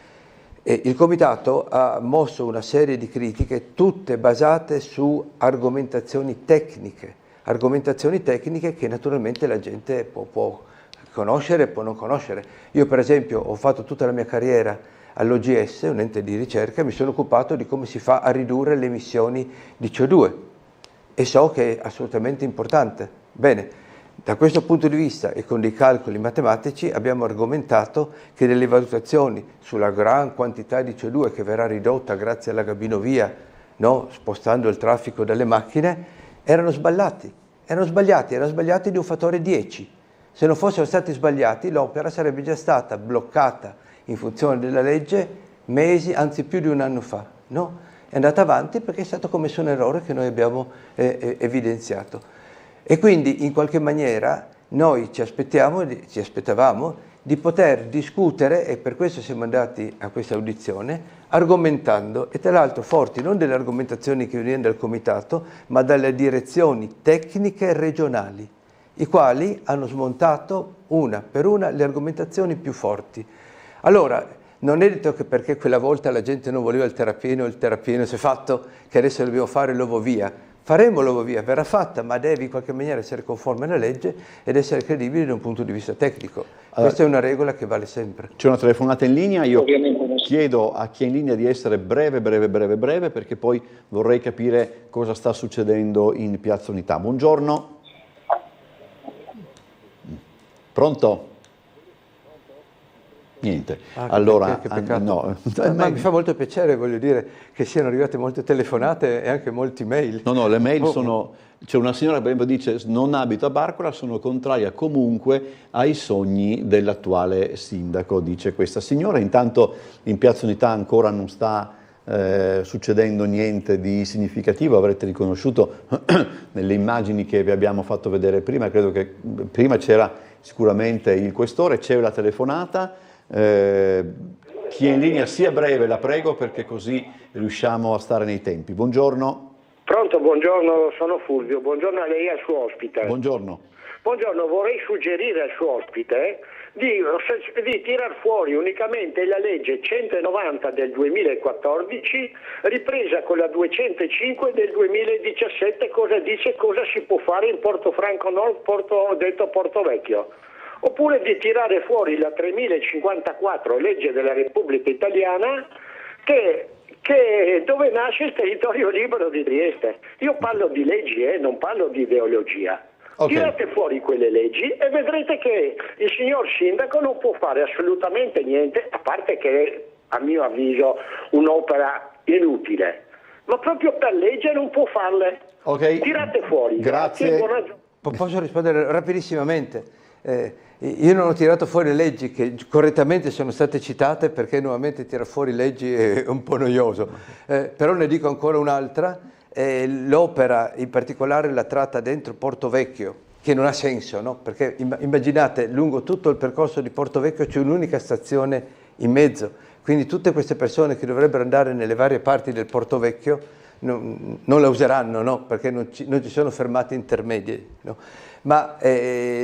Il Comitato ha mosso una serie di critiche, tutte basate su argomentazioni tecniche che naturalmente la gente può conoscere e può non conoscere. Io per esempio ho fatto tutta la mia carriera all'OGS, un ente di ricerca, mi sono occupato di come si fa a ridurre le emissioni di CO2 e so che è assolutamente importante. Bene, da questo punto di vista e con dei calcoli matematici abbiamo argomentato che delle valutazioni sulla gran quantità di CO2 che verrà ridotta grazie alla gabinovia, no, spostando il traffico dalle macchine, erano sbagliati di un fattore 10. Se non fossero stati sbagliati, l'opera sarebbe già stata bloccata in funzione della legge mesi, anzi più di un anno fa. No? È andata avanti perché è stato commesso un errore che noi abbiamo evidenziato. E quindi in qualche maniera noi ci aspettavamo di poter discutere, e per questo siamo andati a questa audizione, argomentando, e tra l'altro forti non delle argomentazioni che venivano dal Comitato, ma dalle direzioni tecniche regionali, i quali hanno smontato una per una le argomentazioni più forti. Allora, non è detto che perché quella volta la gente non voleva il terrapieno si è fatto, che adesso dobbiamo fare l'ovovia. Faremo l'ovovia, verrà fatta, ma deve in qualche maniera essere conforme alla legge ed essere credibile da un punto di vista tecnico. Allora, questa è una regola che vale sempre.
C'è una telefonata in linea, io chiedo a chi è in linea di essere breve, perché poi vorrei capire cosa sta succedendo in Piazza Unità. Buongiorno. Pronto? Niente.
Allora, che peccato. No. Ma mi fa molto piacere, voglio dire, che siano arrivate molte telefonate e anche molti mail.
No, le mail sono... C'è una signora che dice: non abito a Barcola, sono contraria comunque ai sogni dell'attuale sindaco, dice questa signora. Intanto in Piazza Unità ancora non sta succedendo niente di significativo, avrete riconosciuto nelle immagini che vi abbiamo fatto vedere prima, credo che prima c'era sicuramente il questore, c'è la telefonata. Chi è in linea sia breve, la prego, perché così riusciamo a stare nei tempi. Buongiorno.
Pronto, buongiorno, sono Fulvio, buongiorno a lei e al suo ospite.
Buongiorno.
Buongiorno, vorrei suggerire al suo ospite di tirar fuori unicamente la legge 190 del 2014 ripresa con la 205 del 2017, cosa dice, cosa si può fare in Portofranco Nord, detto Porto Vecchio. Oppure di tirare fuori la 3054 legge della Repubblica Italiana dove nasce il territorio libero di Trieste. Io parlo di leggi, non parlo di ideologia. Okay. Tirate fuori quelle leggi e vedrete che il signor sindaco non può fare assolutamente niente, a parte che è, a mio avviso, un'opera inutile. Ma proprio per legge non può farle.
Okay.
Tirate fuori.
Grazie.
Posso rispondere rapidissimamente? Io non ho tirato fuori leggi che correttamente sono state citate, perché nuovamente tirare fuori leggi è un po' noioso, però ne dico ancora un'altra. L'opera in particolare la tratta dentro Porto Vecchio, che non ha senso, no? Perché immaginate, lungo tutto il percorso di Porto Vecchio c'è un'unica stazione in mezzo, quindi tutte queste persone che dovrebbero andare nelle varie parti del Porto Vecchio non la useranno, no? Perché non ci sono fermate intermedie, no? Ma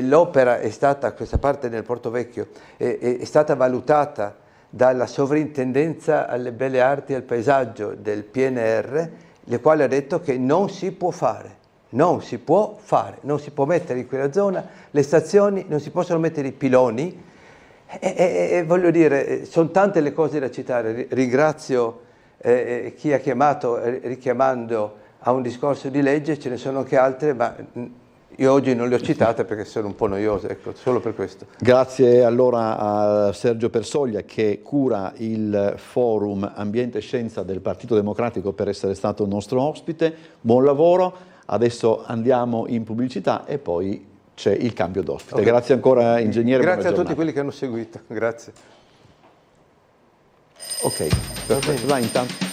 l'opera è stata, questa parte del Porto Vecchio, è stata valutata dalla Sovrintendenza alle Belle Arti e al Paesaggio del PNR, le quale ha detto che non si può fare, non si può mettere in quella zona le stazioni, non si possono mettere i piloni, e voglio dire, sono tante le cose da citare. Ringrazio chi ha chiamato richiamando a un discorso di legge, ce ne sono anche altre, ma io oggi non le ho citate perché sono un po' noiose, ecco, solo per questo.
Grazie allora a Sergio Persoglia, che cura il forum Ambiente e Scienza del Partito Democratico, per essere stato il nostro ospite. Buon lavoro, adesso andiamo in pubblicità e poi c'è il cambio d'ospite. Okay. Grazie ancora, ingegnere.
Grazie a tutti quelli che hanno seguito, grazie.
Ok, perfetto, vai intanto.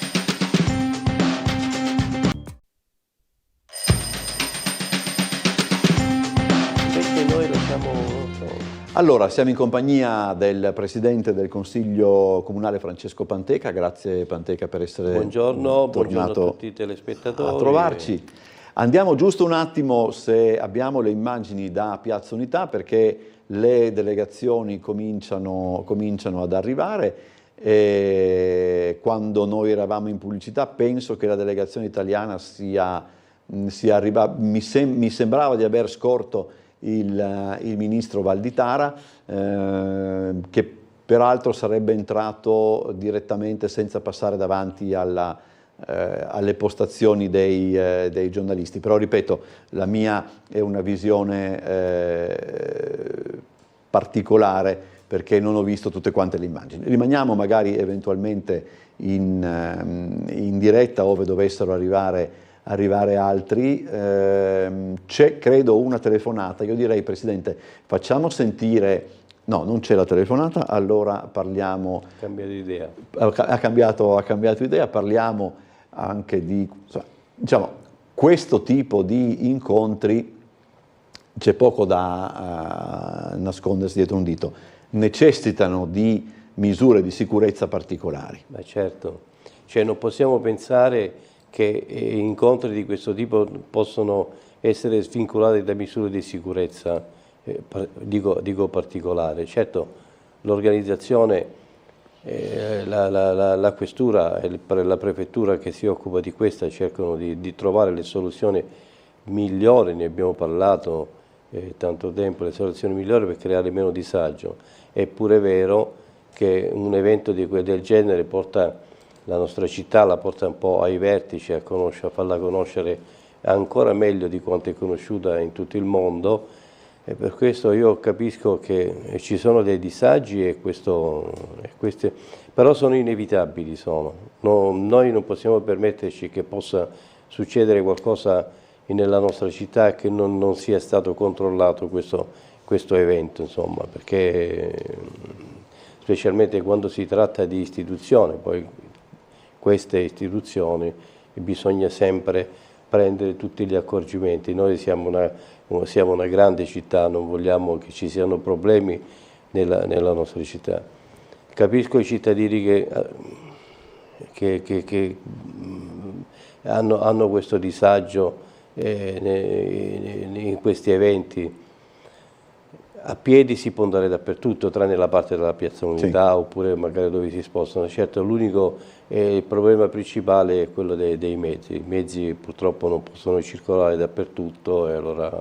Allora, siamo in compagnia del Presidente del Consiglio Comunale Francesco Panteca. Grazie Panteca per essere
buongiorno a tutti i telespettatori.
A trovarci. Andiamo giusto un attimo, se abbiamo le immagini da Piazza Unità, perché le delegazioni cominciano ad arrivare. Quando noi eravamo in pubblicità penso che la delegazione italiana sia arrivata, mi sembrava di aver scorto il ministro Valditara, che peraltro sarebbe entrato direttamente senza passare davanti alle postazioni dei giornalisti, però ripeto, la mia è una visione particolare perché non ho visto tutte quante le immagini. Rimaniamo magari eventualmente in diretta ove dovessero arrivare altri. C'è credo una telefonata, io direi Presidente facciamo sentire. No, non c'è la telefonata, allora parliamo.
Cambiato idea.
Ha cambiato idea, parliamo anche di, diciamo, questo tipo di incontri, c'è poco da nascondersi dietro un dito, necessitano di misure di sicurezza particolari.
Ma certo, cioè non possiamo pensare che incontri di questo tipo possono essere svincolati da misure di sicurezza. Dico particolare. Certo, l'organizzazione, la questura e la prefettura che si occupa di questa cercano di trovare le soluzioni migliori, ne abbiamo parlato tanto tempo, le soluzioni migliori per creare meno disagio. È pure vero che un evento del genere porta la nostra città, la porta un po' ai vertici, a farla conoscere ancora meglio di quanto è conosciuta in tutto il mondo. E per questo io capisco che ci sono dei disagi e queste, però sono inevitabili. Noi non possiamo permetterci che possa succedere qualcosa nella nostra città che non sia stato controllato questo evento, insomma, perché specialmente quando si tratta di istituzioni, poi queste istituzioni bisogna sempre prendere tutti gli accorgimenti. Noi siamo una grande città, non vogliamo che ci siano problemi nella nostra città. Capisco i cittadini che hanno questo disagio in questi eventi. A piedi si può andare dappertutto, tranne la parte della Piazza Unità, sì, oppure magari dove si spostano. Certo, il problema principale è quello dei mezzi. I mezzi purtroppo non possono circolare dappertutto e allora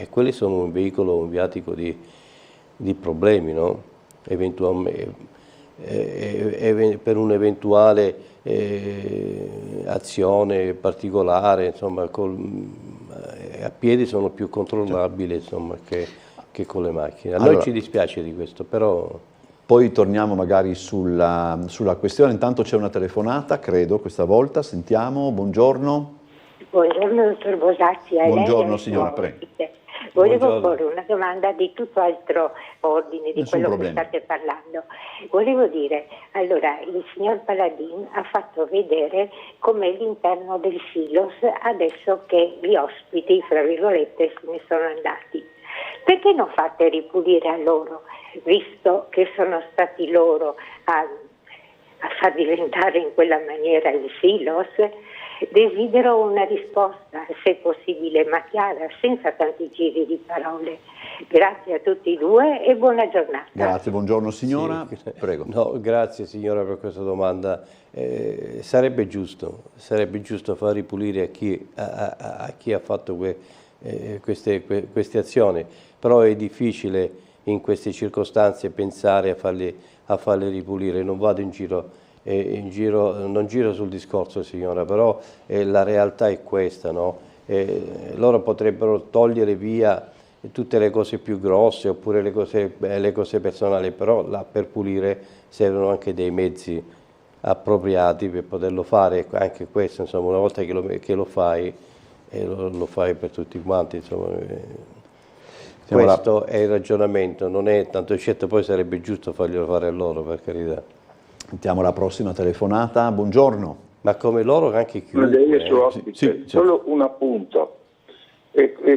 quelli sono un veicolo, un viatico di problemi, no? Per un'eventuale azione particolare, insomma, a piedi sono più controllabili, insomma, che con le macchine. A noi ci dispiace di questo, però.
Poi torniamo magari sulla questione. Intanto c'è una telefonata, credo, questa volta. Sentiamo, buongiorno.
Buongiorno, dottor Bosacci.
Buongiorno, signora, prego.
Volevo porre una domanda di tutto altro ordine di quello che state parlando. Volevo dire, allora, il signor Paladin ha fatto vedere com'è l'interno del silos adesso che gli ospiti, fra virgolette, se ne sono andati. Perché non fate ripulire a loro, visto che sono stati loro a far diventare in quella maniera il silos? Desidero una risposta, se possibile, ma chiara, senza tanti giri di parole. Grazie a tutti e due e buona giornata.
Grazie, buongiorno signora.
Sì.
Prego.
No, grazie signora per questa domanda. Sarebbe giusto far ripulire a chi ha fatto queste azioni, però è difficile in queste circostanze pensare a farle ripulire. Non vado in giro, non giro sul discorso signora, però la realtà è questa, no? Loro potrebbero togliere via tutte le cose più grosse oppure le cose personali, però per pulire servono anche dei mezzi appropriati per poterlo fare. Anche questo, insomma, una volta che lo fai, lo fai per tutti quanti, insomma. Questo è il ragionamento, non è tanto certo, poi sarebbe giusto farglielo fare a loro, per carità.
Sentiamo la prossima telefonata, buongiorno.
Ma come loro anche chiunque.
Sì, solo un appunto.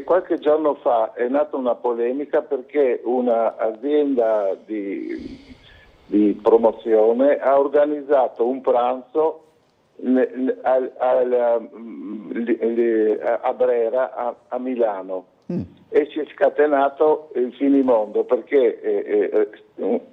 Qualche giorno fa è nata una polemica perché un'azienda di promozione ha organizzato un pranzo a Brera, a Milano, e si è scatenato il finimondo perché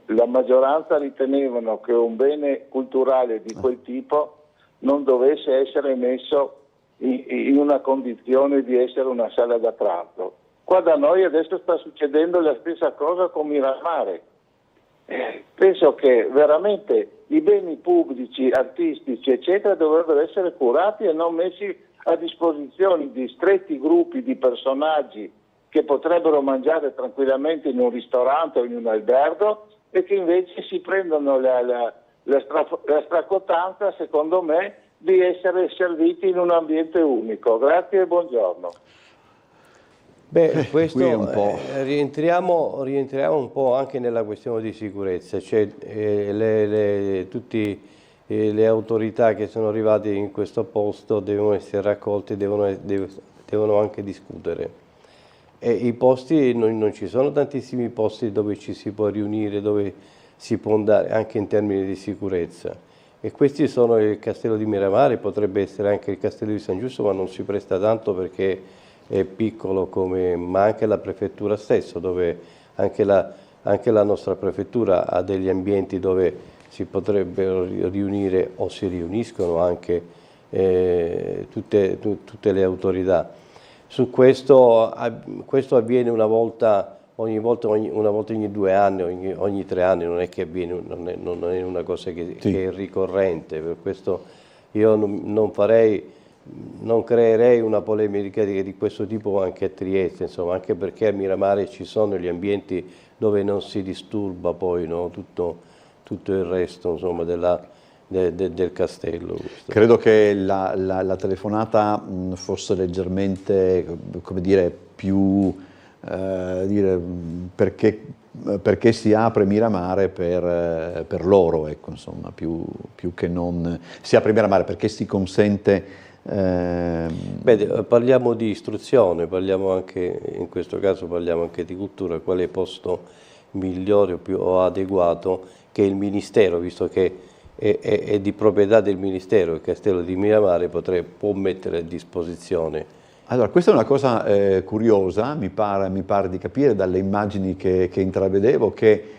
la maggioranza ritenevano che un bene culturale di quel tipo non dovesse essere messo in una condizione di essere una sala da pranzo. Qua da noi adesso sta succedendo la stessa cosa con Miramare. penso che veramente i beni pubblici, artistici, eccetera, dovrebbero essere curati e non messi a disposizione di stretti gruppi di personaggi che potrebbero mangiare tranquillamente in un ristorante o in un albergo e che invece si prendono la stracottanza, secondo me, di essere serviti in un ambiente unico. Grazie e buongiorno.
Beh, questo
qui è un po'.
rientriamo un po' anche nella questione di sicurezza, cioè tutte le autorità che sono arrivate in questo posto devono essere raccolte, devono anche discutere. E i posti, non ci sono tantissimi posti dove ci si può riunire, dove si può andare anche in termini di sicurezza. E questi sono il Castello di Miramare, potrebbe essere anche il Castello di San Giusto, ma non si presta tanto perché è piccolo, ma anche la prefettura stessa, dove anche la nostra prefettura ha degli ambienti dove si potrebbero riunire o si riuniscono anche tutte le autorità. Su questo avviene una volta ogni 2 anni, ogni 3 anni, non è che avviene, non è una cosa che è ricorrente. Per questo io non creerei una polemica di questo tipo anche a Trieste, insomma, anche perché a Miramare ci sono gli ambienti dove non si disturba poi, no, tutto il resto, insomma, del castello.
Credo che la telefonata fosse leggermente, come dire, più perché si apre Miramare per loro, ecco, insomma, più che non si apre Miramare perché si consente.
Parliamo di istruzione, parliamo anche, in questo caso parliamo anche di cultura, quale posto migliore o più adeguato che il Ministero, visto che è di proprietà del Ministero, il Castello di Miramare può mettere a disposizione.
Allora, questa è una cosa curiosa, mi pare di capire dalle immagini che intravedevo, che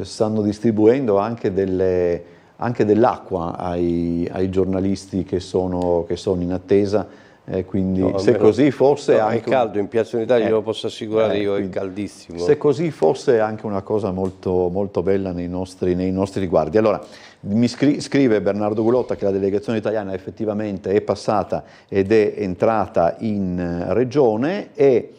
stanno distribuendo anche dell'acqua ai giornalisti che sono in attesa. Quindi no, se così fosse
anche è caldo in Piazza Unità, glielo posso assicurare io, è caldissimo.
Se così fosse anche una cosa molto, molto bella nei nostri riguardi. Allora, mi scrive Bernardo Gulotta che la delegazione italiana effettivamente è passata ed è entrata in regione e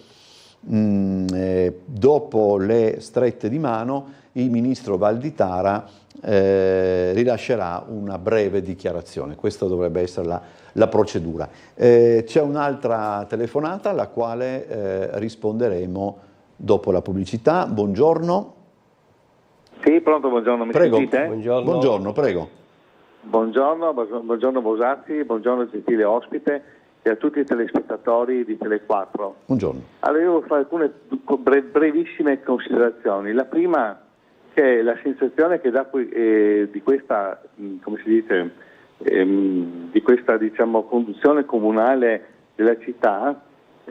dopo le strette di mano il ministro Valditara rilascerà una breve dichiarazione. Questa dovrebbe essere la procedura. C'è un'altra telefonata alla quale risponderemo dopo la pubblicità. Buongiorno.
Sì, pronto, buongiorno, mi sentite?
Buongiorno, prego.
Buongiorno Bosazzi, buongiorno gentile ospite e a tutti i telespettatori di Tele4.
Buongiorno.
Allora io devo fare alcune brevissime considerazioni. La prima, che la sensazione che da di questa, come si dice, di questa, diciamo, conduzione comunale della città,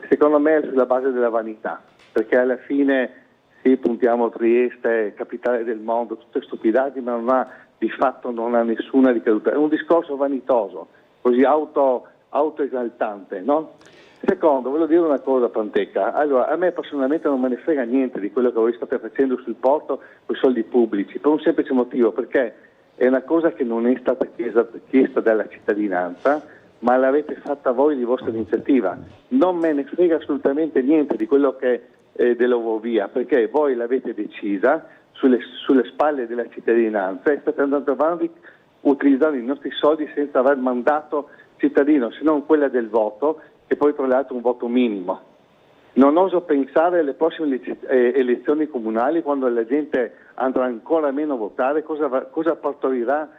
secondo me è sulla base della vanità, perché alla fine sì, puntiamo Trieste, capitale del mondo, tutte stupidate, ma di fatto non ha nessuna ricaduta. È un discorso vanitoso, così autoesaltante, no? Secondo, voglio dire una cosa, Pantecca. Allora, a me personalmente non me ne frega niente di quello che voi state facendo sul porto con i soldi pubblici, per un semplice motivo, perché è una cosa che non è stata chiesta dalla cittadinanza, ma l'avete fatta voi di vostra iniziativa. Non me ne frega assolutamente niente di quello che è dell'Ovovia, perché voi l'avete decisa sulle spalle della cittadinanza e state andando avanti utilizzando i nostri soldi senza aver mandato cittadino, se non quella del voto, e poi tra l'altro un voto minimo. Non oso pensare alle prossime elezioni comunali, quando la gente andrà ancora meno a votare, cosa partorirà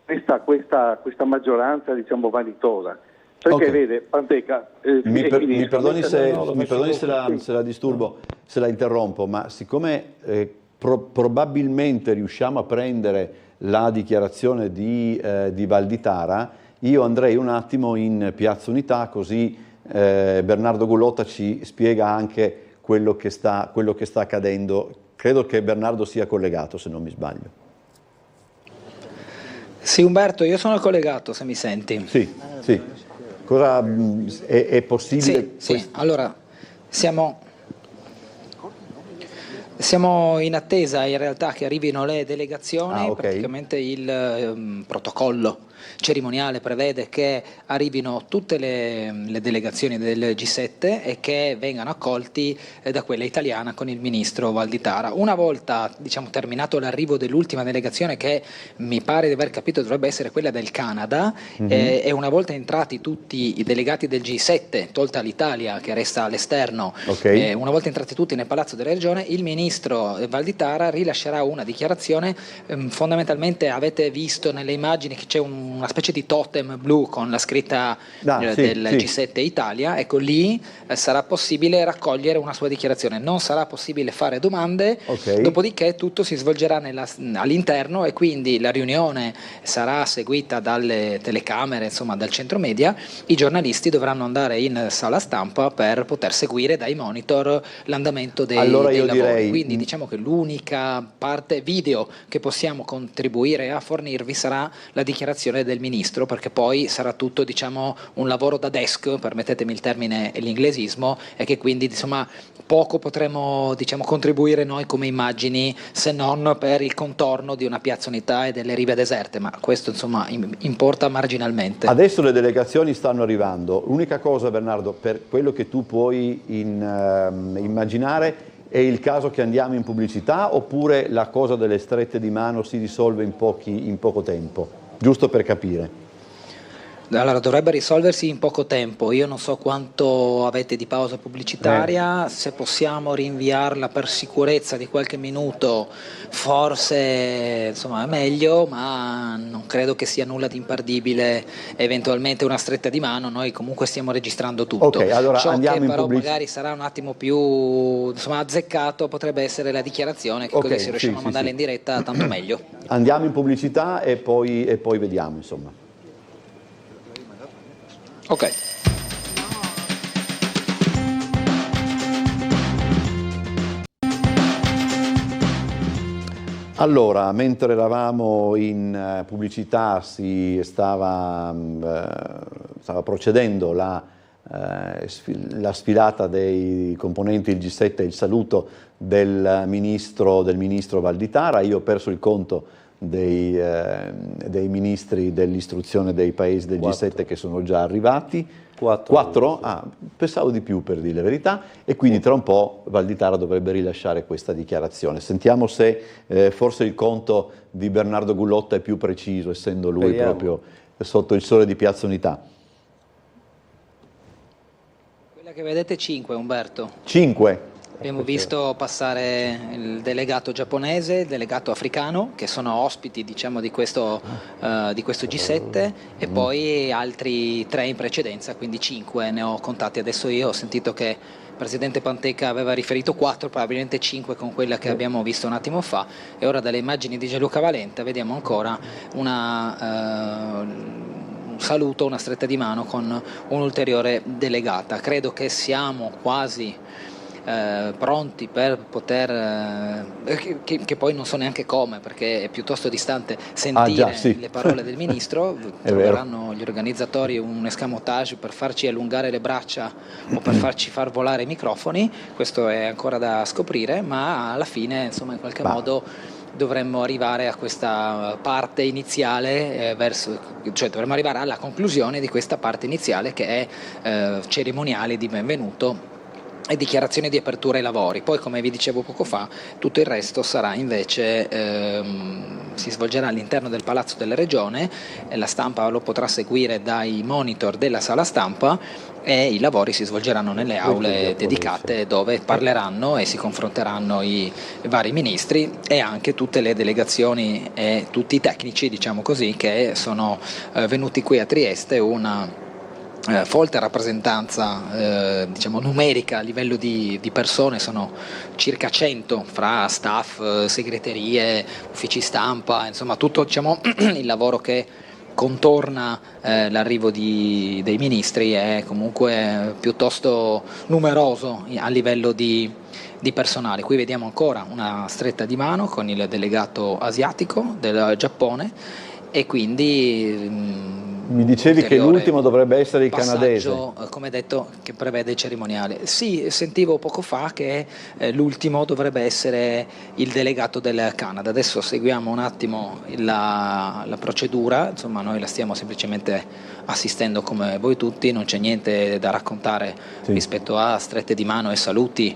questa maggioranza, diciamo, vanitosa. Perché vede, Pantecca,
mi perdoni se la disturbo, se la interrompo, ma siccome probabilmente riusciamo a prendere la dichiarazione di Valditara, io andrei un attimo in Piazza Unità, così Bernardo Gulotta ci spiega anche quello che sta accadendo. Credo che Bernardo sia collegato, se non mi sbaglio.
Sì, Umberto, io sono collegato, se mi senti.
Sì. Cosa è possibile?
Sì. Allora, siamo Siamo in attesa in realtà che arrivino le delegazioni, praticamente il protocollo cerimoniale prevede che arrivino tutte le delegazioni del G7 e che vengano accolti da quella italiana con il ministro Valditara. Una volta terminato l'arrivo dell'ultima delegazione, che mi pare di aver capito dovrebbe essere quella del Canada, e una volta entrati tutti i delegati del G7, tolta l'Italia che resta all'esterno, una volta entrati tutti nel Palazzo della Regione, il ministro Valditara rilascerà una dichiarazione. Fondamentalmente avete visto nelle immagini che c'è una specie di totem blu con la scritta del G7 Italia. Ecco, lì sarà possibile raccogliere una sua dichiarazione, non sarà possibile fare domande, dopodiché tutto si svolgerà all'interno, e quindi la riunione sarà seguita dalle telecamere, insomma dal centro media. I giornalisti dovranno andare in sala stampa per poter seguire dai monitor l'andamento dei lavori. Quindi diciamo che l'unica parte video che possiamo contribuire a fornirvi sarà la dichiarazione del ministro, perché poi sarà tutto un lavoro da desk, permettetemi il termine e l'inglesismo, e che quindi poco potremo contribuire noi come immagini, se non per il contorno di una Piazza Unità e delle rive deserte, ma questo importa marginalmente.
Adesso le delegazioni stanno arrivando. L'unica cosa, Bernardo, per quello che tu puoi immaginare, è il caso che andiamo in pubblicità, oppure la cosa delle strette di mano si risolve in poco tempo? Giusto per capire.
Allora, dovrebbe risolversi in poco tempo. Io non so quanto avete di pausa pubblicitaria, se possiamo rinviarla per sicurezza di qualche minuto forse è meglio, ma non credo che sia nulla di imperdibile. Eventualmente una stretta di mano, noi comunque stiamo registrando tutto.
Allora
ciò
andiamo
che
in
però magari sarà un attimo più azzeccato potrebbe essere la dichiarazione, che così se riusciamo a mandarla in diretta tanto meglio.
Andiamo in pubblicità e poi vediamo, insomma.
Ok.
Allora, mentre eravamo in pubblicità stava procedendo la sfilata dei componenti del G7 e il saluto del ministro Valditara. Io ho perso il conto dei ministri dell'istruzione dei paesi del G7 che sono già arrivati. 4? Pensavo di più, per dire la verità, e quindi tra un po' Valditara dovrebbe rilasciare questa dichiarazione. Sentiamo se forse il conto di Bernardo Gullotta è più preciso, essendo lui proprio sotto il sole di Piazza Unità.
Quella che vedete 5, Umberto.
5?
Abbiamo visto passare il delegato giapponese, il delegato africano, che sono ospiti di questo G7, e poi altri 3 in precedenza, quindi 5 ne ho contati adesso io. Ho sentito che il presidente Panteca aveva riferito 4, probabilmente 5 con quella che abbiamo visto un attimo fa, e ora dalle immagini di Gianluca Valenta vediamo ancora un saluto, una stretta di mano con un'ulteriore delegata. Credo che siamo quasi pronti per poter che poi non so neanche come, perché è piuttosto distante sentire le parole del ministro. Troveranno gli organizzatori un escamotage per farci allungare le braccia o per farci far volare i microfoni, questo è ancora da scoprire, ma alla fine in qualche modo dovremmo arrivare a questa parte iniziale, dovremmo arrivare alla conclusione di questa parte iniziale, che è cerimoniale di benvenuto e dichiarazione di apertura ai lavori. Poi, come vi dicevo poco fa, tutto il resto sarà invece si svolgerà all'interno del Palazzo della Regione, e la stampa lo potrà seguire dai monitor della sala stampa, e i lavori si svolgeranno nelle aule dedicate, dove parleranno e si confronteranno i vari ministri e anche tutte le delegazioni e tutti i tecnici, diciamo così, che sono venuti qui a Trieste. Una folta rappresentanza numerica a livello di persone, sono circa 100 fra staff, segreterie, uffici stampa, insomma tutto il lavoro che contorna l'arrivo dei ministri è comunque piuttosto numeroso a livello di personale. Qui vediamo ancora una stretta di mano con il delegato asiatico del Giappone, e quindi
Mi dicevi che l'ultimo dovrebbe essere il canadese.
Come detto, che prevede il cerimoniale. Sì, sentivo poco fa che l'ultimo dovrebbe essere il delegato del Canada. Adesso seguiamo un attimo la procedura, insomma noi la stiamo semplicemente assistendo come voi tutti, non c'è niente da raccontare rispetto a strette di mano e saluti,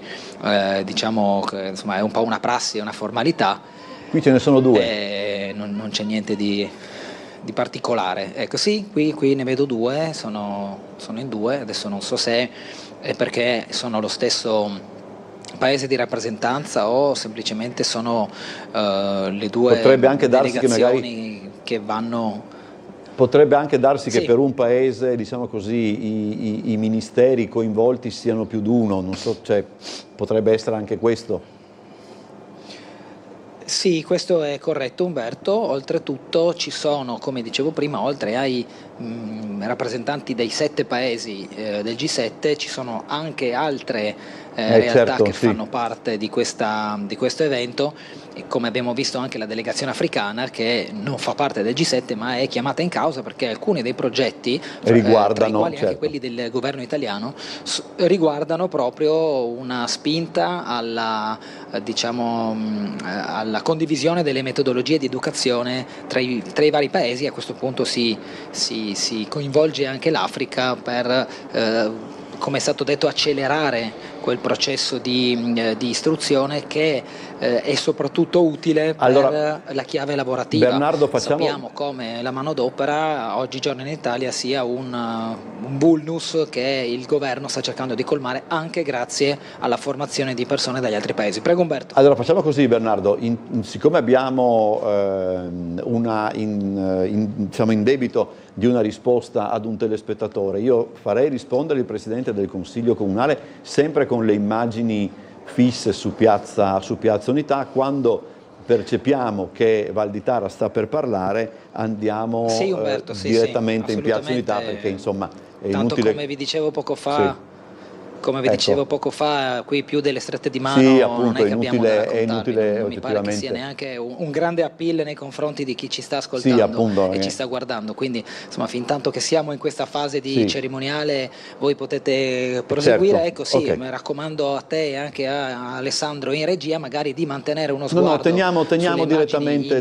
diciamo che insomma è un po' una prassi, una formalità.
Qui ce ne sono due.
Non c'è niente di particolare. Ecco, sì, qui ne vedo due, sono in due, adesso non so se è perché sono lo stesso paese di rappresentanza o semplicemente sono le due
potrebbe anche darsi
delegazioni che vanno.
Potrebbe anche darsi che per un paese, diciamo così, i ministeri coinvolti siano più di uno, non so, cioè, potrebbe essere anche questo.
Sì, questo è corretto Umberto, oltretutto ci sono, come dicevo prima, oltre ai rappresentanti dei 7 paesi del G7, ci sono anche altre realtà che fanno parte di questo evento, e come abbiamo visto anche la delegazione africana che non fa parte del G7 ma è chiamata in causa perché alcuni dei progetti,
riguardano,
tra i quali anche quelli del governo italiano, riguardano proprio una spinta alla condivisione delle metodologie di educazione tra i vari paesi. A questo punto si coinvolge anche l'Africa per, come è stato detto, accelerare quel processo di istruzione che è soprattutto utile per la chiave lavorativa.
Bernardo,
sappiamo come la manodopera oggigiorno in Italia sia un vulnus che il governo sta cercando di colmare anche grazie alla formazione di persone dagli altri paesi. Prego Umberto.
Allora facciamo così Bernardo, siccome abbiamo siamo in debito di una risposta ad un telespettatore, io farei rispondere il Presidente del Consiglio Comunale sempre con le immagini fisse su Piazza Unità. Quando percepiamo che Valditara sta per parlare andiamo direttamente in Piazza Unità, perché insomma è
tanto
inutile.
Come vi dicevo poco fa, dicevo poco fa, qui più delle strette di mano
appunto,
non è che abbiamo da raccontarvi,
non
mi pare che sia neanche un grande appeal nei confronti di chi ci sta ascoltando e ci sta guardando, quindi insomma fin tanto che siamo in questa fase di cerimoniale voi potete proseguire. Ecco, mi raccomando a te e anche a Alessandro in regia magari di mantenere uno sguardo
teniamo direttamente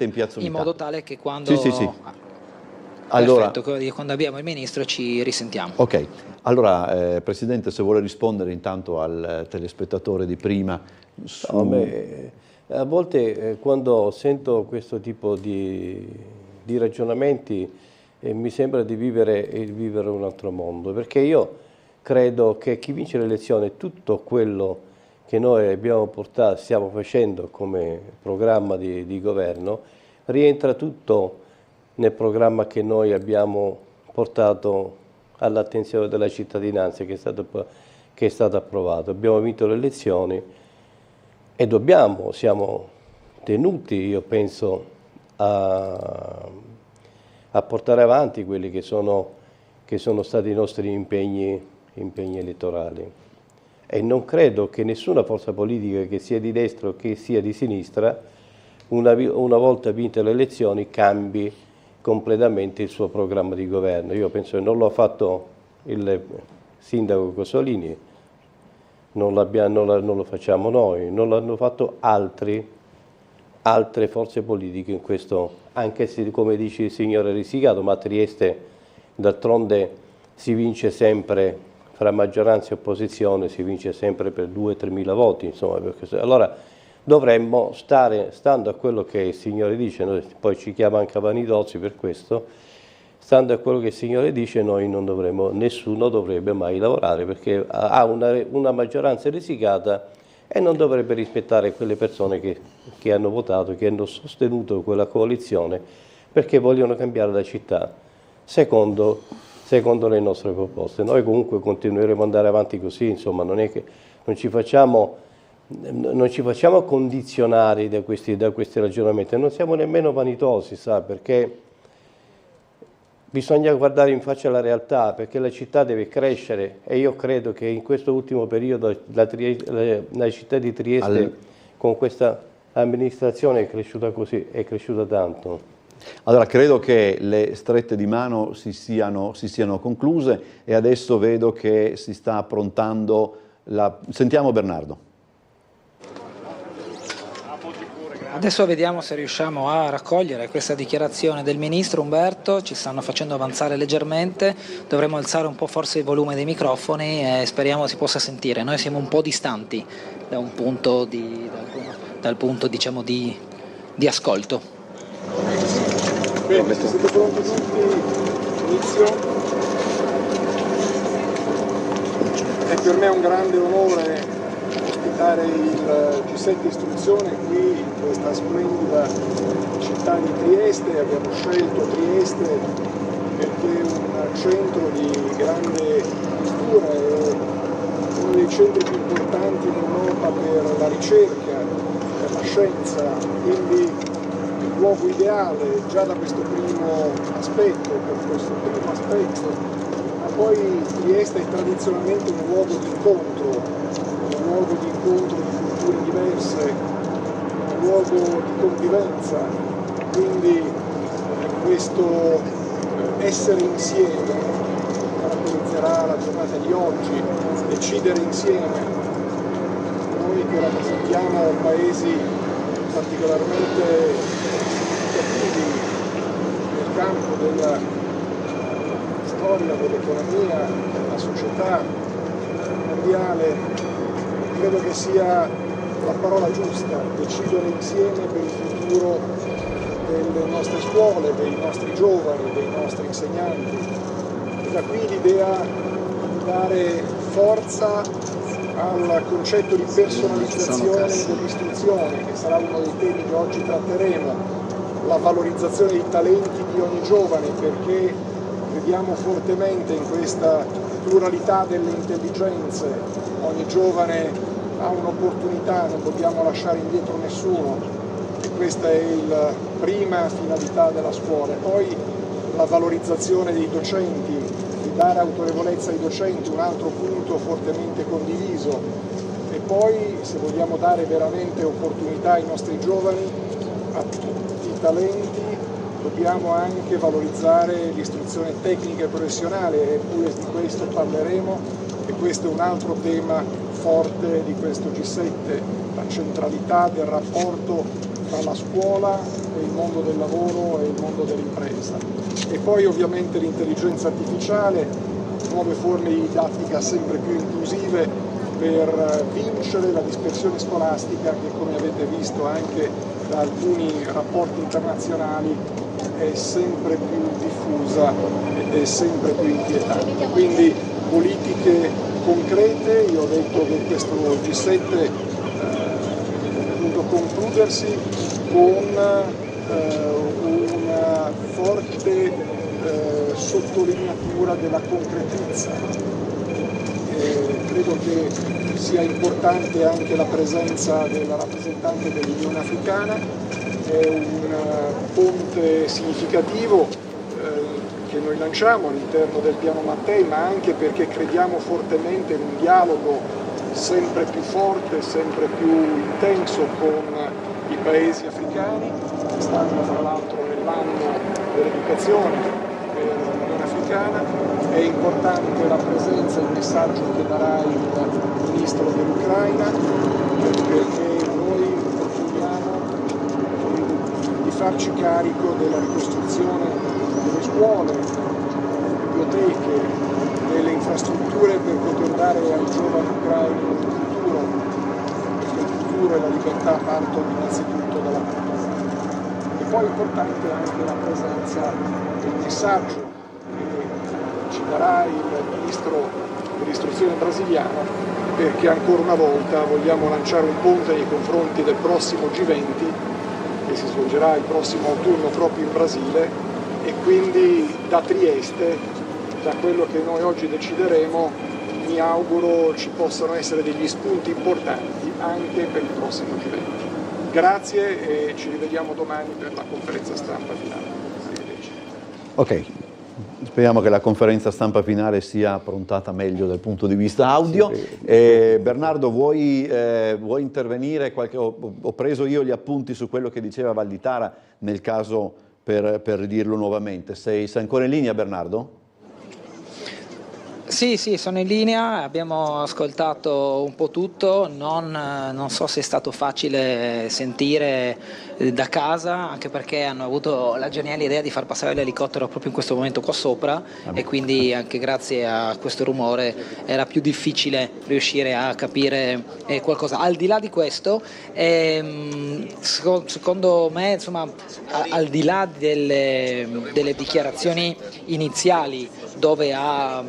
in Piazza Unità,
in modo tale che quando
allora,
quando abbiamo il Ministro ci risentiamo.
Ok, allora Presidente, se vuole rispondere intanto al telespettatore di prima.
A volte quando sento questo tipo di ragionamenti mi sembra di vivere un altro mondo, perché io credo che chi vince le elezioni, tutto quello che noi stiamo facendo come programma di governo, rientra tutto nel programma che noi abbiamo portato all'attenzione della cittadinanza, che è stato approvato. Abbiamo vinto le elezioni e siamo tenuti, io penso, a portare avanti quelli che sono stati i nostri impegni elettorali. E non credo che nessuna forza politica, che sia di destra o che sia di sinistra, una volta vinte le elezioni cambi completamente il suo programma di governo. Io penso che non lo ha fatto il sindaco Cosolini, non lo facciamo noi, non l'hanno fatto altre forze politiche in questo, anche se come dice il signore Risicato, ma a Trieste d'altronde si vince sempre fra maggioranza e opposizione, si vince sempre per 2-3 mila voti, insomma, allora dovremmo stando a quello che il Signore dice, noi poi ci chiama anche vanitosi per questo, stando a quello che il Signore dice, nessuno dovrebbe mai lavorare, perché ha una maggioranza risicata e non dovrebbe rispettare quelle persone che hanno votato, che hanno sostenuto quella coalizione, perché vogliono cambiare la città, secondo le nostre proposte. Noi comunque continueremo ad andare avanti così, insomma, non è che non ci facciamo condizionare da questi ragionamenti, non siamo nemmeno vanitosi, perché bisogna guardare in faccia la realtà, perché la città deve crescere e io credo che in questo ultimo periodo la città di Trieste con questa amministrazione è cresciuta tanto.
Allora, credo che le strette di mano si siano concluse e adesso vedo che si sta approntando la... Sentiamo Bernardo.
Adesso vediamo se riusciamo a raccogliere questa dichiarazione del Ministro Umberto, ci stanno facendo avanzare leggermente, dovremmo alzare un po' forse il volume dei microfoni e speriamo si possa sentire. Noi siamo un po' distanti da un punto dal punto diciamo di ascolto.
Bene, se siete pronti tutti, inizio. È per me un grande onore ospitare il G7 Istruzione qui in questa splendida città di Trieste. Abbiamo scelto Trieste perché è un centro di grande cultura, è uno dei centri più importanti in Europa per la ricerca, per la scienza, quindi il luogo ideale già da questo primo aspetto, ma poi Trieste è tradizionalmente un luogo di incontro di culture diverse, un luogo di convivenza, quindi questo essere insieme caratterizzerà la giornata di oggi, decidere insieme. Noi che rappresentiamo paesi particolarmente significativi nel campo della storia, dell'economia, della società mondiale, credo che sia la parola giusta, decidere insieme per il futuro delle nostre scuole, dei nostri giovani, dei nostri insegnanti. E da qui l'idea di dare forza al concetto di personalizzazione dell'istruzione, che sarà uno dei temi che oggi tratteremo, la valorizzazione dei talenti di ogni giovane, perché crediamo fortemente in questa pluralità delle intelligenze. Ogni giovane ha un'opportunità, non dobbiamo lasciare indietro nessuno e questa è la prima finalità della scuola. Poi la valorizzazione dei docenti, di dare autorevolezza ai docenti, un altro punto fortemente condiviso. E poi, se vogliamo dare veramente opportunità ai nostri giovani, a tutti i talenti, dobbiamo anche valorizzare l'istruzione tecnica e professionale, eppure di questo parleremo e questo è un altro tema forte di questo G7, la centralità del rapporto tra la scuola e il mondo del lavoro e il mondo dell'impresa. E poi ovviamente l'intelligenza artificiale, nuove forme di didattica sempre più inclusive per vincere la dispersione scolastica che, come avete visto anche da alcuni rapporti internazionali, è sempre più diffusa ed è sempre più inquietante. Quindi politiche concrete, io ho detto che questo G7 appunto concludersi con una forte sottolineatura della concretezza. Credo che sia importante anche la presenza della rappresentante dell'Unione Africana, è un ponte significativo che noi lanciamo all'interno del piano Mattei, ma anche perché crediamo fortemente in un dialogo sempre più forte, sempre più intenso con i paesi africani. Quest'anno tra l'altro nell'anno dell'educazione per l'Unione Africana è importante la presenza e il messaggio che darà il ministro dell'Ucraina, perché noi proponiamo di farci carico della ricostruzione delle scuole, delle biblioteche, delle infrastrutture per poter dare ai giovani ucraini un futuro, perché il futuro e la libertà partono innanzitutto dalla cultura. E poi è importante anche la presenza del messaggio che ci darà il ministro dell'istruzione brasiliano, perché ancora una volta vogliamo lanciare un ponte nei confronti del prossimo G20 che si svolgerà il prossimo autunno proprio in Brasile. E quindi da Trieste, da quello che noi oggi decideremo, mi auguro ci possano essere degli spunti importanti anche per il prossimo G20. Grazie e ci rivediamo domani per la conferenza stampa finale. Arrivederci.
Ok, speriamo che la conferenza stampa finale sia approntata meglio dal punto di vista audio. Bernardo, vuoi intervenire? Ho preso io gli appunti su quello che diceva Valditara nel caso per dirlo nuovamente. Sei ancora in linea, Bernardo?
Sì, sono in linea, abbiamo ascoltato un po' tutto, non so se è stato facile sentire da casa, anche perché hanno avuto la geniale idea di far passare l'elicottero proprio in questo momento qua sopra e quindi anche grazie a questo rumore era più difficile riuscire a capire qualcosa. Al di là di questo, secondo me, insomma, al di là delle dichiarazioni iniziali dove ha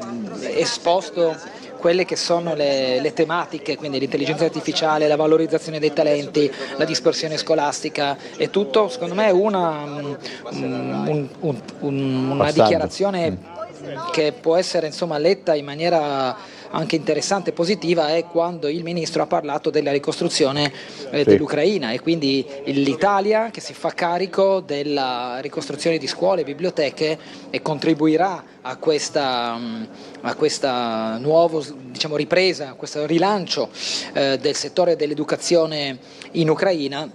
esposto quelle che sono le tematiche, quindi l'intelligenza artificiale, la valorizzazione dei talenti, la dispersione scolastica e tutto, secondo me è una dichiarazione che può essere, insomma, letta in maniera anche interessante e positiva è quando il ministro ha parlato della ricostruzione dell'Ucraina e quindi l'Italia che si fa carico della ricostruzione di scuole e biblioteche e contribuirà a questa nuova, diciamo, ripresa, a questo rilancio del settore dell'educazione in Ucraina,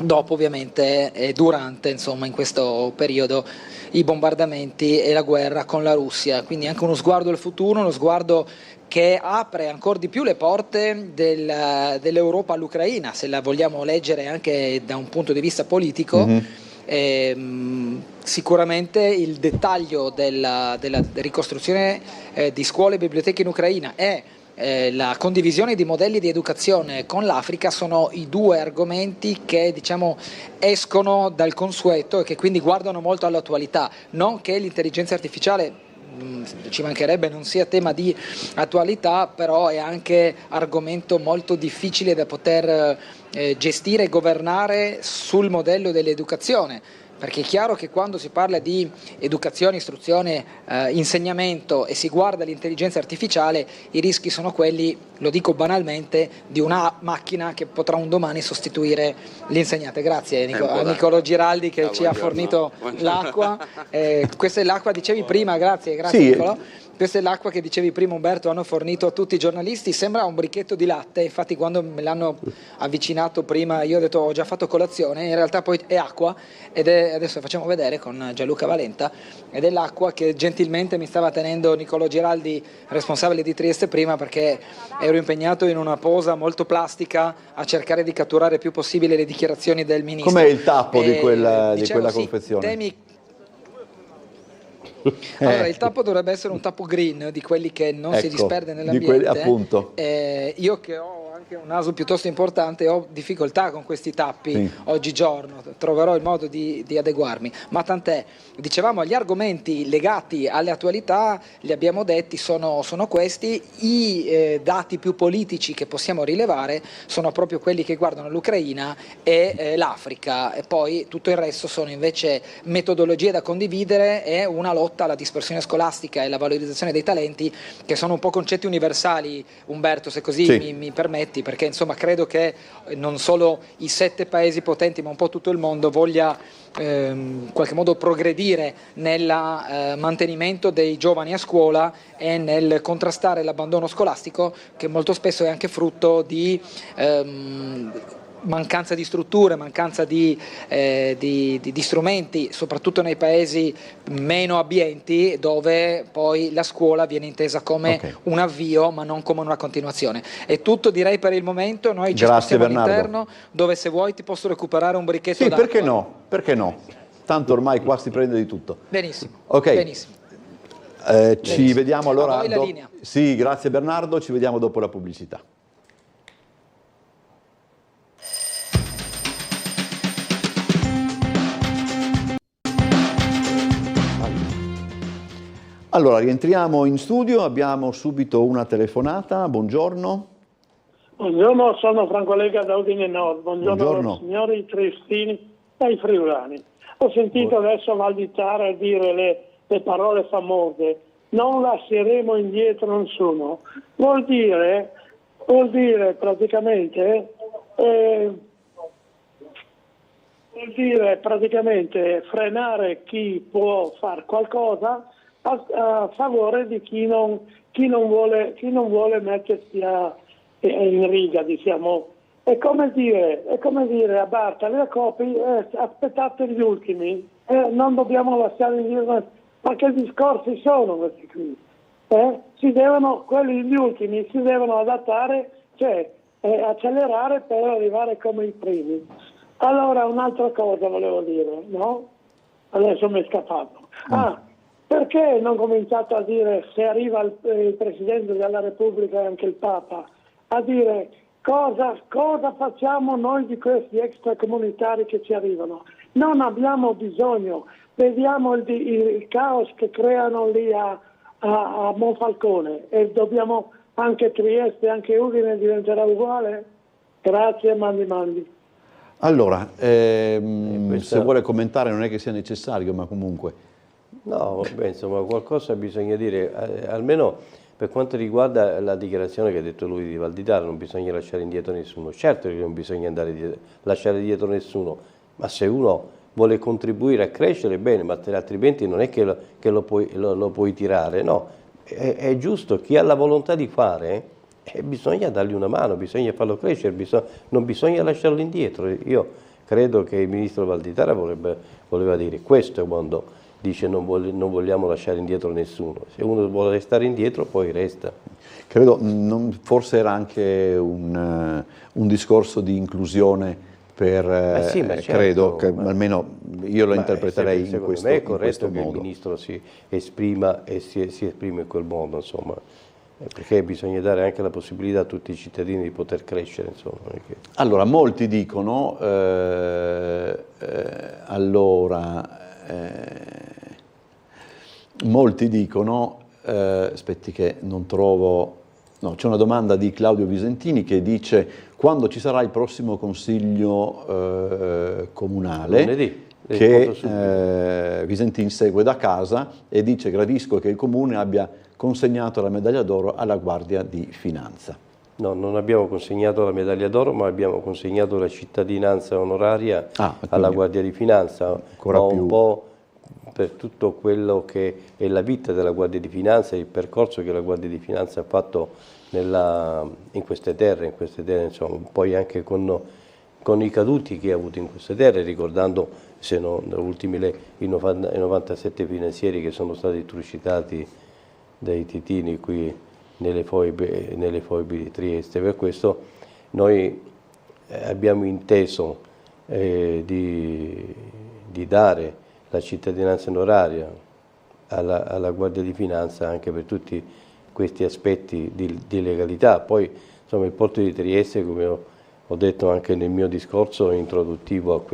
dopo ovviamente e durante, insomma, in questo periodo i bombardamenti e la guerra con la Russia, quindi anche uno sguardo al futuro, uno sguardo che apre ancora di più le porte dell'Europa all'Ucraina, se la vogliamo leggere anche da un punto di vista politico. Sicuramente il dettaglio della ricostruzione di scuole e biblioteche in Ucraina e la condivisione di modelli di educazione con l'Africa sono i due argomenti che, diciamo, escono dal consueto e che quindi guardano molto all'attualità. Non che l'intelligenza artificiale, ci mancherebbe, non sia tema di attualità, però è anche argomento molto difficile da poter gestire e governare sul modello dell'educazione. Perché è chiaro che quando si parla di educazione, istruzione, insegnamento e si guarda l'intelligenza artificiale, i rischi sono quelli, lo dico banalmente, di una macchina che potrà un domani sostituire l'insegnante. Grazie a Niccolò Giraldi che ci ha fornito l'acqua. Questa è l'acqua, dicevi prima, grazie sì. Niccolò. Questa è l'acqua che dicevi prima, Umberto, hanno fornito a tutti i giornalisti, sembra un bricchetto di latte, infatti quando me l'hanno avvicinato prima io ho detto ho già fatto colazione, in realtà poi è acqua ed è, adesso facciamo vedere con Gianluca Valenta, ed è l'acqua che gentilmente mi stava tenendo Niccolò Giraldi, responsabile di Trieste prima, perché ero impegnato in una posa molto plastica a cercare di catturare il più possibile le dichiarazioni del ministro.
Com'è il tappo di quella confezione?
Temi. Allora, il tappo dovrebbe essere un tappo green, di quelli che non si disperde nell'ambiente.
Appunto.
Io che ho anche un naso piuttosto importante ho difficoltà con questi tappi oggigiorno, troverò il modo di adeguarmi, ma tant'è. Dicevamo, gli argomenti legati alle attualità, li abbiamo detti, sono questi. I dati più politici che possiamo rilevare sono proprio quelli che guardano l'Ucraina e l'Africa, e poi tutto il resto sono invece metodologie da condividere e una lotta alla dispersione scolastica e la valorizzazione dei talenti, che sono un po' concetti universali, Umberto, se così mi permetti, perché insomma credo che non solo i 7 paesi potenti ma un po' tutto il mondo voglia in qualche modo progredire nel mantenimento dei giovani a scuola e nel contrastare l'abbandono scolastico, che molto spesso è anche frutto di mancanza di strutture, mancanza di strumenti, soprattutto nei paesi meno abbienti, dove poi la scuola viene intesa come un avvio ma non come una continuazione. È tutto, direi, per il momento. Noi ci spostiamo all'interno, dove se vuoi ti posso recuperare un bricchetto d'acqua.
Perché no? Tanto ormai qua si prende di tutto.
Benissimo.
Benissimo. Ci vediamo allora.
A voi la linea.
Sì, grazie Bernardo, ci vediamo dopo la pubblicità. Allora, rientriamo in studio, abbiamo subito una telefonata. Buongiorno.
Buongiorno, sono Franco Lega da Udine Nord. Buongiorno. Signori triestini e i friulani. Ho sentito adesso Valditara dire le parole famose: non lasceremo indietro nessuno. Vuol dire praticamente frenare chi può fare qualcosa a favore di chi non vuole mettersi in riga, diciamo. È come dire a Bartali e a Copi: aspettate gli ultimi, non dobbiamo lasciare indietro, ma che discorsi sono questi qui? Quelli gli ultimi si devono adattare, cioè accelerare per arrivare come i primi. Allora un'altra cosa volevo dire, no? Adesso mi è scappato. Perché non cominciate a dire, se arriva il Presidente della Repubblica e anche il Papa, a dire cosa facciamo noi di questi extracomunitari che ci arrivano? Non abbiamo bisogno, vediamo il caos che creano lì a Monfalcone e dobbiamo anche Trieste, anche Udine diventerà uguale? Grazie, mandi.
Allora, se vuole commentare non è che sia necessario, ma comunque...
No, insomma, qualcosa bisogna dire, almeno per quanto riguarda la dichiarazione che ha detto lui di Valditara, non bisogna lasciare indietro nessuno. Certo che non bisogna lasciare dietro nessuno, ma se uno vuole contribuire a crescere, bene, ma altrimenti non è che lo puoi tirare, no. È giusto, chi ha la volontà di fare, bisogna dargli una mano, bisogna farlo crescere, non bisogna lasciarlo indietro. Io credo che il ministro Valditara voleva dire questo quando dice non vogliamo lasciare indietro nessuno. Se uno vuole restare indietro, poi resta.
Credo, forse era anche un discorso di inclusione per,
sì, certo,
credo, che almeno io lo interpreterei in questo modo.
Secondo me è corretto che il ministro si esprima e si esprime in quel modo, insomma, perché bisogna dare anche la possibilità a tutti i cittadini di poter crescere, insomma.
Allora, molti dicono, aspetti che non trovo, no, c'è una domanda di Claudio Visentini che dice quando ci sarà il prossimo consiglio comunale.
Lunedì.
Che Visentini segue da casa e dice gradisco che il Comune abbia consegnato la medaglia d'oro alla Guardia di Finanza.
No, non abbiamo consegnato la medaglia d'oro, ma abbiamo consegnato la cittadinanza onoraria alla Guardia di Finanza, un po' per tutto quello che è la vita della Guardia di Finanza e il percorso che la Guardia di Finanza ha fatto in queste terre, insomma, poi anche con i caduti che ha avuto in queste terre, ricordando se non ultimi i 97 finanzieri che sono stati trucidati dai titini qui nelle foibe di Trieste. Per questo noi abbiamo inteso di dare la cittadinanza onoraria alla Guardia di Finanza anche per tutti questi aspetti di legalità. Poi insomma il porto di Trieste, come ho detto anche nel mio discorso introduttivo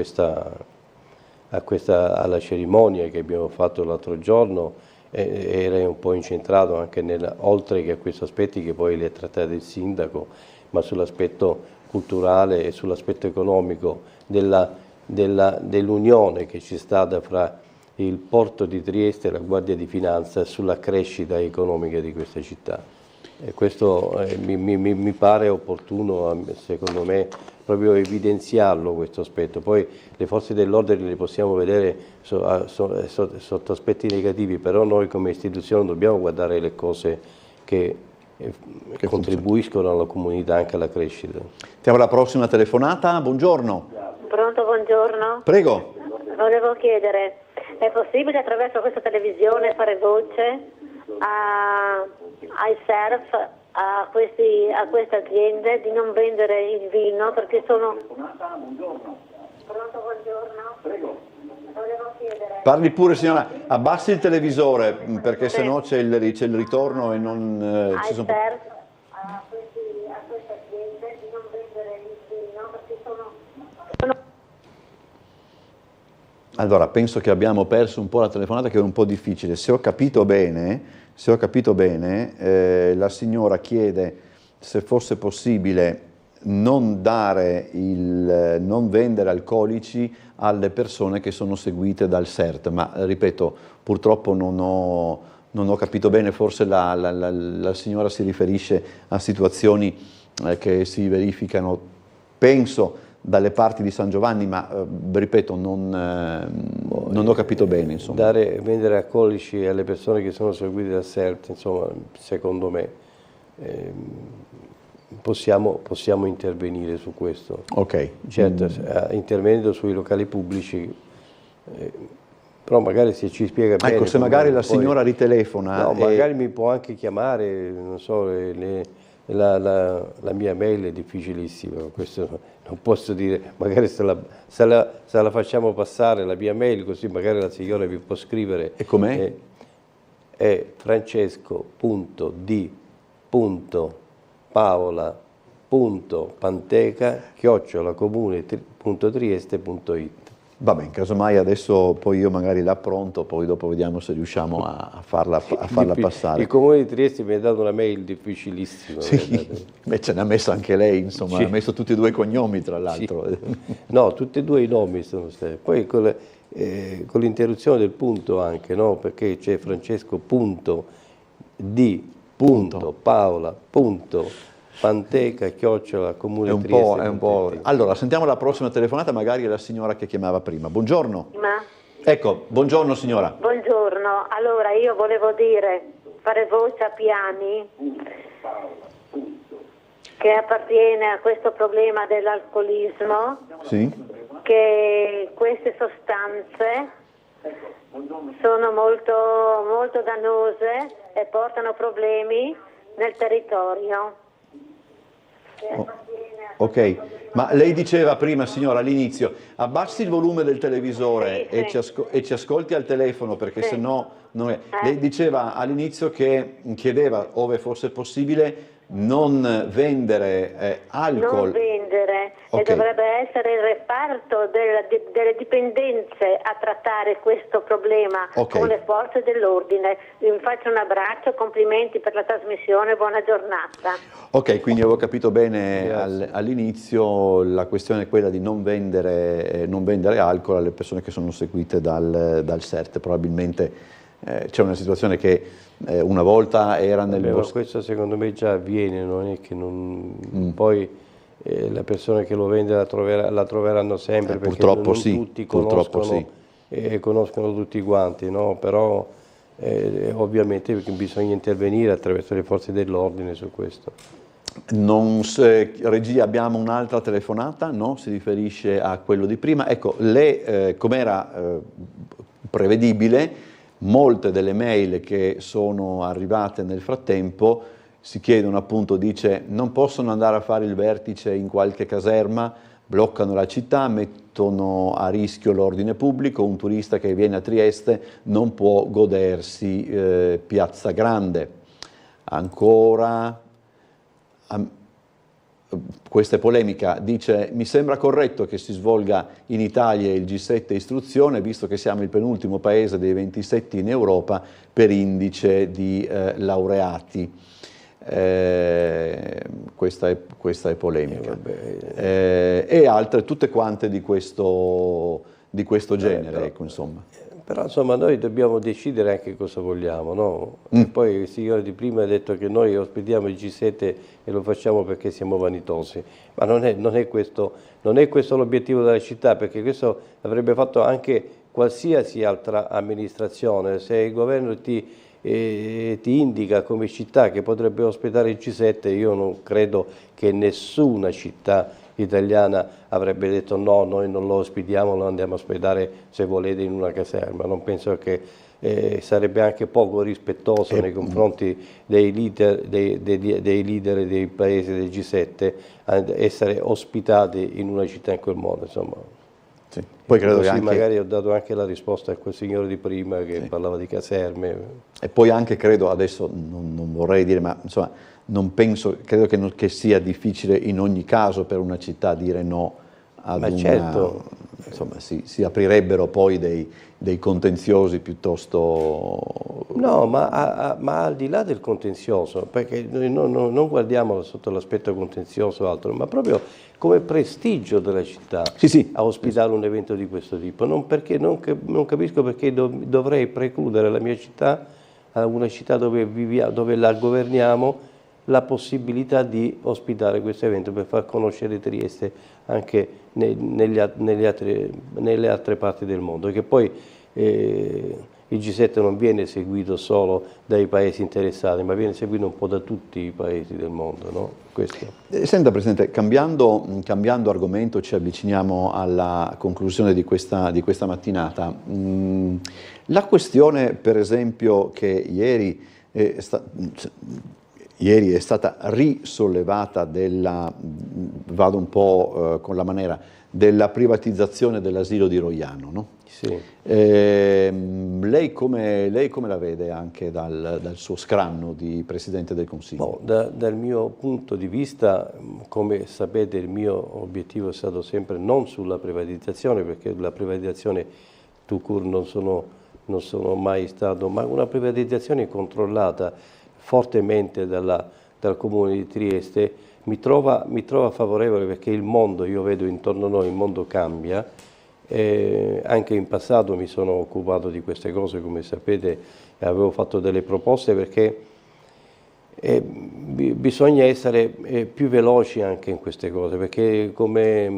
alla cerimonia che abbiamo fatto l'altro giorno, era un po' incentrato anche oltre che a questi aspetti che poi li ha trattati il sindaco, ma sull'aspetto culturale e sull'aspetto economico dell'unione che c'è stata fra il porto di Trieste e la Guardia di Finanza sulla crescita economica di questa città. E questo mi pare opportuno, secondo me, proprio evidenziarlo questo aspetto. Poi le forze dell'ordine le possiamo vedere sotto aspetti negativi, però noi come istituzione dobbiamo guardare le cose che contribuiscono alla comunità, anche alla crescita.
Andiamo alla prossima telefonata, buongiorno.
Pronto, buongiorno.
Prego.
Volevo chiedere, è possibile attraverso questa televisione fare voce ai SERF, a queste aziende di non vendere il vino perché sono... Pronto, buongiorno. Prego. Volevo chiedere...
Parli pure signora, abbassi il televisore perché sennò c'è il ritorno e non...
ai SERF, a queste aziende di non vendere il vino perché sono...
Allora, penso che abbiamo perso un po' la telefonata, che è un po' difficile. Se ho capito bene, la signora chiede se fosse possibile non vendere alcolici alle persone che sono seguite dal CERT, ma ripeto, purtroppo non ho capito bene, forse la signora si riferisce a situazioni che si verificano, penso, dalle parti di San Giovanni, ma ripeto, non ho capito bene. Insomma.
Vendere alcolici alle persone che sono seguite dal CERT, insomma, secondo me possiamo intervenire su questo.
Ok.
Certo, intervenendo sui locali pubblici Però magari se ci spiega bene...
Ecco, se magari la signora ritelefona...
No, magari mi può anche chiamare, non so, la mia mail è difficilissima, questo non posso dire, magari se la facciamo passare la mia mail, così magari la signora vi può scrivere.
E com'è?
È francesco.di.paola.panteca@comune.trieste.it.
Vabbè, in casomai adesso poi io magari la appronto, poi dopo vediamo se riusciamo a farla passare.
Il Comune di Trieste mi ha dato una mail difficilissima.
Sì, beh, ce n'ha messa anche lei, insomma, ha messo tutti e due i cognomi tra l'altro.
Sì. No, tutti e due i nomi sono stati. Poi con l'interruzione del punto anche, no? Perché c'è francesco.di.paola.panteca@comune.trieste.
È un po'. Allora, sentiamo la prossima telefonata, magari è la signora che chiamava prima. Buongiorno. Ecco, buongiorno signora.
Buongiorno, allora io volevo fare voce a Piani, che appartiene a questo problema dell'alcolismo,
sì,
che queste sostanze sono molto, molto dannose e portano problemi nel territorio.
Ok, ma lei diceva prima, signora, all'inizio, abbassi il volume del televisore e ci ascolti al telefono, perché sennò non è. Lei diceva all'inizio che chiedeva, ove fosse possibile, non vendere alcol.
Non vendere, e dovrebbe essere il reparto delle dipendenze a trattare questo problema con le forze dell'ordine. Vi faccio un abbraccio, complimenti per la trasmissione, buona giornata.
Ok, quindi avevo capito bene all'inizio, la questione è quella di non vendere alcol alle persone che sono seguite dal CERT. Probabilmente c'è una situazione che una volta era nel
bosco. Questo secondo me già avviene, non è che poi le persone che lo vendono la troveranno sempre, perché
purtroppo
non
sì,
tutti
conoscono
tutti quanti, no? Però ovviamente bisogna intervenire attraverso le forze dell'ordine su questo.
Regia, abbiamo un'altra telefonata, no? Si riferisce a quello di prima. Ecco, come era prevedibile, molte delle mail che sono arrivate nel frattempo si chiedono, appunto, dice non possono andare a fare il vertice in qualche caserma, bloccano la città, mettono a rischio l'ordine pubblico, un turista che viene a Trieste non può godersi Piazza Grande. Ancora, questa è polemica, dice mi sembra corretto che si svolga in Italia il G7 istruzione, visto che siamo il penultimo paese dei 27 in Europa per indice di laureati. Questa è polemica. E altre tutte quante di questo genere, ecco, insomma.
Però insomma noi dobbiamo decidere anche cosa vogliamo, no? Poi il signore di prima ha detto che noi ospitiamo il G7 e lo facciamo perché siamo vanitosi, ma non è questo l'obiettivo della città, perché questo avrebbe fatto anche qualsiasi altra amministrazione. Se il governo ti indica come città che potrebbe ospitare il G7, io non credo che nessuna città italiana avrebbe detto no, noi non lo ospitiamo, lo andiamo a ospitare se volete in una caserma. Non penso che sarebbe anche poco rispettoso nei confronti dei leader dei paesi del G7 essere ospitati in una città in quel modo, insomma.
Sì. Poi credo
così
che anche...
magari ho dato anche la risposta a quel signore di prima che parlava di caserme.
E poi anche credo, adesso non vorrei dire, ma insomma non penso, credo che sia difficile in ogni caso per una città dire no ad una...
Certo.
Insomma si aprirebbero poi dei contenziosi piuttosto...
No, ma al di là del contenzioso, perché noi non guardiamo sotto l'aspetto contenzioso o altro, ma proprio come prestigio della città a ospitare un evento di questo tipo. Non capisco perché dovrei precludere la mia città, una città dove la governiamo, la possibilità di ospitare questo evento per far conoscere Trieste anche nelle altre parti del mondo, che poi il G7 non viene seguito solo dai paesi interessati, ma viene seguito un po' da tutti i paesi del mondo, no?
Senta Presidente, cambiando argomento, ci avviciniamo alla conclusione di questa mattinata. La questione, per esempio, che ieri è stata risollevata vado un po' con la maniera, della privatizzazione dell'asilo di Roiano, no?
Sì.
Lei come la vede anche dal suo scranno di Presidente del Consiglio?
Dal mio punto di vista, come sapete, il mio obiettivo è stato sempre non sulla privatizzazione, perché la privatizzazione tout court non sono mai stato, ma una privatizzazione controllata fortemente dal Comune di Trieste mi trova favorevole, perché il mondo, io vedo intorno a noi, il mondo cambia. Anche in passato mi sono occupato di queste cose, come sapete, avevo fatto delle proposte, perché bisogna essere più veloci anche in queste cose, perché come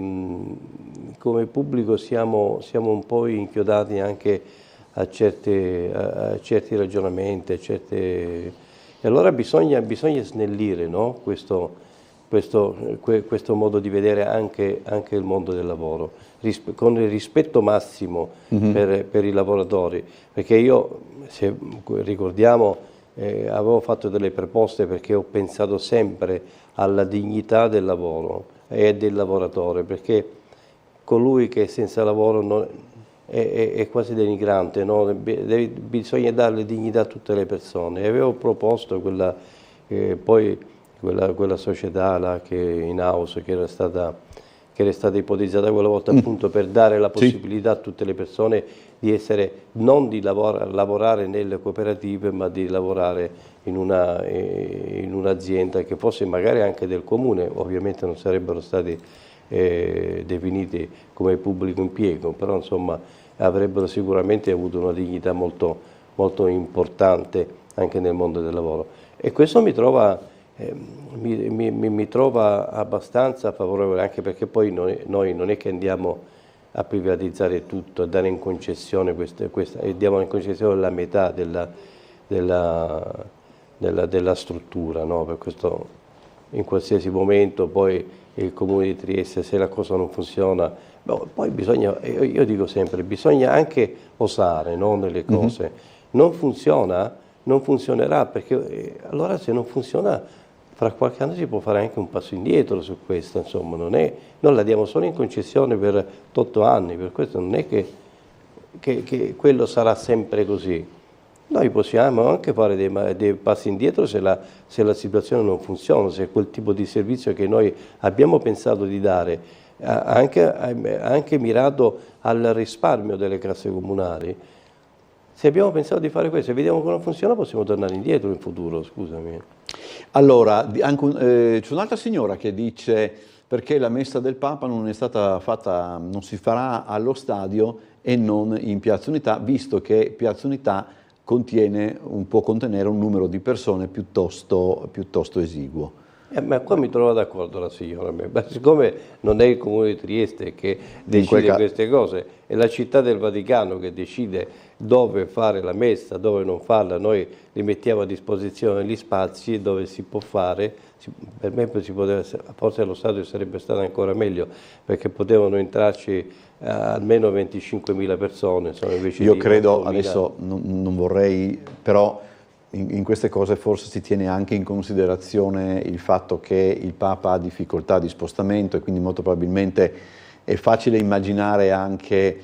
pubblico siamo un po' inchiodati anche a certi ragionamenti, e allora bisogna snellire, no? questo modo di vedere anche il mondo del lavoro, con il rispetto massimo per i lavoratori, perché io, se ricordiamo, avevo fatto delle proposte, perché ho pensato sempre alla dignità del lavoro e del lavoratore, perché colui che è senza lavoro è quasi denigrante, no? Bisogna dare dignità a tutte le persone, e avevo proposto quella società là, che in house, che era stata ipotizzata quella volta, appunto per dare la possibilità a tutte le persone di essere, non di lavorare nelle cooperative, ma di lavorare in un'azienda che fosse magari anche del comune. Ovviamente non sarebbero stati definiti come pubblico impiego, però insomma avrebbero sicuramente avuto una dignità molto, molto importante anche nel mondo del lavoro, e questo mi trova abbastanza favorevole, anche perché poi noi non è che andiamo a privatizzare tutto, a dare in concessione e diamo in concessione la metà della struttura, no? Per questo in qualsiasi momento poi il Comune di Trieste, se la cosa non funziona, poi bisogna, io dico sempre, bisogna anche osare, no, nelle cose. Non funziona, non funzionerà, perché allora se non funziona, fra qualche anno si può fare anche un passo indietro su questo, insomma, non la diamo solo in concessione per 8 anni, per questo non è che quello sarà sempre così. Noi possiamo anche fare dei passi indietro se la situazione non funziona, se quel tipo di servizio che noi abbiamo pensato di dare, anche mirato al risparmio delle casse comunali, se abbiamo pensato di fare questo e vediamo che non funziona, possiamo tornare indietro in futuro, scusami.
Allora, c'è un'altra signora che dice: perché la messa del Papa non è stata fatta, non si farà allo stadio e non in Piazza Unità, visto che Piazza Unità può contenere un numero di persone piuttosto esiguo.
Ma qua mi trovo d'accordo la signora, ma siccome non è il Comune di Trieste che decide queste cose, è la Città del Vaticano che decide dove fare la messa, dove non farla, noi li mettiamo a disposizione gli spazi dove si può fare. Per me forse allo stadio sarebbe stato ancora meglio, perché potevano entrarci almeno 25.000 persone. Insomma, invece
io credo, adesso non vorrei, però in queste cose forse si tiene anche in considerazione il fatto che il Papa ha difficoltà di spostamento, e quindi molto probabilmente è facile immaginare anche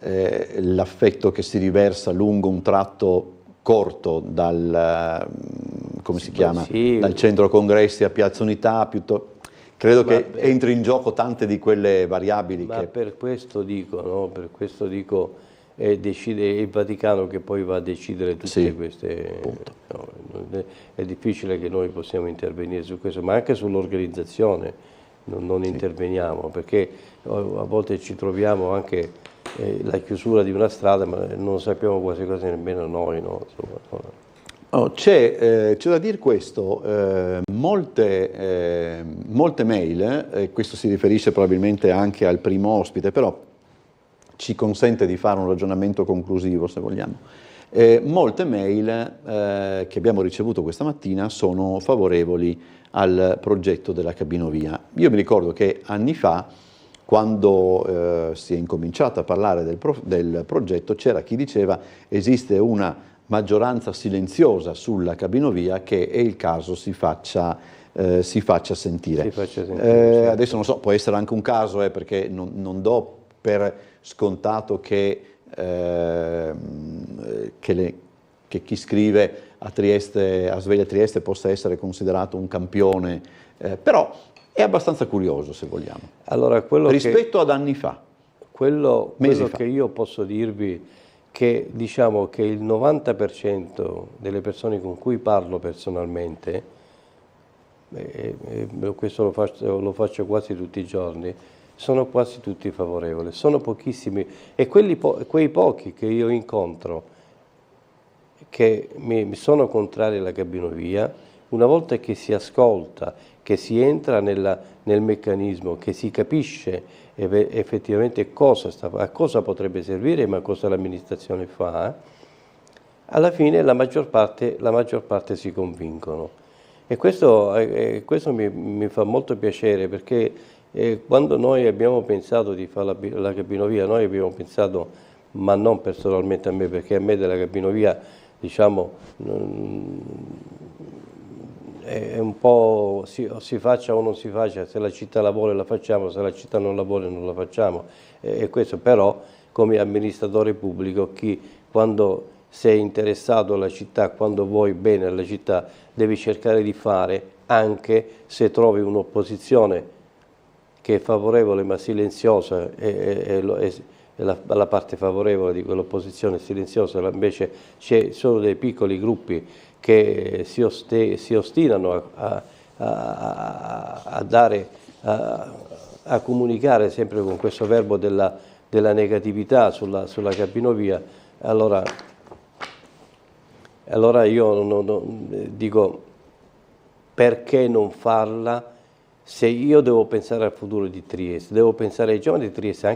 l'affetto che si riversa lungo un tratto corto dal centro congressi a Piazza Unità, credo che entri in gioco tante di quelle variabili.
Per questo dico, no? Decide il Vaticano che poi va a decidere tutte queste. No, è difficile che noi possiamo intervenire su questo, ma anche sull'organizzazione non interveniamo, perché a volte ci troviamo anche la chiusura di una strada, ma non sappiamo quasi quasi nemmeno noi. No?
C'è da dire questo, molte mail, questo si riferisce probabilmente anche al primo ospite, però ci consente di fare un ragionamento conclusivo, se vogliamo. Molte mail che abbiamo ricevuto questa mattina sono favorevoli al progetto della cabinovia. Io mi ricordo che anni fa, quando si è incominciato a parlare del progetto, c'era chi diceva esiste una maggioranza silenziosa sulla cabinovia che è il caso si faccia sentire. Adesso non so, può essere anche un caso, perché non do per scontato che chi scrive a Sveglia Trieste possa essere considerato un campione, però è abbastanza curioso, se vogliamo.
Allora,
rispetto ad anni fa.
Quello che io posso dirvi che diciamo che il 90% delle persone con cui parlo personalmente, questo lo faccio quasi tutti i giorni, sono quasi tutti favorevoli, sono pochissimi, e quei pochi che io incontro che mi sono contrari alla cabinovia, una volta che si ascolta, che si entra nel meccanismo, che si capisce effettivamente a cosa potrebbe servire, ma cosa l'amministrazione fa, alla fine la maggior parte si convincono. E questo mi fa molto piacere, perché quando noi abbiamo pensato di fare la cabinovia, noi abbiamo pensato, ma non personalmente a me, perché a me della cabinovia, diciamo, è un po' si faccia o non si faccia, se la città la vuole la facciamo, se la città non la vuole non la facciamo. E questo però, come amministratore pubblico, quando sei interessato alla città, quando vuoi bene alla città, devi cercare di fare, anche se trovi un'opposizione che è favorevole ma silenziosa, e la parte favorevole di quell'opposizione silenziosa, invece ci sono dei piccoli gruppi che si ostinano a comunicare sempre con questo verbo della negatività sulla cabinovia. Allora io dico, perché non farla? Se io devo pensare al futuro di Trieste, devo pensare ai giovani di Trieste,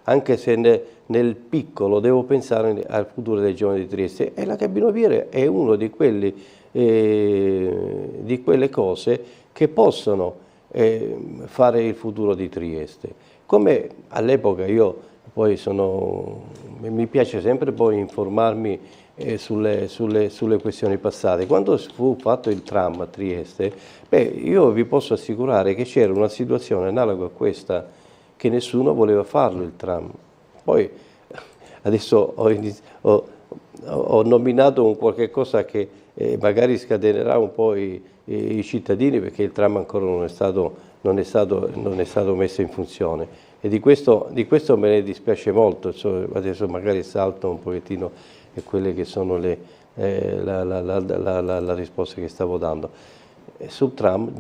anche se nel piccolo devo pensare al futuro dei giovani di Trieste, e la cabinovia è una di quelle cose che possono fare il futuro di Trieste. Come all'epoca mi piace sempre poi informarmi sulle questioni passate. Quando fu fatto il tram a Trieste, io vi posso assicurare che c'era una situazione analoga a questa, che nessuno voleva farlo il tram. Poi adesso ho nominato un qualche cosa che magari scatenerà un po' i cittadini, perché il tram ancora non è stato messo in funzione, e di questo me ne dispiace molto. Adesso magari salto un pochettino quelle che sono la risposta che stavo dando. Sul tram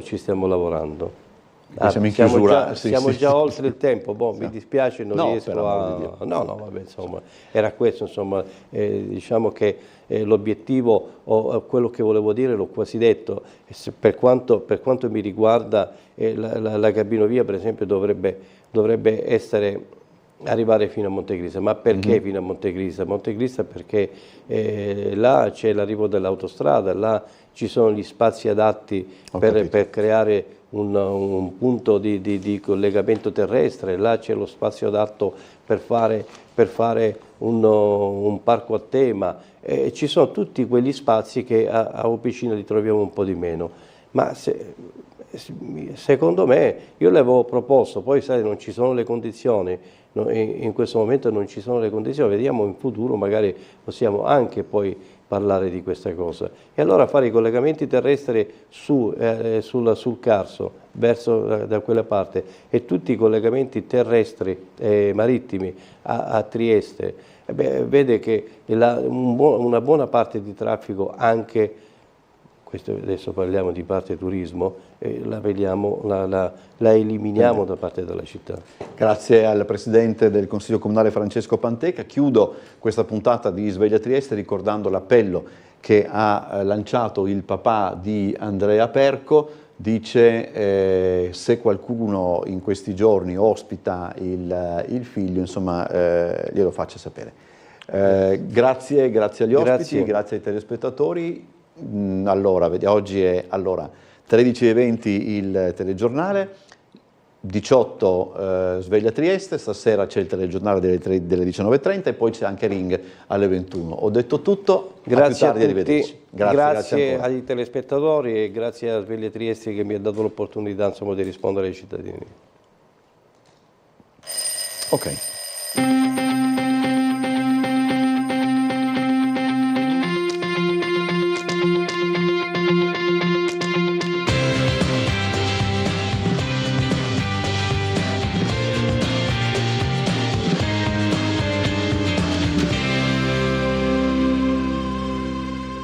ci stiamo lavorando. Siamo già oltre il tempo, mi dispiace, non riesco a... No, vabbè, insomma, era questo, insomma, diciamo che l'obiettivo, o quello che volevo dire, l'ho quasi detto. Per quanto mi riguarda, la cabinovia, per esempio, dovrebbe arrivare fino a Montecrisa. Ma perché fino a Montecrisa? Montecrisa perché là c'è l'arrivo dell'autostrada, là ci sono gli spazi adatti per creare un punto di collegamento terrestre, là c'è lo spazio adatto per fare un parco a tema, ci sono tutti quegli spazi che a Opicina li troviamo un po' di meno. Ma secondo me, io le avevo proposto, poi sai, non ci sono le condizioni, in questo momento non ci sono le condizioni, vediamo in futuro, magari possiamo anche poi parlare di questa cosa. E allora fare i collegamenti terrestri sul Carso, verso da quella parte, e tutti i collegamenti terrestri e marittimi a Trieste, vede che una buona parte di traffico, anche questo adesso parliamo di parte turismo, la eliminiamo da parte della città.
Grazie al Presidente del Consiglio Comunale Francesco Panteca. Chiudo questa puntata di Sveglia Trieste ricordando l'appello che ha lanciato il papà di Andrea Perco. Dice se qualcuno in questi giorni ospita il figlio, insomma, glielo faccia sapere. Grazie agli ospiti, grazie ai telespettatori. Allora, oggi è 13:20 il telegiornale, 18 Sveglia Trieste, stasera c'è il telegiornale delle 19:30 e poi c'è anche Ring alle 21. Ho detto tutto,
grazie
a tutti,
grazie ai telespettatori e grazie a Sveglia Trieste che mi ha dato l'opportunità di rispondere ai cittadini.
Ok.